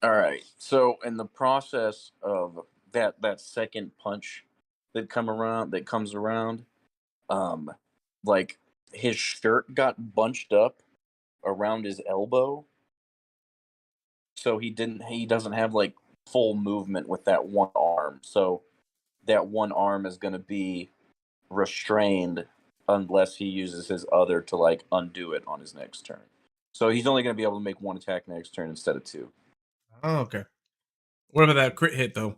all right. So in the process of that second punch that comes around, um, like his shirt got bunched up around his elbow, so he doesn't have like full movement with that one arm. So that one arm is going to be restrained unless he uses his other to like undo it on his next turn. So he's only going to be able to make one attack next turn instead of 2. Oh, okay. What about that crit hit though?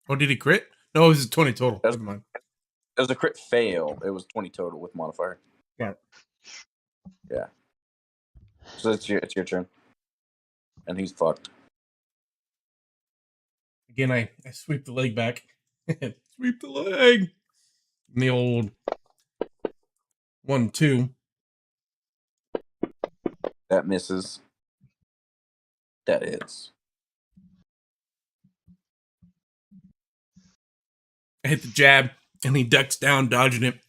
Oh, did he crit? No, it was 20 total. That's- Never mind. It was a crit fail. It was 20 total with modifier. Yeah. Yeah. So it's your turn. And he's fucked. Again, I sweep the leg back. Sweep the leg. And the old 1-2. That misses. That hits. I hit the jab, and he ducks down, dodging it.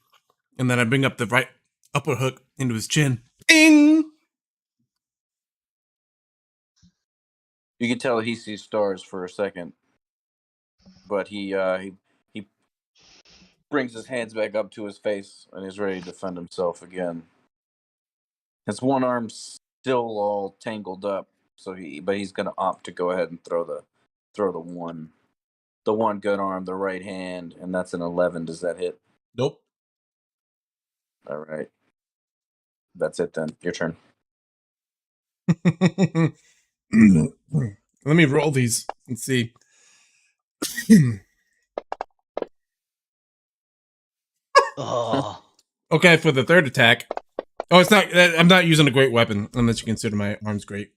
And then I bring up the right upper hook into his chin. Ding! You can tell he sees stars for a second, but he brings his hands back up to his face and is ready to defend himself again. His one arm's still all tangled up, but he's gonna opt to go ahead and throw the one good arm, the right hand, and that's an 11. Does that hit? Nope. All right, that's it then. Your turn. Let me roll these and see. Oh. Okay, for the third attack. Oh, it's not. I'm not using a great weapon unless you consider my arms great.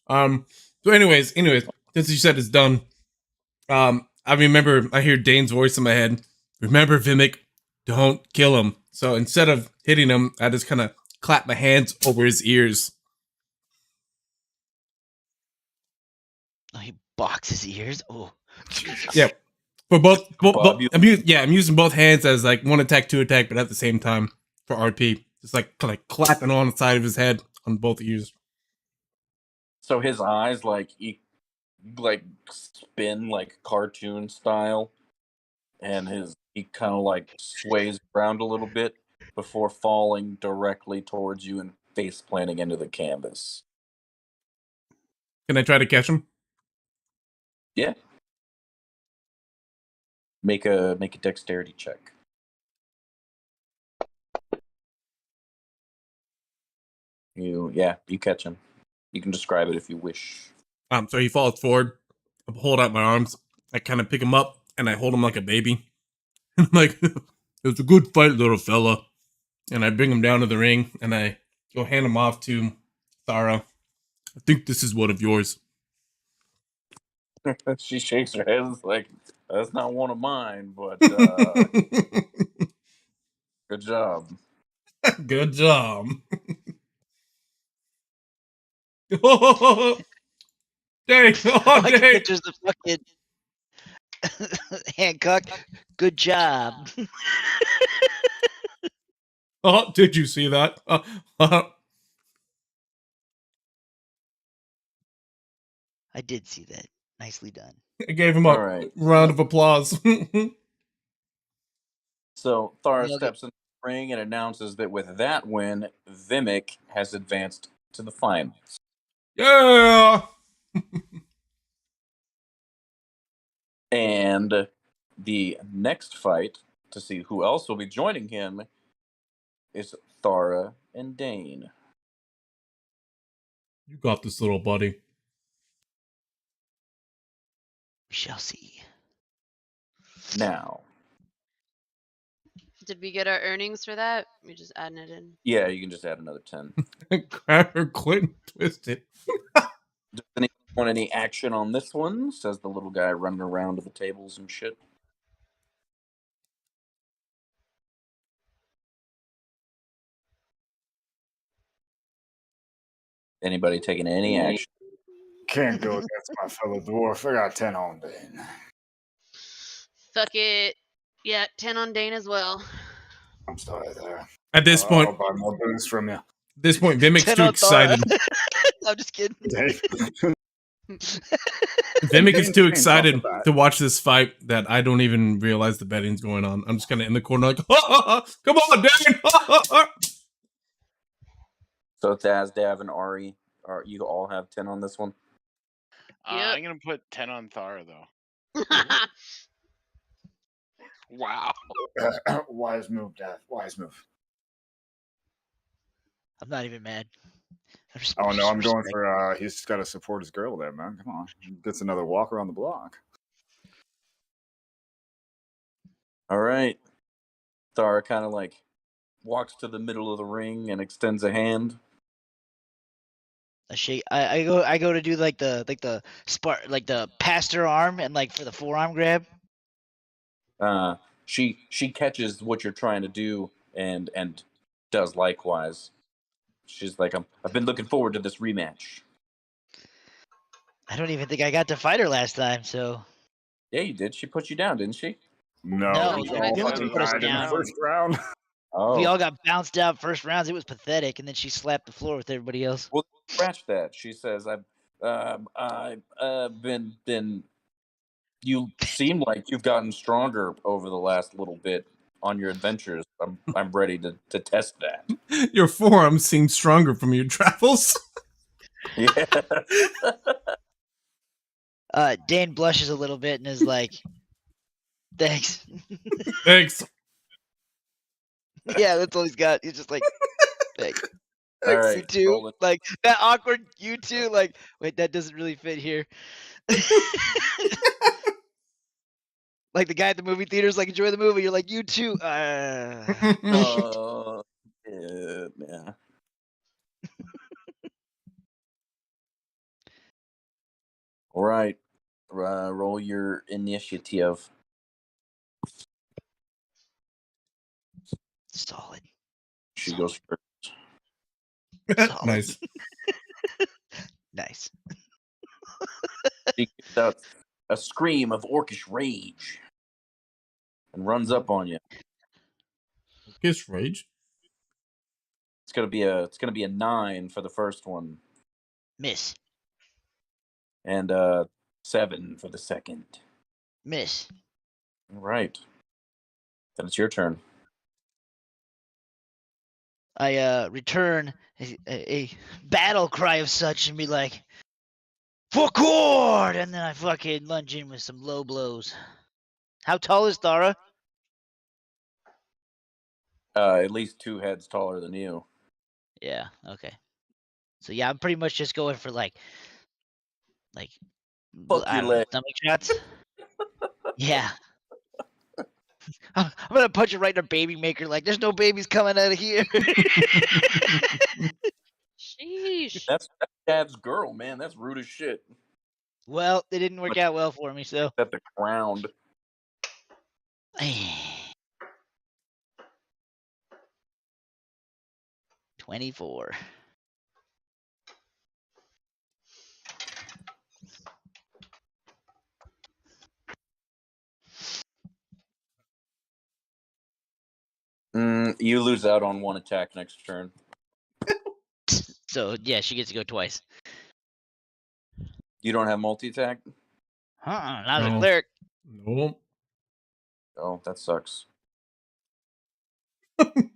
So, anyways, since you said it's done, I remember I hear Dane's voice in my head. Remember, Vimic, don't kill him. So instead of hitting him, I just kind of clap my hands over his ears. He box his ears. Oh, Yeah. For both, Bob, you- I'm using both hands as like one attack, two attack, but at the same time for RP. Just like clapping on the side of his head on both ears. So his eyes like spin like cartoon style, and he kind of like sways around a little bit before falling directly towards you and face planting into the canvas. Can I try to catch him? Yeah. Make a dexterity check. You catch him. You can describe it if you wish. So he falls forward. I hold out my arms. I kind of pick him up and I hold him like a baby. I'm like, it was a good fight, little fella. And I bring him down to the ring and I go hand him off to Thara. I think this is one of yours. She shakes her head. It's like, that's not one of mine, but good job. Good job. Oh, dang. Oh, I can dang. picture the fucking Hancock. Good job. Oh, did you see that? I did see that. Nicely done. I gave him All a right. round of applause. So Thara Yeah, okay. steps in the ring and announces that with that win, Vimic has advanced to the finals. Yeah. And the next fight to see who else will be joining him is Thara and Dane. You got this, little buddy. We shall see. Now, Did we get our earnings for that? We just adding it in. yeah, you can just add another 10. Grab her clit, twist it. Does anyone want any action on this one? Says the little guy running around to the tables and shit. Anybody taking any action? Can't go against my fellow dwarf. I got 10 on Dane. Fuck it. Yeah, 10 on Dane as well. I'm sorry there. At this point, I'll buy more booze from you. Vimic's 10 too on Thara. excited. I'm just kidding. Dave. Vimic is Dane's too off excited the bat. to watch this fight that I don't even realize the betting's going on. I'm just kind of in the corner like, come on, Dane. So Taz, Dav, and Ari, you all have 10 on this one? Yep. I'm gonna put 10 on Thara though. Wow. Wise move, Dad. Wise move. I'm not even mad. Oh no, I'm going for he's got to support his girl there, man. Come on. He gets another walk around the block. All right. Thara kind of like walks to the middle of the ring and extends a hand. I shake. I go to do like the pastor arm and like for the forearm grab. She catches what you're trying to do and does likewise. She's like, I've been looking forward to this rematch. I don't even think I got to fight her last time, so. Yeah, you did. She put you down, didn't she? No, we you all didn't fucking put us died in the down. first round. Oh, We all got bounced out first rounds. It was pathetic, and then she slapped the floor with everybody else. well, scratch that. She says, I've been. You seem like you've gotten stronger over the last little bit on your adventures. I'm ready to test that. Your forearm seems stronger from your travels. Yeah. Dane blushes a little bit and is like, "Thanks." Thanks. Yeah, that's all he's got. He's just like, "Thanks." All You right. too. Roll it. Like that awkward. You too. Like, wait, that doesn't really fit here. Like the guy at the movie theaters, like enjoy the movie. You're like, you too. Yeah. All right. Roll your initiative. Solid. She goes first. Solid. Nice. Nice. She gives out a scream of orcish rage and runs up on you. Kiss rage. It's gonna be a 9 for the first one, Miss. and 7 for the second. Miss. All right. Then it's your turn. I return a battle cry of such and be like, "For Cord!" And then I fucking lunge in with some low blows. How tall is Thara? At least 2 heads taller than you. Yeah, okay. So yeah, I'm pretty much just going for like Fuck I your don't know, leg. stomach shots. Yeah. I'm gonna punch it right in her baby maker. Like, there's no babies coming out of here. Sheesh. That's Dad's girl, man. That's rude as shit. Well, it didn't work out well for me, so. At the ground. 24. You lose out on 1 attack next turn. So yeah, she gets to go twice. You don't have multi-attack? Not as a No. cleric. Nope. Oh, that sucks.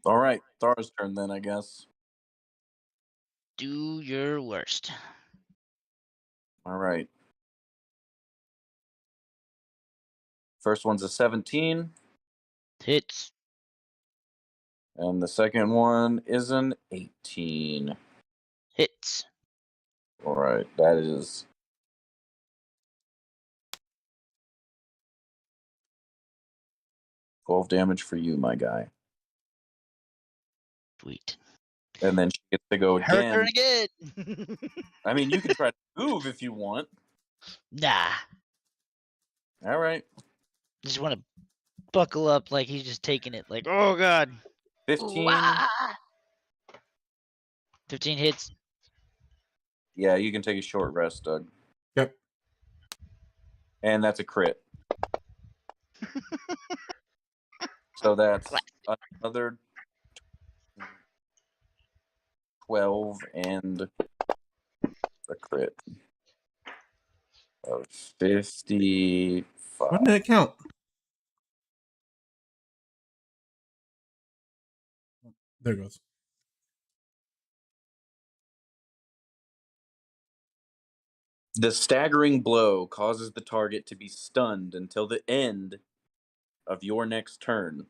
All right, Thara's turn then, I guess. Do your worst. All right. First one's a 17, Hits. and the second one is an 18. Hits. All right, that is 12 damage for you, my guy. Sweet. And then she gets to go Her again. turn again. I mean, you can try to move if you want. Nah. All right. Just want to buckle up like he's just taking it. Like, oh god. 15. Wah! 15 hits. Yeah, you can take a short rest, Doug. Yep. And that's a crit. So that's another 12 and a crit of 55. What did it count? There it goes. The staggering blow causes the target to be stunned until the end of your next turn.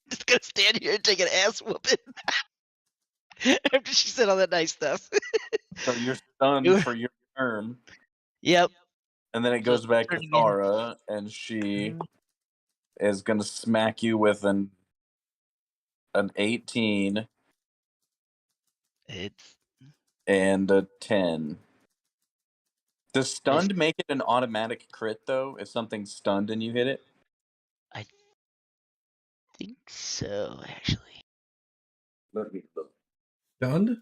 Just gonna stand here and take an ass whooping. After she said all that nice stuff. So you're stunned for your turn. Yep. And then it So goes back to turn again. Thara, and she is going to smack you with an 18 It's and a 10. Does stunned make it an automatic crit, though, if something's stunned and you hit it? I think so, actually. Let me look. Stunned?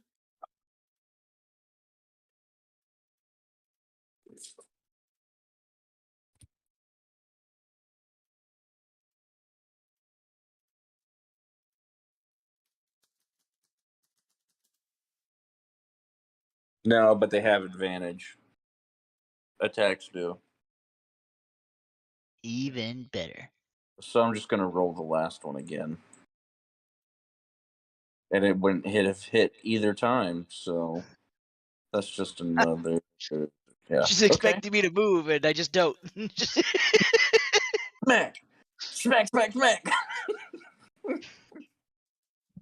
No, but they have advantage. Attacks do. Even better. So I'm just going to roll the last one again. And it wouldn't hit either time, so that's just another. Yeah. She's expecting me to move, and I just don't. Smack! Smack, smack, smack!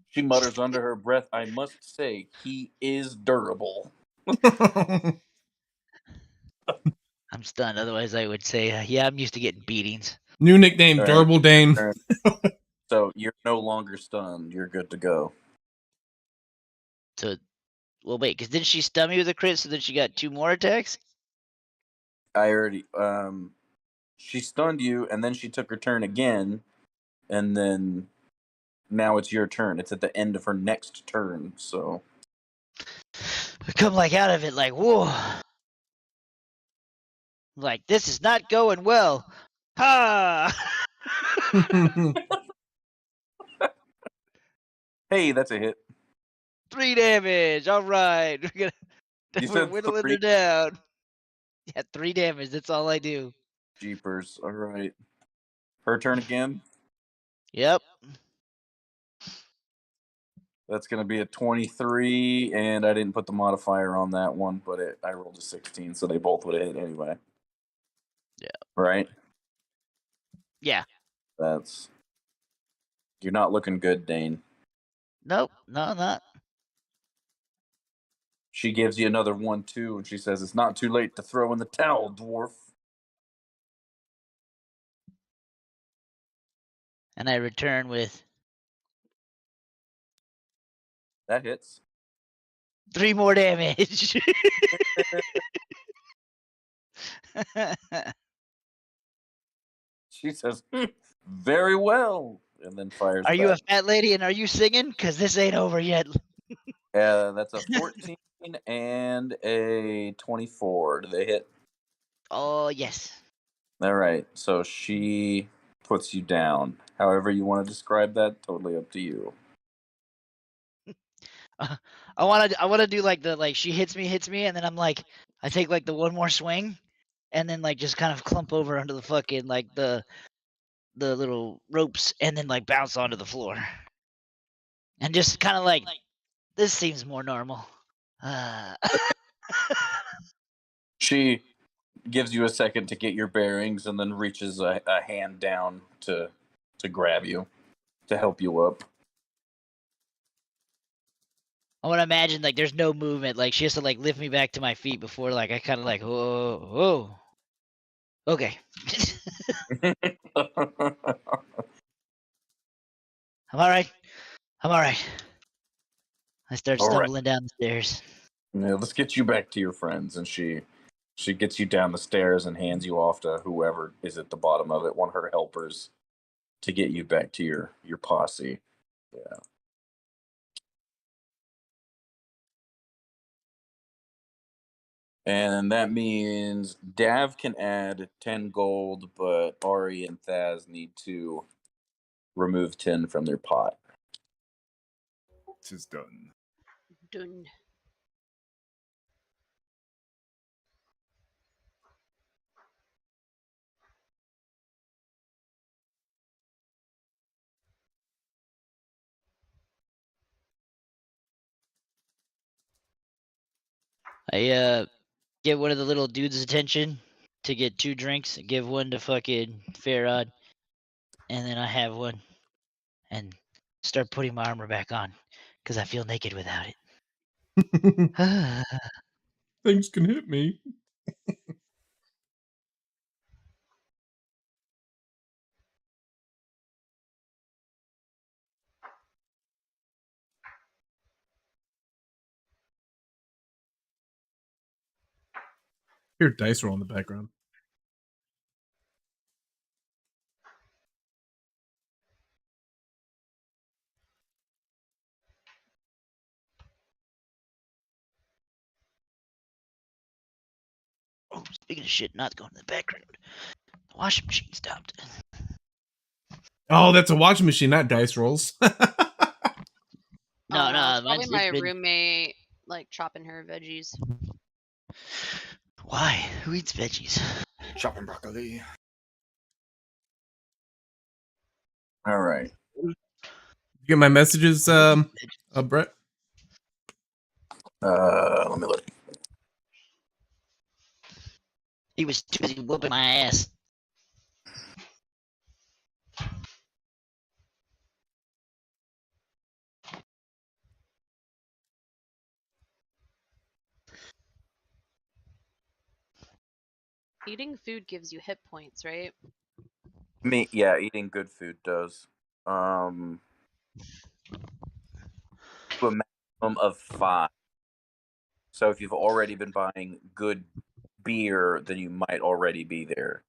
She mutters under her breath, I must say, he is durable. I'm stunned. Otherwise, I would say, yeah, I'm used to getting beatings. New nickname, All right. Durable Dane. So you're no longer stunned. You're good to go. So, well, wait, because didn't she stun me with a crit, so then she got 2 more attacks? I already, she stunned you, and then she took her turn again, and then now it's your turn. It's at the end of her next turn, so. I come like out of it like, whoa. Like, this is not going well. Ha! Hey, that's a hit. 3 damage. All right. You We're said whittling 3 her down. Yeah, 3 damage. That's all I do. jeepers. All right. Her turn again. Yep. That's going to be a 23, and I didn't put the modifier on that one, but I rolled a 16, so they both would have hit anyway. Yeah. Right? Yeah. That's. You're not looking good, Dane. Nope. No, not. She gives you another 1, too, and she says, "It's not too late to throw in the towel, dwarf." And I return with That hits. 3 more damage. She says, "Very well," and then fires Are you a back. fat lady and are you singing? Because this ain't over yet. That's a 14 and a 24. Do they hit? Oh, yes. All right. So she puts you down. However you want to describe that, totally up to you. I want to do like she hits me, and then I'm like, I take like the one more swing, and then like just kind of clump over under the fucking like the little ropes, and then like bounce onto the floor, and just kind of like, this seems more normal. She gives you a second to get your bearings and then reaches a hand down to grab you, to help you up. I want to imagine like there's no movement, like she has to like lift me back to my feet before like I kind of like whoa. Okay. I'm all right. I'm all right. I start All right. stumbling down the stairs. Yeah, let's get you back to your friends. And she gets you down the stairs and hands you off to whoever is at the bottom of it, one of her helpers, to get you back to your posse. Yeah. And that means Dav can add 10 gold, but Ari and Thaz need to remove 10 from their pot. Tis done. Done. I get one of the little dudes' attention to get 2 drinks, give one to fucking Farod, and then I have one and start putting my armor back on because I feel naked without it. Things can hit me. Hear dice roll in the background. Oh, speaking of shit not going in the background, the washing machine stopped. Oh, that's a washing machine, not dice rolls. No, It's no, probably mine's my it's been. roommate like chopping her veggies. Why? Who eats veggies? Chopping broccoli. All right. You get my messages, Brett? Let me look. He was too busy whooping my ass. Eating food gives you hit points, right? Yeah, eating good food does. To a maximum of 5. So if you've already been buying good beer, then you might already be there.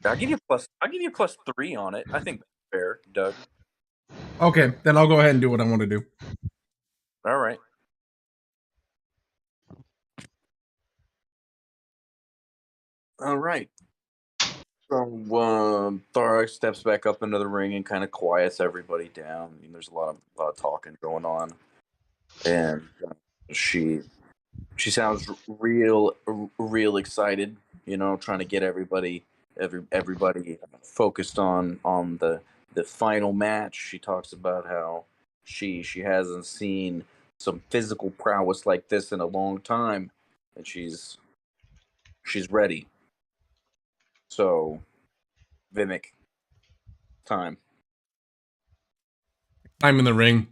I'll give you +3 on it. I think that's fair, Doug. Okay, then I'll go ahead and do what I want to do. All right. All right. So Thark steps back up into the ring and kind of quiets everybody down. I mean, there's a lot of talking going on, and she she sounds real excited. You know, trying to get everybody focused on the final match. She talks about how she hasn't seen some physical prowess like this in a long time, and she's ready. So, Vimic, time. I'm in the ring,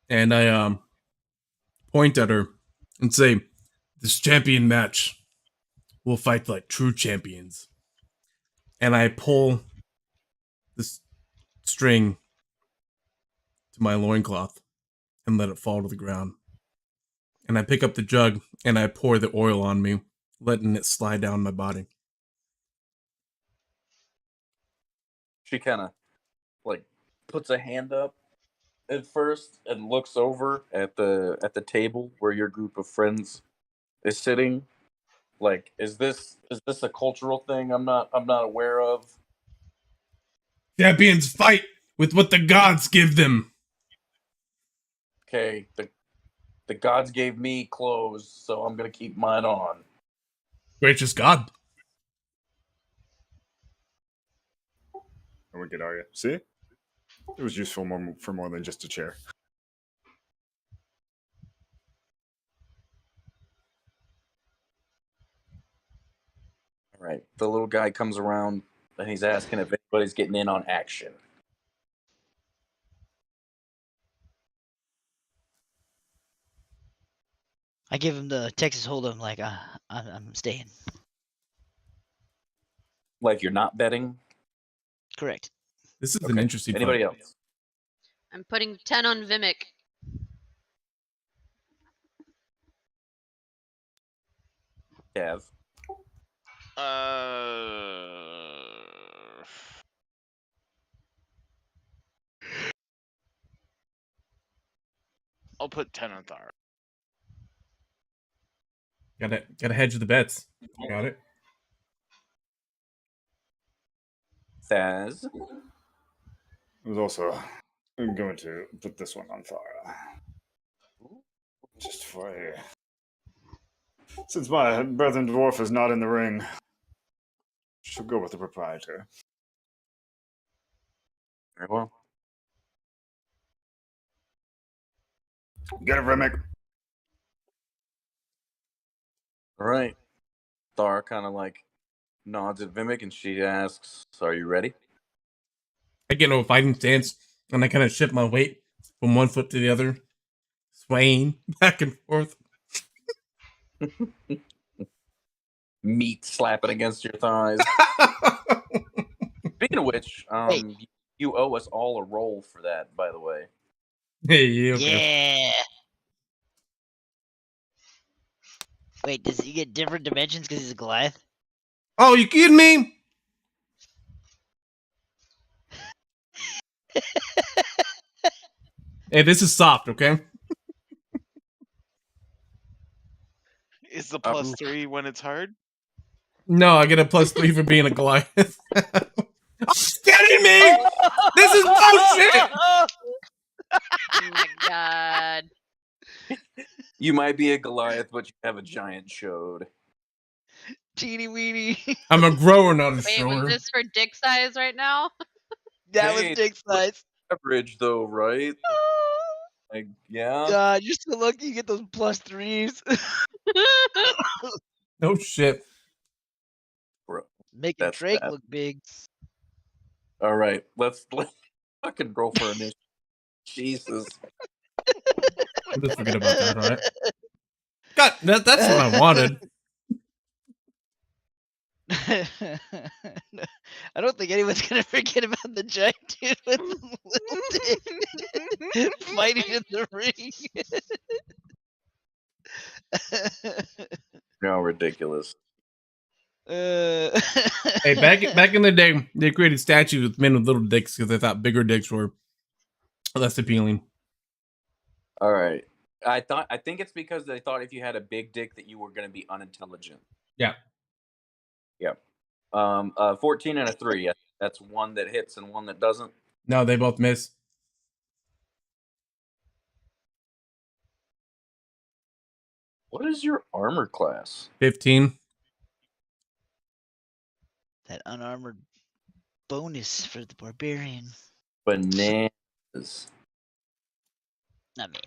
and I point at her and say, "This champion match will fight like true champions." And I pull this string to my loincloth and let it fall to the ground. And I pick up the jug and I pour the oil on me, letting it slide down my body. She kind of like puts a hand up at first and looks over at the table where your group of friends is sitting. Like, is this a cultural thing I'm not aware of? Champions fight with what the gods give them. Okay, the gods gave me clothes, so I'm gonna keep mine on. Gracious God. How wicked are you? See? It was useful for more than just a chair. All right, the little guy comes around and he's asking if anybody's getting in on action. I give him the Texas Hold'em, like I'm staying. Like you're not betting. Correct. This is an Okay. interesting Anybody fight. else? I'm putting 10 on Vimic. Cav. I'll put 10 on Thar. Gotta hedge the bets. Got it. Thaz. I was also going to put this one on Thara. Just for a... Since my brethren dwarf is not in the ring, she'll go with the proprietor. Very well. Get it, Remick. All right. Thar kind of like nods at Vimic and she asks, "Are you ready?" I get into a fighting stance and I kind of shift my weight from one foot to the other, swaying back and forth. Meat slapping against your thighs. Speaking of which, you owe us all a roll for that, by the way. Hey, okay. Yeah. Wait, does he get different dimensions because he's a Goliath? Oh, you kidding me? Hey, this is soft, okay? Is the plus 3 when it's hard? No, I get a +3 for being a Goliath. Oh, kidding me? This is bullshit! Oh my god. You might be a Goliath, but you have a giant chode. Teeny weeny. I'm a grower, not a Wait, shower. was this for dick size right now? That Hey, was dick size. Average though, right? Like, yeah. God, you're so lucky you get those +3s. No shit. Bro, Making that's Drake bad. look big. All right, let's fucking roll for initiative. Jesus. We'll just forget about that, alright? God, that's what I wanted. I don't think anyone's gonna forget about the giant dude with the little dick fighting in the ring. How ridiculous. Hey, back in the day, they created statues with men with little dicks because they thought bigger dicks were less appealing. All right. I think it's because they thought if you had a big dick that you were going to be unintelligent. Yeah. Yeah. 14 and a 3. That's one that hits and one that doesn't. No, they both miss. What is your armor class? 15. That unarmored bonus for the barbarian. Bananas. I mean,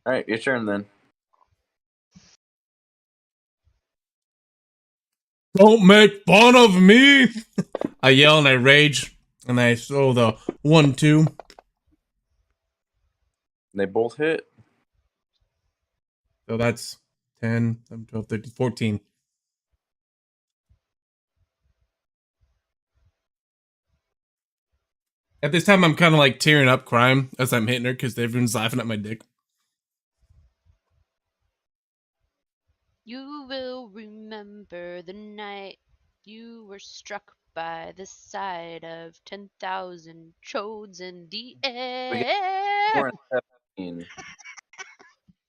All right, your turn then. Don't make fun of me! I yell and I rage, and I throw the 1-2. They both hit. So that's 10, 11, 12, 13, 14. At this time, I'm kind of like tearing up, crying as I'm hitting her because everyone's laughing at my dick. You will remember the night you were struck by the sight of 10,000 chodes in the We get air. 24 and 17.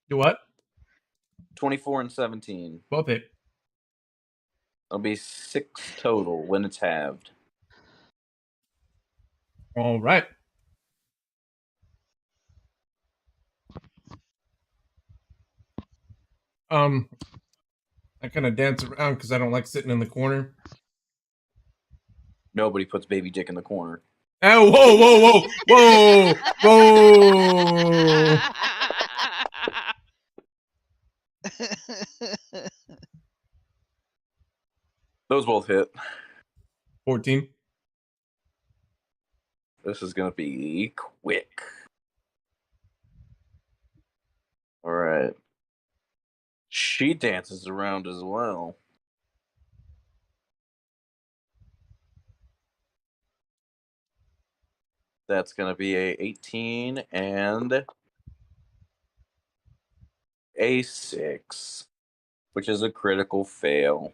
Do what? 24 and 17. Both hit. It'll be 6 total when it's halved. All right. I kind of dance around because I don't like sitting in the corner. Nobody puts baby dick in the corner. Oh, whoa, whoa, whoa, whoa! Those both hit. 14. This is gonna be quick. All right. She dances around as well. That's gonna be a 18 and a 6, which is a critical fail.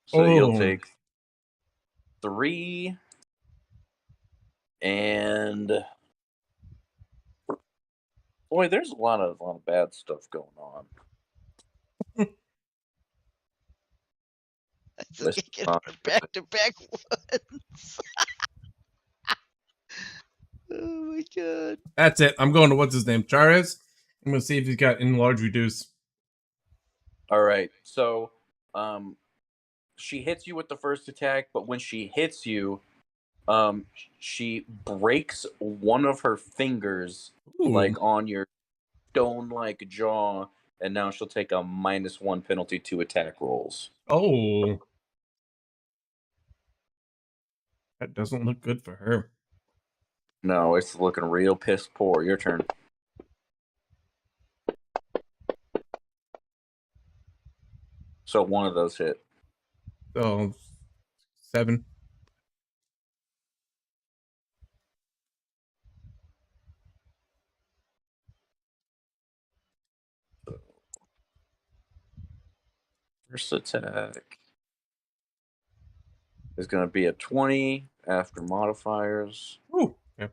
So you'll take 3 and boy, there's a lot of bad stuff going on. it's like I get our back-to-back ones. Oh my god. That's it. I'm going to what's his name? Chares. I'm going to see if he's got enlarge reduce. All right. So, she hits you with the first attack, but when she hits you, she breaks one of her fingers, Ooh. like on your stone-like jaw, and now she'll take a -1 penalty to attack rolls. Oh. That doesn't look good for her. No, it's looking real piss poor. Your turn. So one of those hit. So 7. First attack is going to be a 20 after modifiers. Ooh. Yeah.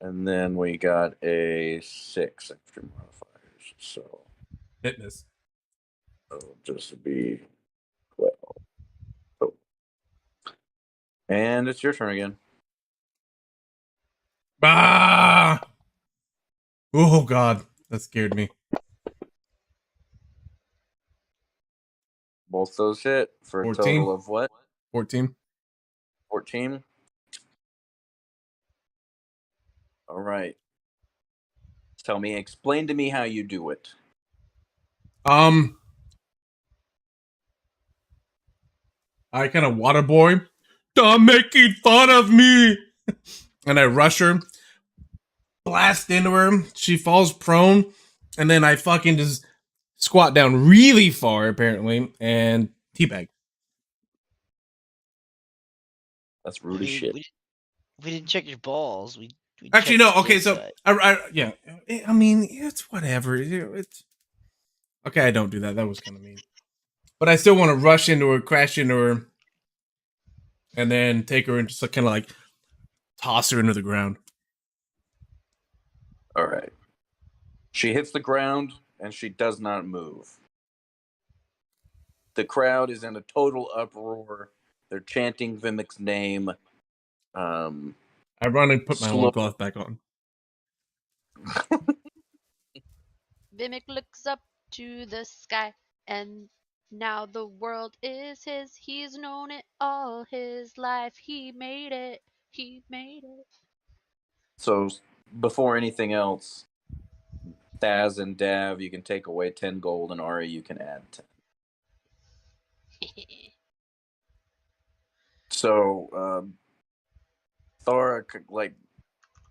And then we got a 6 after modifiers. So Fitness. it'll just be 12. Oh. And it's your turn again. Ah! Oh, God. That scared me. Both those hit for 14. a total of what? 14. 14. All right. Explain to me how you do it. I kind of water boy. Stop making fun of me! And I rush her, blast into her. She falls prone, and then I fucking just squat down really far, apparently, and teabag. That's rude as shit. We didn't check your balls. We Actually, checked no. the Okay, so inside. yeah. I mean, it's whatever. It's okay. I don't do that. That was kind of mean. But I still want to rush into her, crash into her, and then take her and just kind of like toss her into the ground. All right. She hits the ground and she does not move. The crowd is in a total uproar. They're chanting Vimic's name. I run and put my Slow. loincloth back on. Vimic looks up to the sky, and now the world is his. He's known it all his life. He made it. He made it. So before anything else, Thaz and Dav, you can take away 10 gold, and Ari, you can add 10. So Thora like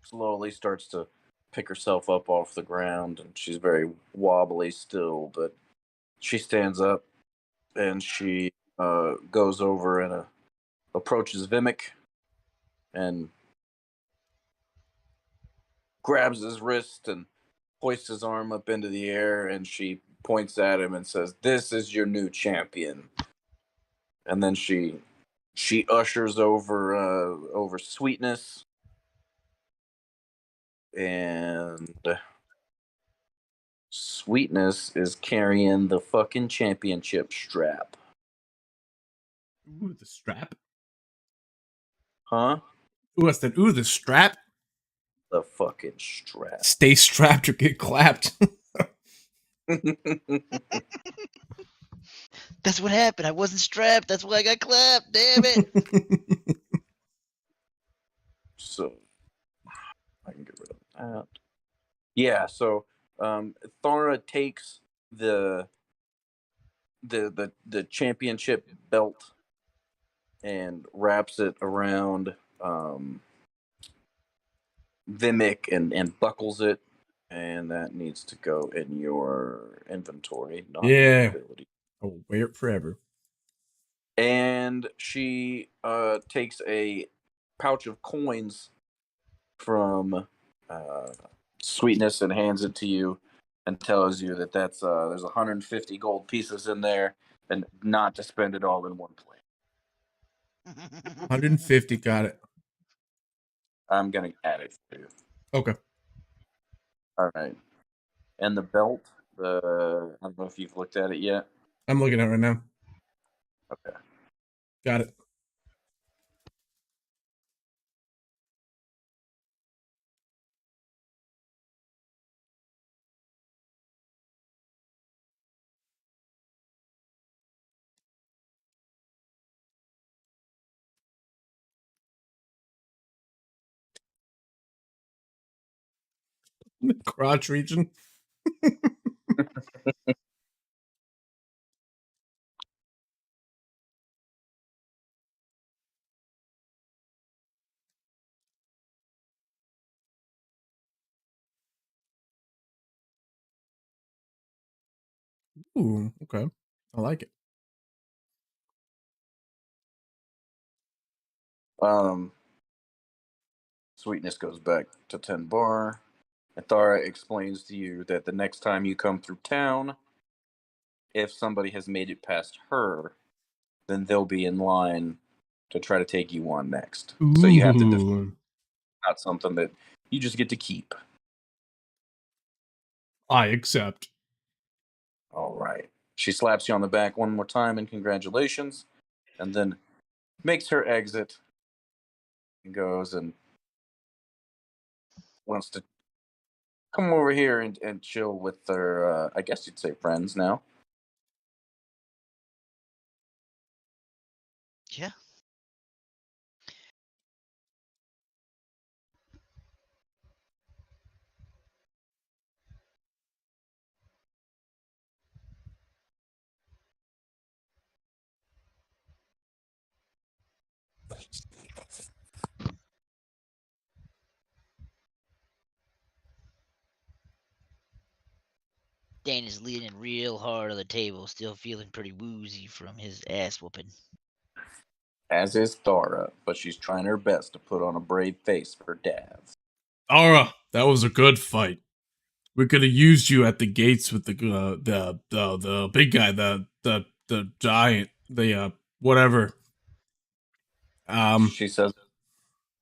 slowly starts to pick herself up off the ground, and she's very wobbly still, but she stands up and she goes over and approaches Vimic and grabs his wrist and hoists his arm up into the air, and she points at him and says, "This is your new champion." And then she ushers over Sweetness, and Sweetness is carrying the fucking championship strap. Ooh, the strap. Huh? Ooh, I said, ooh, the strap. The fucking strap. Stay strapped or get clapped. That's what happened. I wasn't strapped. That's why I got clapped. Damn it. So I can get rid of that. Yeah, so Thora takes the championship belt and wraps it around Vimic and buckles it, and that needs to go in your inventory, not Yeah. your ability. I'll wear it forever. And she takes a pouch of coins from Sweetness and hands it to you and tells you that that's there's 150 gold pieces in there and not to spend it all in one place. 150, got it. I'm gonna add it for you. Okay. All right. And the belt, I don't know if you've looked at it yet. I'm looking at it right now. Okay. Got it. The crotch region. Ooh, okay. I like it. Sweetness goes back to 10 bar. And Thara explains to you that the next time you come through town, if somebody has made it past her, then they'll be in line to try to take you on next. Ooh. So you have to not something that you just get to keep. I accept. All right. She slaps you on the back one more time and congratulations, and then makes her exit and goes and wants to come over here and chill with her, I guess you'd say friends now. Yeah. Dan is leaning real hard on the table, still feeling pretty woozy from his ass whooping. As is Thara, but she's trying her best to put on a brave face for Dav. Ara, that was a good fight. We could have used you at the gates with the big guy, the giant, the whatever. She says,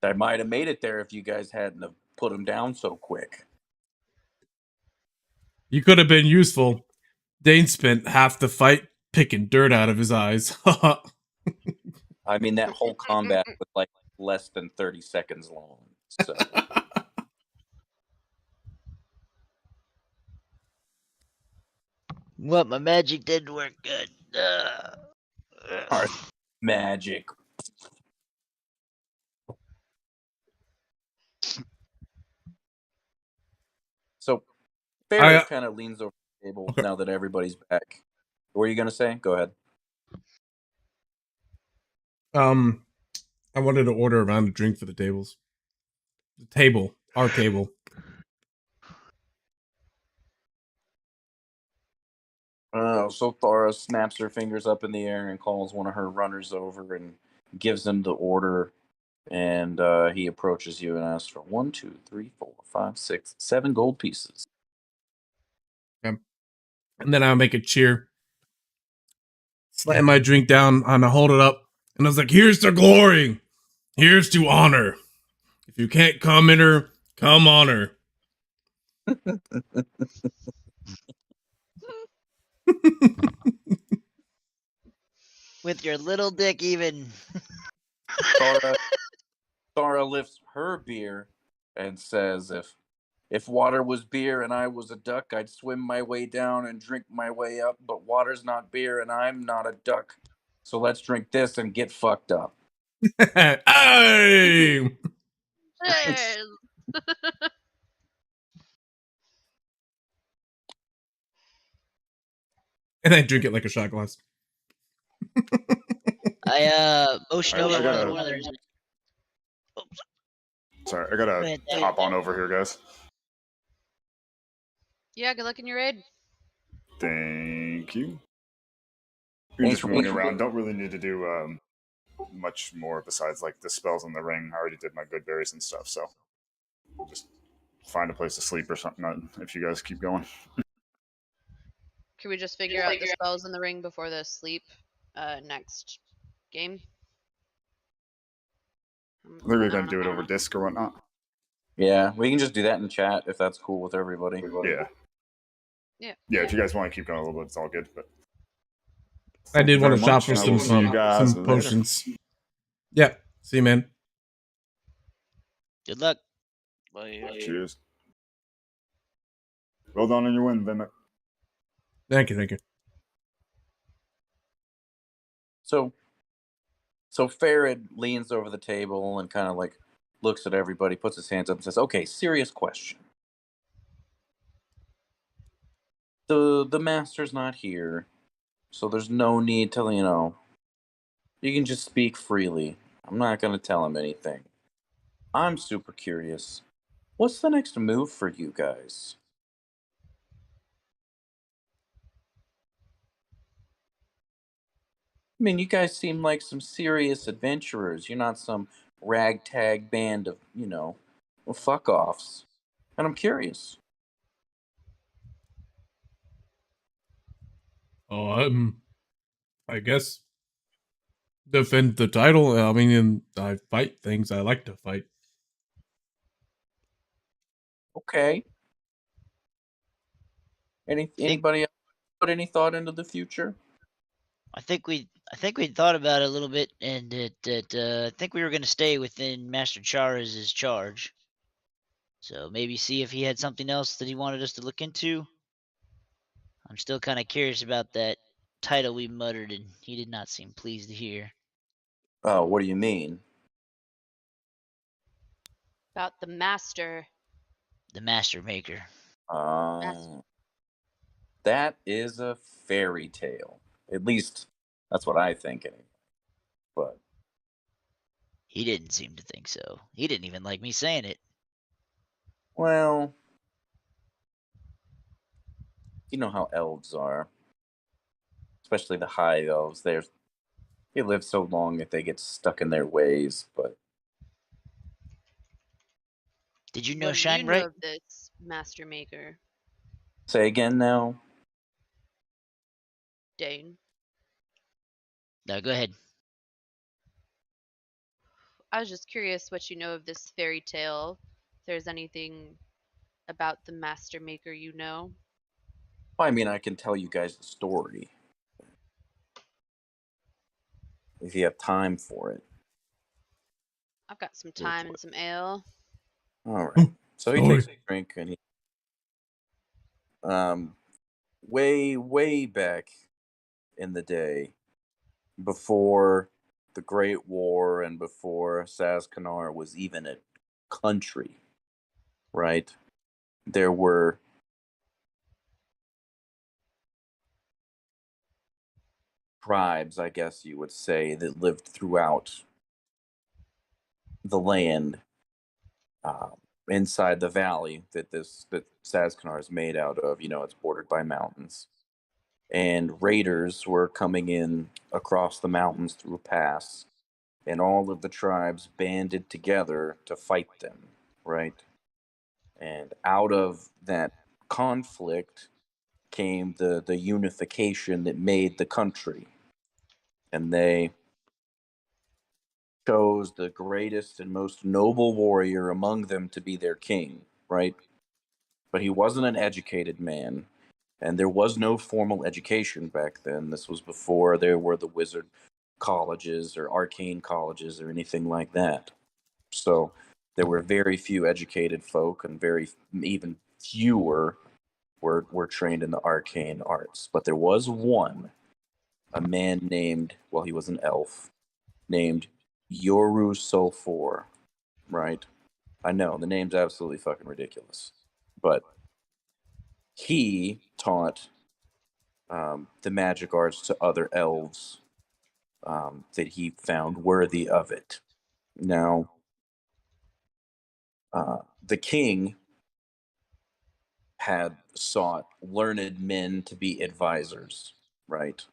I might have made it there if you guys hadn't have put him down so quick. You could have been useful. Dane spent half the fight picking dirt out of his eyes. I mean, that whole combat was like less than 30 seconds long. So, What? My magic didn't work good. our magic. So, I Farrah kind of leans over the table okay. now that everybody's back. What are you going to say? Go ahead. um I wanted to order a round of drink for the tables. The table, our table. So Thora snaps her fingers up in the air and calls one of her runners over and gives him the order. And he approaches you and asks for 1, 2, 3, 4, 5, 6, 7 gold pieces. Okay. And then I'll make a cheer. Slam my drink down and I hold it up. And I was like, here's to glory. Here's to honor. If you can't come in her, come on her. With your little dick, even. Thora lifts her beer and says, If water was beer and I was a duck, I'd swim my way down and drink my way up, but water's not beer and I'm not a duck. So let's drink this and get fucked up. Hey! Cheers. And I drink it like a shot glass. I motion Alright, over I to gotta- one of the. Sorry, I Go gotta ahead, hop on over here, guys. Yeah, good luck in your raid. Thank you. You're Thanks just for moving being around. Don't really need to do much more besides like the spells on the ring. I already did my good berries and stuff, so just find a place to sleep or something if you guys keep going. Can we just figure out the spells in the ring before the sleep next game? I think we're I gonna don't do it know. over disc or whatnot. Yeah, we can just do that in chat if that's cool with everybody. Yeah. Yeah. Yeah, if you guys want to keep going a little bit, it's all good. But I thank did you want very to shop much, for and I will see you guys some later. potions. Yeah. See you, man. Good luck. Cheers. Well done on your win, Vimic. Thank you, thank you. So Farad leans over the table and kind of like looks at everybody, puts his hands up and says, okay, serious question. The master's not here, so there's no need to, you can just speak freely. I'm not going to tell him anything. I'm super curious. What's the next move for you guys? I mean, you guys seem like some serious adventurers. You're not some ragtag band of, fuck offs. And I'm curious. Oh, I guess defend the title. I mean, I fight things I like to fight. Okay. Anybody else put any thought into the future? I think we thought about it a little bit, and I think we were going to stay within Master Charaz's charge. So maybe see if he had something else that he wanted us to look into. I'm still kind of curious about that title we muttered, and he did not seem pleased to hear. Oh, what do you mean? About the master. The Master Maker. That is a fairy tale. At least that's what I think. Anyway. But He didn't seem to think so. He didn't even like me saying it. well, you know how elves are, especially the high elves. They live so long that they get stuck in their ways. But Did you know What do Shine you Bright? know of this master maker, say again now. Dane? No, go ahead. I was just curious what you know of this fairy tale. If there's anything about the master maker you know. I mean, I can tell you guys the story if you have time for it. I've got some Go time for and it. some ale. All right. So he Story. takes a drink and he, way, way back in the day, before the Great War and before Sazkanar was even a country, right? There were tribes, I guess you would say, that lived throughout the land, uh, inside the valley that Sazkanar is made out of. You know, it's bordered by mountains, and raiders were coming in across the mountains through a pass, and all of the tribes banded together to fight them, right? And out of that conflict came the unification that made the country, and they chose the greatest and most noble warrior among them to be their king, right? But he wasn't an educated man, and there was no formal education back then. This was before there were the wizard colleges or arcane colleges or anything like that. So there were very few educated folk, and very even fewer were trained in the arcane arts. But there was one, a man named, well, he was an elf, named Yoru Sulfor, right? I know the name's absolutely fucking ridiculous, but he taught the magic arts to other elves that he found worthy of it. Now, the king had sought learned men to be advisors, right?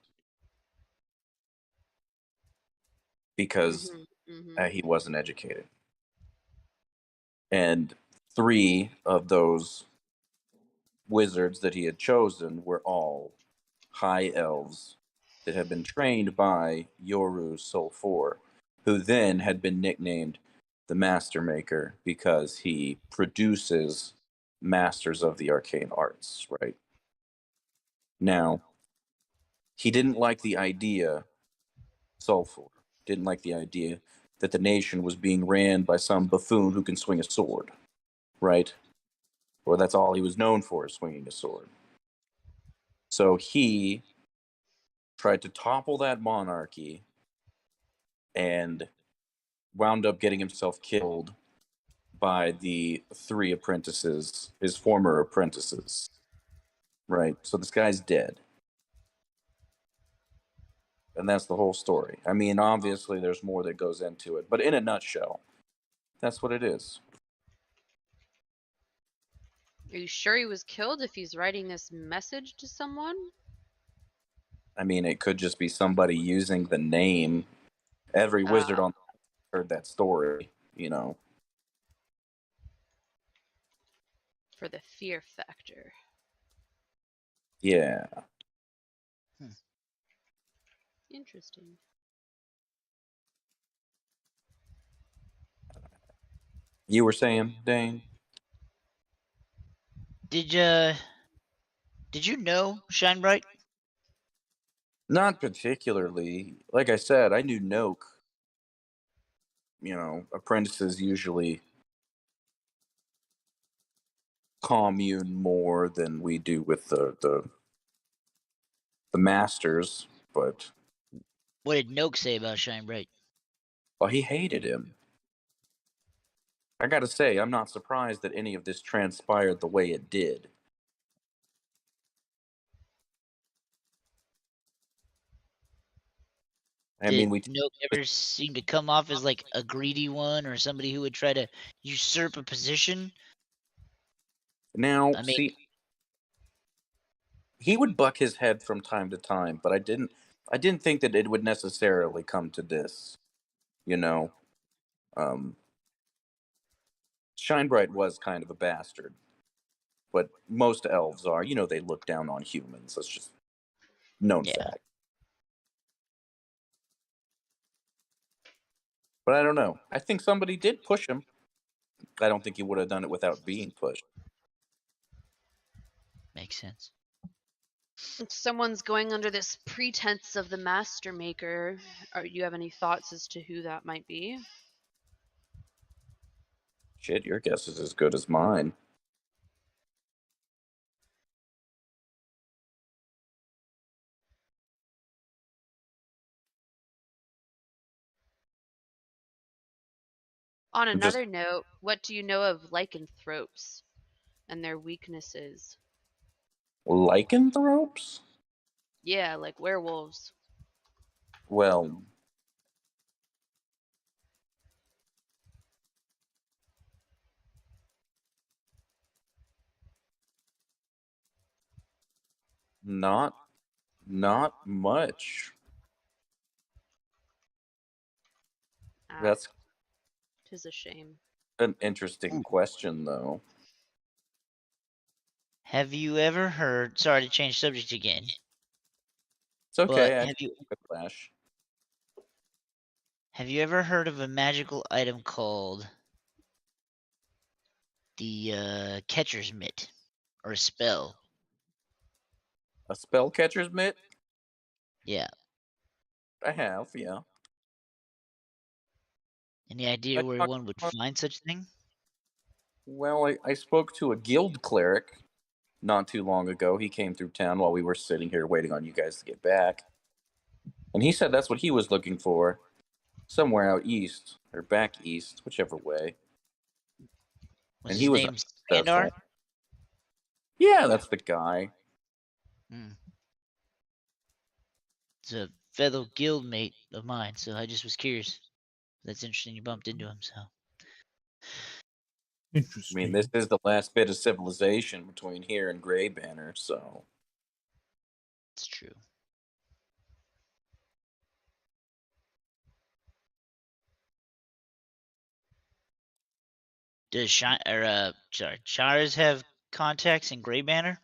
Because he wasn't educated. And three of those wizards that he had chosen were all high elves that had been trained by Yoru Sulfor, who then had been nicknamed the Master Maker because he produces masters of the arcane arts, right? Now, he didn't like the idea, Sulfor didn't like the idea that the nation was being ran by some buffoon who can swing a sword, right? Or that's all he was known for, is swinging a sword. So he tried to topple that monarchy and wound up getting himself killed by the three apprentices, his former apprentices. Right? So this guy's dead. And that's the whole story. I mean, obviously, there's more that goes into it, but in a nutshell, that's what it is. Are you sure he was killed if he's writing this message to someone? I mean, it could just be somebody using the name. Every wizard on heard that story, you know. For the fear factor. Yeah. Interesting. You were saying, Dane? Did you know Shine Bright? Not particularly. Like I said, I knew Noke. You know, apprentices usually commune more than we do with the masters, but What did Noke say about Shine Bright? well, he hated him. I gotta say, I'm not surprised that any of this transpired the way it did. I Did mean, we Noke ever seem to come off as like a greedy one or somebody who would try to usurp a position? now I mean, see he would buck his head from time to time, but I didn't think that it would necessarily come to this. You know, um, Shinebright was kind of a bastard, but most elves are. You know, they look down on humans. That's just known yeah. fact. But I don't know. I think somebody did push him. I don't think he would have done it without being pushed. Makes sense. If someone's going under this pretense of the master maker, you have any thoughts as to who that might be? Shit, your guess is as good as mine. On I'm just another note, what do you know of lycanthropes and their weaknesses? lycanthropes? Yeah, like werewolves. Well, not much. Ah, That's 'tis a shame. an interesting question, though. Have you ever heard? Sorry to change subject again, It's okay. but I had a flash. have you ever heard of a magical item called the catcher's mitt or a spell? A spellcatcher's mitt? Yeah. I have, yeah. Any I idea where talked, one would find such thing? well, I spoke to a guild cleric not too long ago. He came through town while we were sitting here waiting on you guys to get back. And he said that's what he was looking for. Somewhere out east, or back east, whichever way. Was And he his was name unsuccessful. Skandar? Yeah, that's the guy. Hmm. It's a fellow guild mate of mine, so I just was curious. That's interesting you bumped into him, so I Interesting. mean, this is the last bit of civilization between here and Grey Banner, so. it's true. Does Chars have contacts in Grey Banner?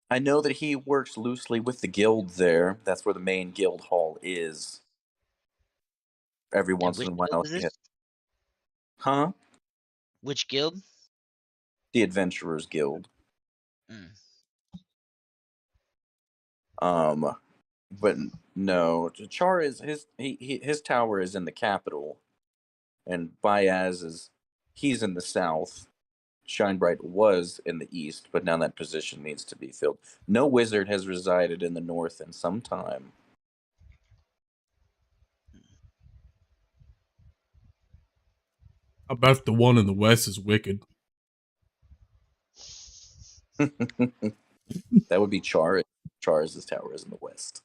I know that he works loosely with the guild there. That's where the main guild hall is. Every And once which in a guild while, is he has. this? Huh? Which guild? The Adventurers Guild. Mm. Um, but no, Char is his tower is in the capital, and Bayaz he's in the south. Shinebright was in the east, but now that position needs to be filled. No wizard has resided in the north in some time. I bet the one in the west is wicked. That would be Char. Char's tower is in the west.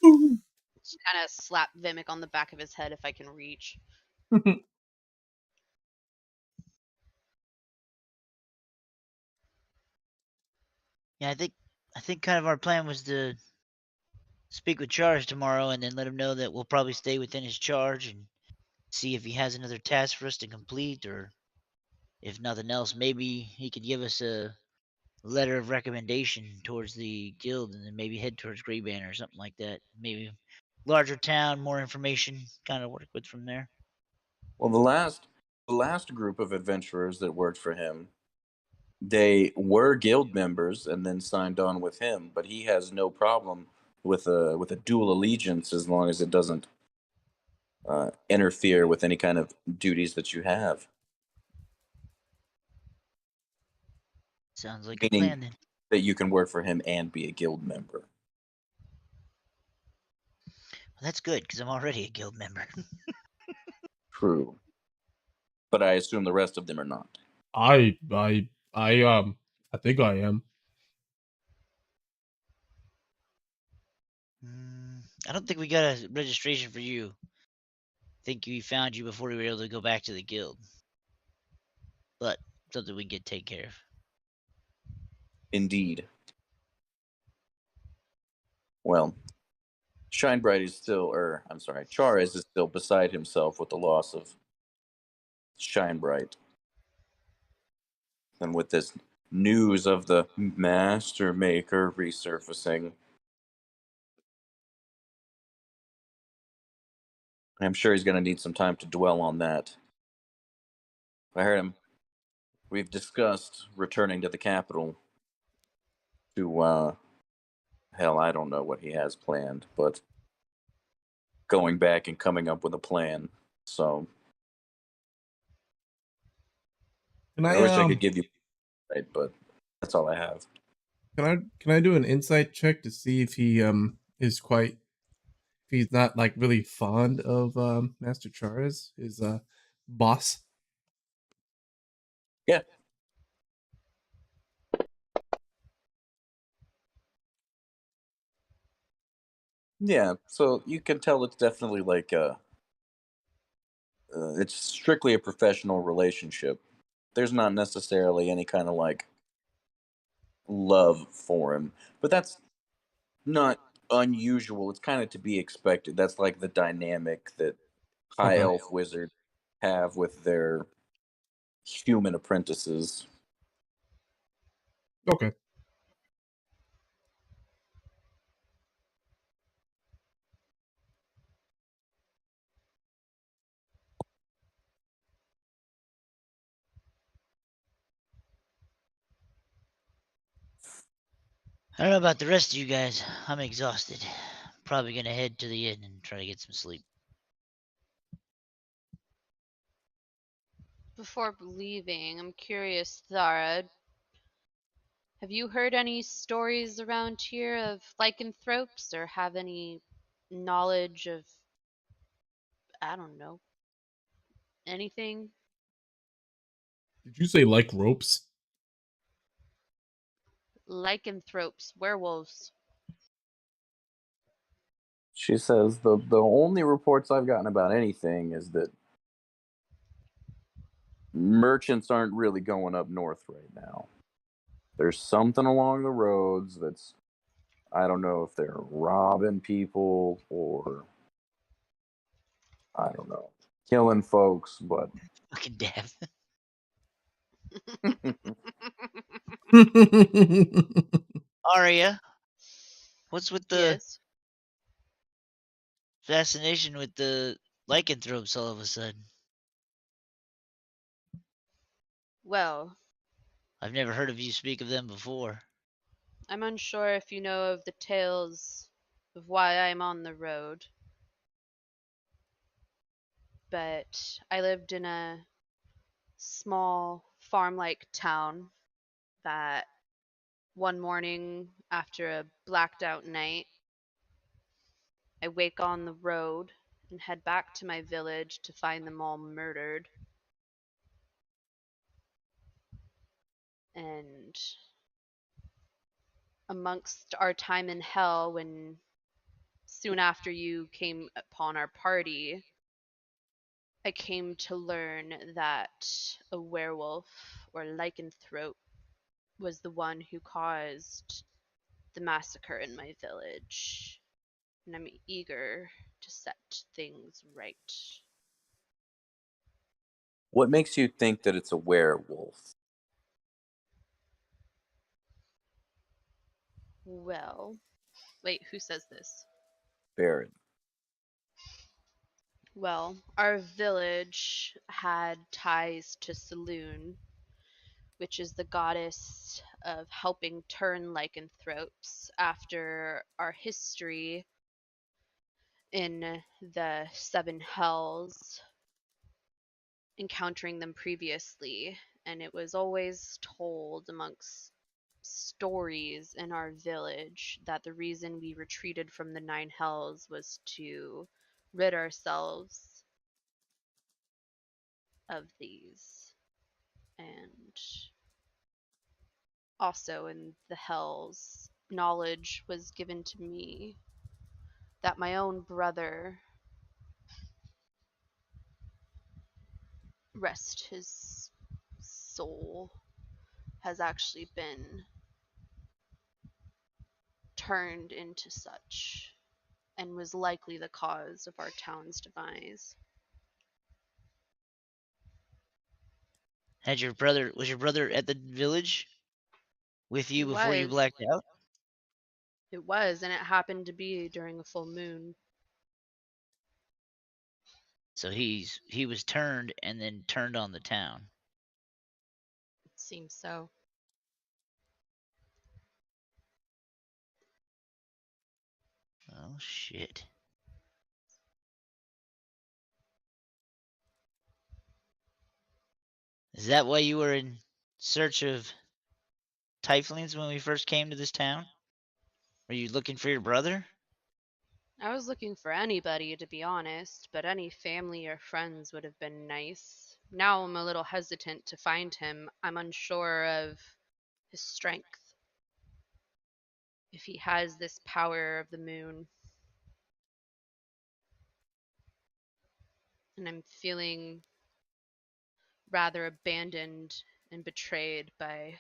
Just kind of slap Vimic on the back of his head if I can reach. Yeah, I think kind of our plan was to speak with Charge tomorrow and then let him know that we'll probably stay within his charge and see if he has another task for us to complete, or if nothing else, maybe he could give us a letter of recommendation towards the guild and then maybe head towards Grey Banner or something like that. Maybe larger town, more information, kind of work with from there. Well, the last group of adventurers that worked for him, they were guild members and then signed on with him. But he has no problem with a dual allegiance as long as it doesn't interfere with any kind of duties that you have. Sounds like a Meaning plan then. that you can work for him and be a guild member. Well, that's good because I'm already a guild member. True. But I assume the rest of them are not. I think I am. I don't think we got a registration for you. I think we found you before we were able to go back to the guild. But something we can get taken care of. Indeed. Well, Shinebright is still, or I'm sorry, Charis is still beside himself with the loss of Shinebright. And with this news of the Master Maker resurfacing, I'm sure he's going to need some time to dwell on that. I heard him. we've discussed returning to the capital to, hell, I don't know what he has planned, but going back and coming up with a plan. So Can I I wish I could give you, right, but that's all I have. can I do an insight check to see if he is quite if he's not like really fond of Master Charles, his boss? Yeah. Yeah, so you can tell it's definitely like it's strictly a professional relationship. There's not necessarily any kind of like love for him, but that's not unusual. It's kind of to be expected. That's like the dynamic that high Okay. elf wizards have with their human apprentices. Okay. I don't know about the rest of you guys. I'm exhausted. Probably gonna head to the inn and try to get some sleep. Before leaving, I'm curious, Zara, have you heard any stories around here of lycanthropes or have any knowledge of, I don't know, anything? Did you say like ropes? Lycanthropes, werewolves. She says the only reports I've gotten about anything is that merchants aren't really going up north right now. There's something along the roads that's I don't know if they're robbing people or I don't know, killing folks, but Fucking death. Aria, what's with the Yes. fascination with the lycanthropes all of a sudden? Well, I've never heard of you speak of them before. I'm unsure if you know of the tales of why I'm on the road, but I lived in a small farm like town that one morning after a blacked out night, I wake on the road and head back to my village to find them all murdered. And amongst our time in hell, when soon after you came upon our party, I came to learn that a werewolf or lycanthrope was the one who caused the massacre in my village. And I'm eager to set things right. what makes you think that it's a werewolf? Well, wait, who says this? Barrett. Well, our village had ties to Saloon, which is the goddess of helping turn lycanthropes after our history in the Seven Hells, encountering them previously. And it was always told amongst stories in our village that the reason we retreated from the Nine Hells was to rid ourselves of these. And also in the Hells, knowledge was given to me that my own brother, rest his soul, has actually been turned into such and was likely the cause of our town's demise. Was your brother at the village with It you before you was. blacked out? It was, and it happened to be during a full moon. So he was turned and then turned on the town. Seems so. Oh, shit. Is that why you were in search of Typhlings when we first came to this town? Were you looking for your brother? I was looking for anybody, to be honest, but any family or friends would have been nice. Now I'm a little hesitant to find him. I'm unsure of his strength. If he has this power of the moon. And I'm feeling rather abandoned and betrayed by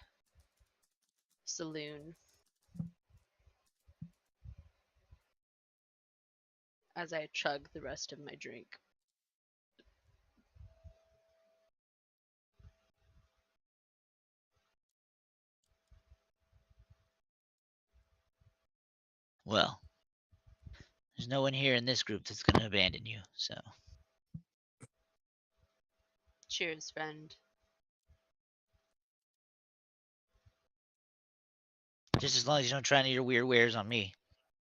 Saloon as I chug the rest of my drink. Well, there's no one here in this group that's going to abandon you, so. Cheers, friend. Just as long as you don't try any of your weird wares on me.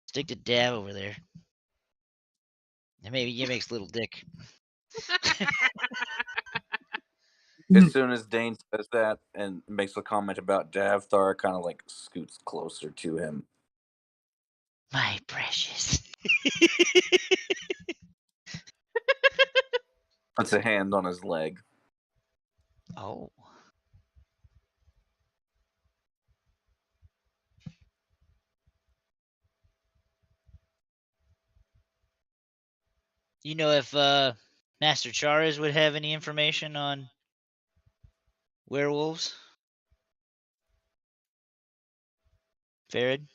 Stick to Dab over there. And maybe you makes little dick. As soon as Dane says that and makes a comment about Dav, Thar kind of like scoots closer to him. My precious. Puts a hand on his leg. Oh. You know if Master Charas would have any information on werewolves? Farid?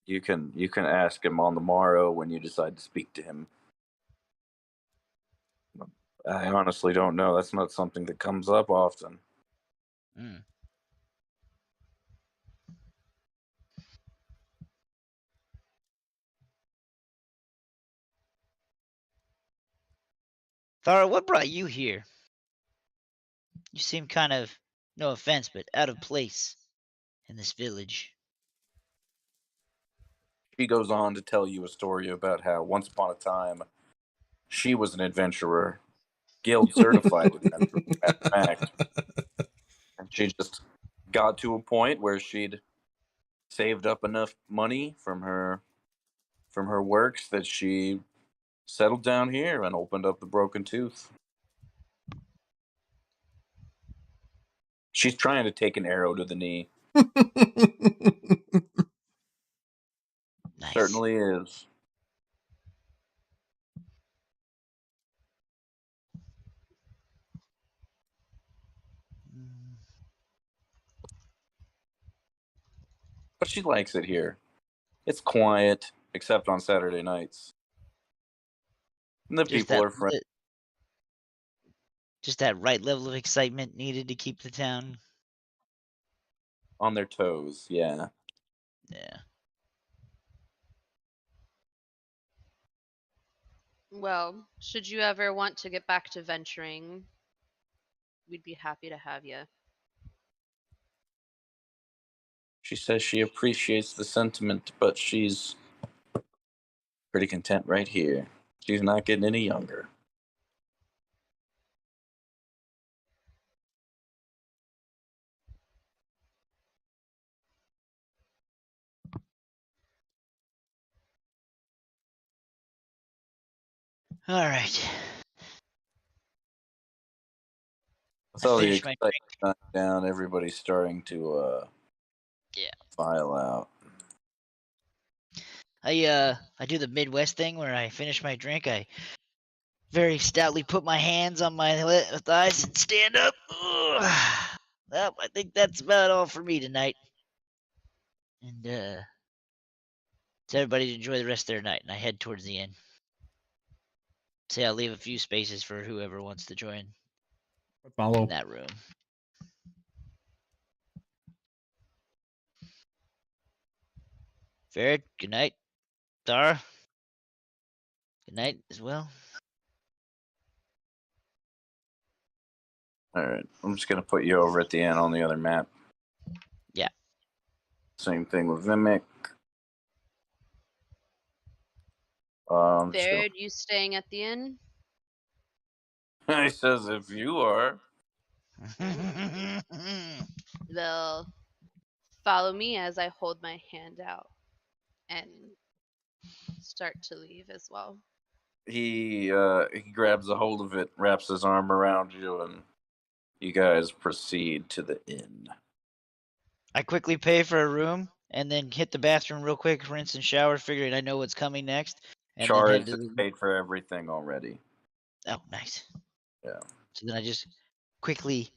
You can ask him on the morrow when you decide to speak to him. I honestly don't know. That's not something that comes up often. Mm. Thara, what brought you here? You seem kind of, no offense, but out of place in this village. She goes on to tell you a story about how once upon a time she was an adventurer, guild certified adventurer, in fact, and she just got to a point where she'd saved up enough money from her works that she settled down here and opened up the Broken Tooth. She's trying to take an arrow to the knee. Nice. Certainly is. Mm. But she likes it here. It's quiet, except on Saturday nights. And the Just people that are friendly. just that right level of excitement needed to keep the town. On their toes, yeah. Yeah. Well, should you ever want to get back to venturing, we'd be happy to have you. She says she appreciates the sentiment, but she's pretty content right here. She's not getting any younger. All right. With I all the finished my excitement dying down, everybody's starting to Yeah. file out. I do the Midwest thing where I finish my drink. I very stoutly put my hands on my thighs and stand up. Ugh. Well, I think that's about all for me tonight. And tell everybody to enjoy the rest of their night, and I head towards the inn. Say I'll leave a few spaces for whoever wants to join Follow. in that room. Farid, good night. Dara, good night as well. All right. I'm just gonna put you over at the end on the other map. Yeah. Same thing with Vimic. Baird, you staying at the inn? He says, if you are. They'll follow me as I hold my hand out and start to leave as well. He grabs a hold of it, wraps his arm around you, and you guys proceed to the inn. I quickly pay for a room and then hit the bathroom real quick, rinse and shower, figuring I know what's coming next, and then head Charles to has the. paid for everything already. Oh, nice. Yeah. So then I just quickly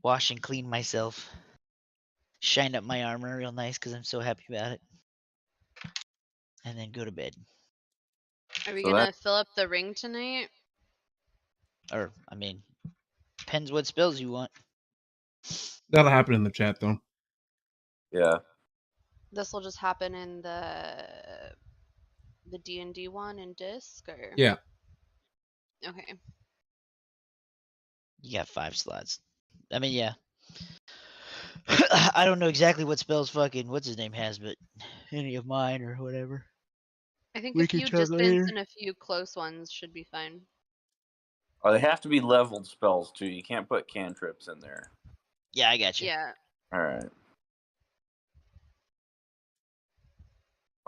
wash and clean myself, shine up my armor real nice because I'm so happy about it, and then go to bed. Are we So gonna fill up the ring tonight? Or, I mean, depends what spells you want. That'll happen in the chat, though. Yeah. This will just happen in the D&D one in disc, or Yeah. okay. You got 5 slots. I mean, yeah. I don't know exactly what spells fucking what's his name has, but any of mine or whatever. I think We a can few check distance later. and a few close ones should be fine. Oh, they have to be leveled spells too. You can't put cantrips in there. Yeah, I got you. Yeah. All right.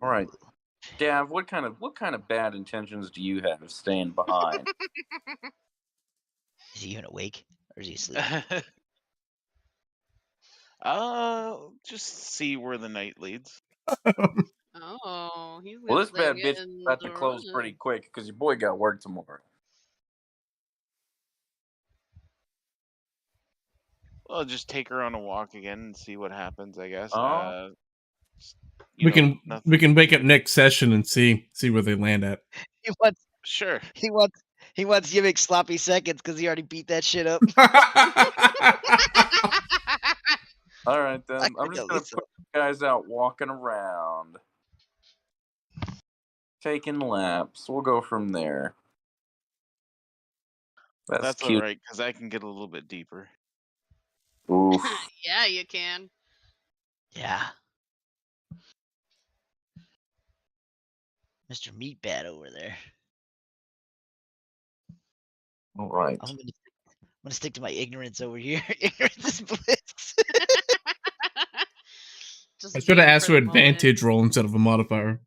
All right. Dav, what kind of bad intentions do you have staying behind? Is he even awake or is he asleep? Just see where the night leads. Oh, he's Well, gonna this bad bitch is in about the to close pretty room. quick because your boy got work tomorrow. Well, just take her on a walk again and see what happens. I guess. Oh. You We know, can nothing. wake up next session and see where they land at. He wants Sure. he wants gimmick sloppy seconds because he already beat that shit up. All right, I then. I'm could just at going to least put you guys out walking around, taking laps. We'll go from there. That's That's all cute. right because I can get a little bit deeper. Oof. Yeah, you can. Yeah. Mr. Meatbat over there. All right. I'm gonna stick to my ignorance over here. Ignorance is bliss. Just I should have wait asked for for the moment. advantage roll instead of a modifier.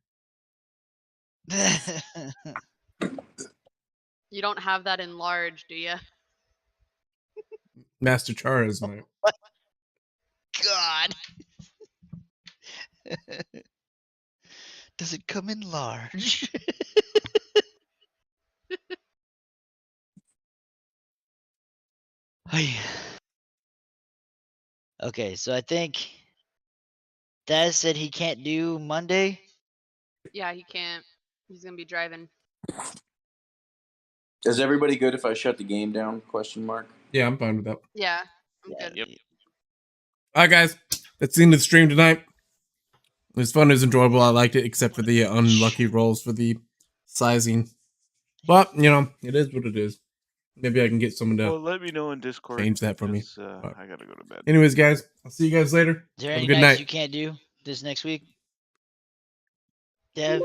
You don't have that in large, do you? Master Char is my. God. Does it come in large? Okay, so I think Daz said he can't do Monday. Yeah, he can't. He's gonna be driving. Is everybody good if I shut the game down? Question mark. Yeah, I'm fine with that. Yeah, I'm Yeah, good. Yep. All right, guys. That's the end of the stream tonight. It was fun. It was enjoyable. I liked it, except for the unlucky rolls for the sizing. But, it is what it is. Maybe I can get someone to Well, let me know in Discord change that for me. because But I gotta go to bed. anyways, guys, I'll see you guys later. Is there Have a any good nights night. you can't do this next week? Dev?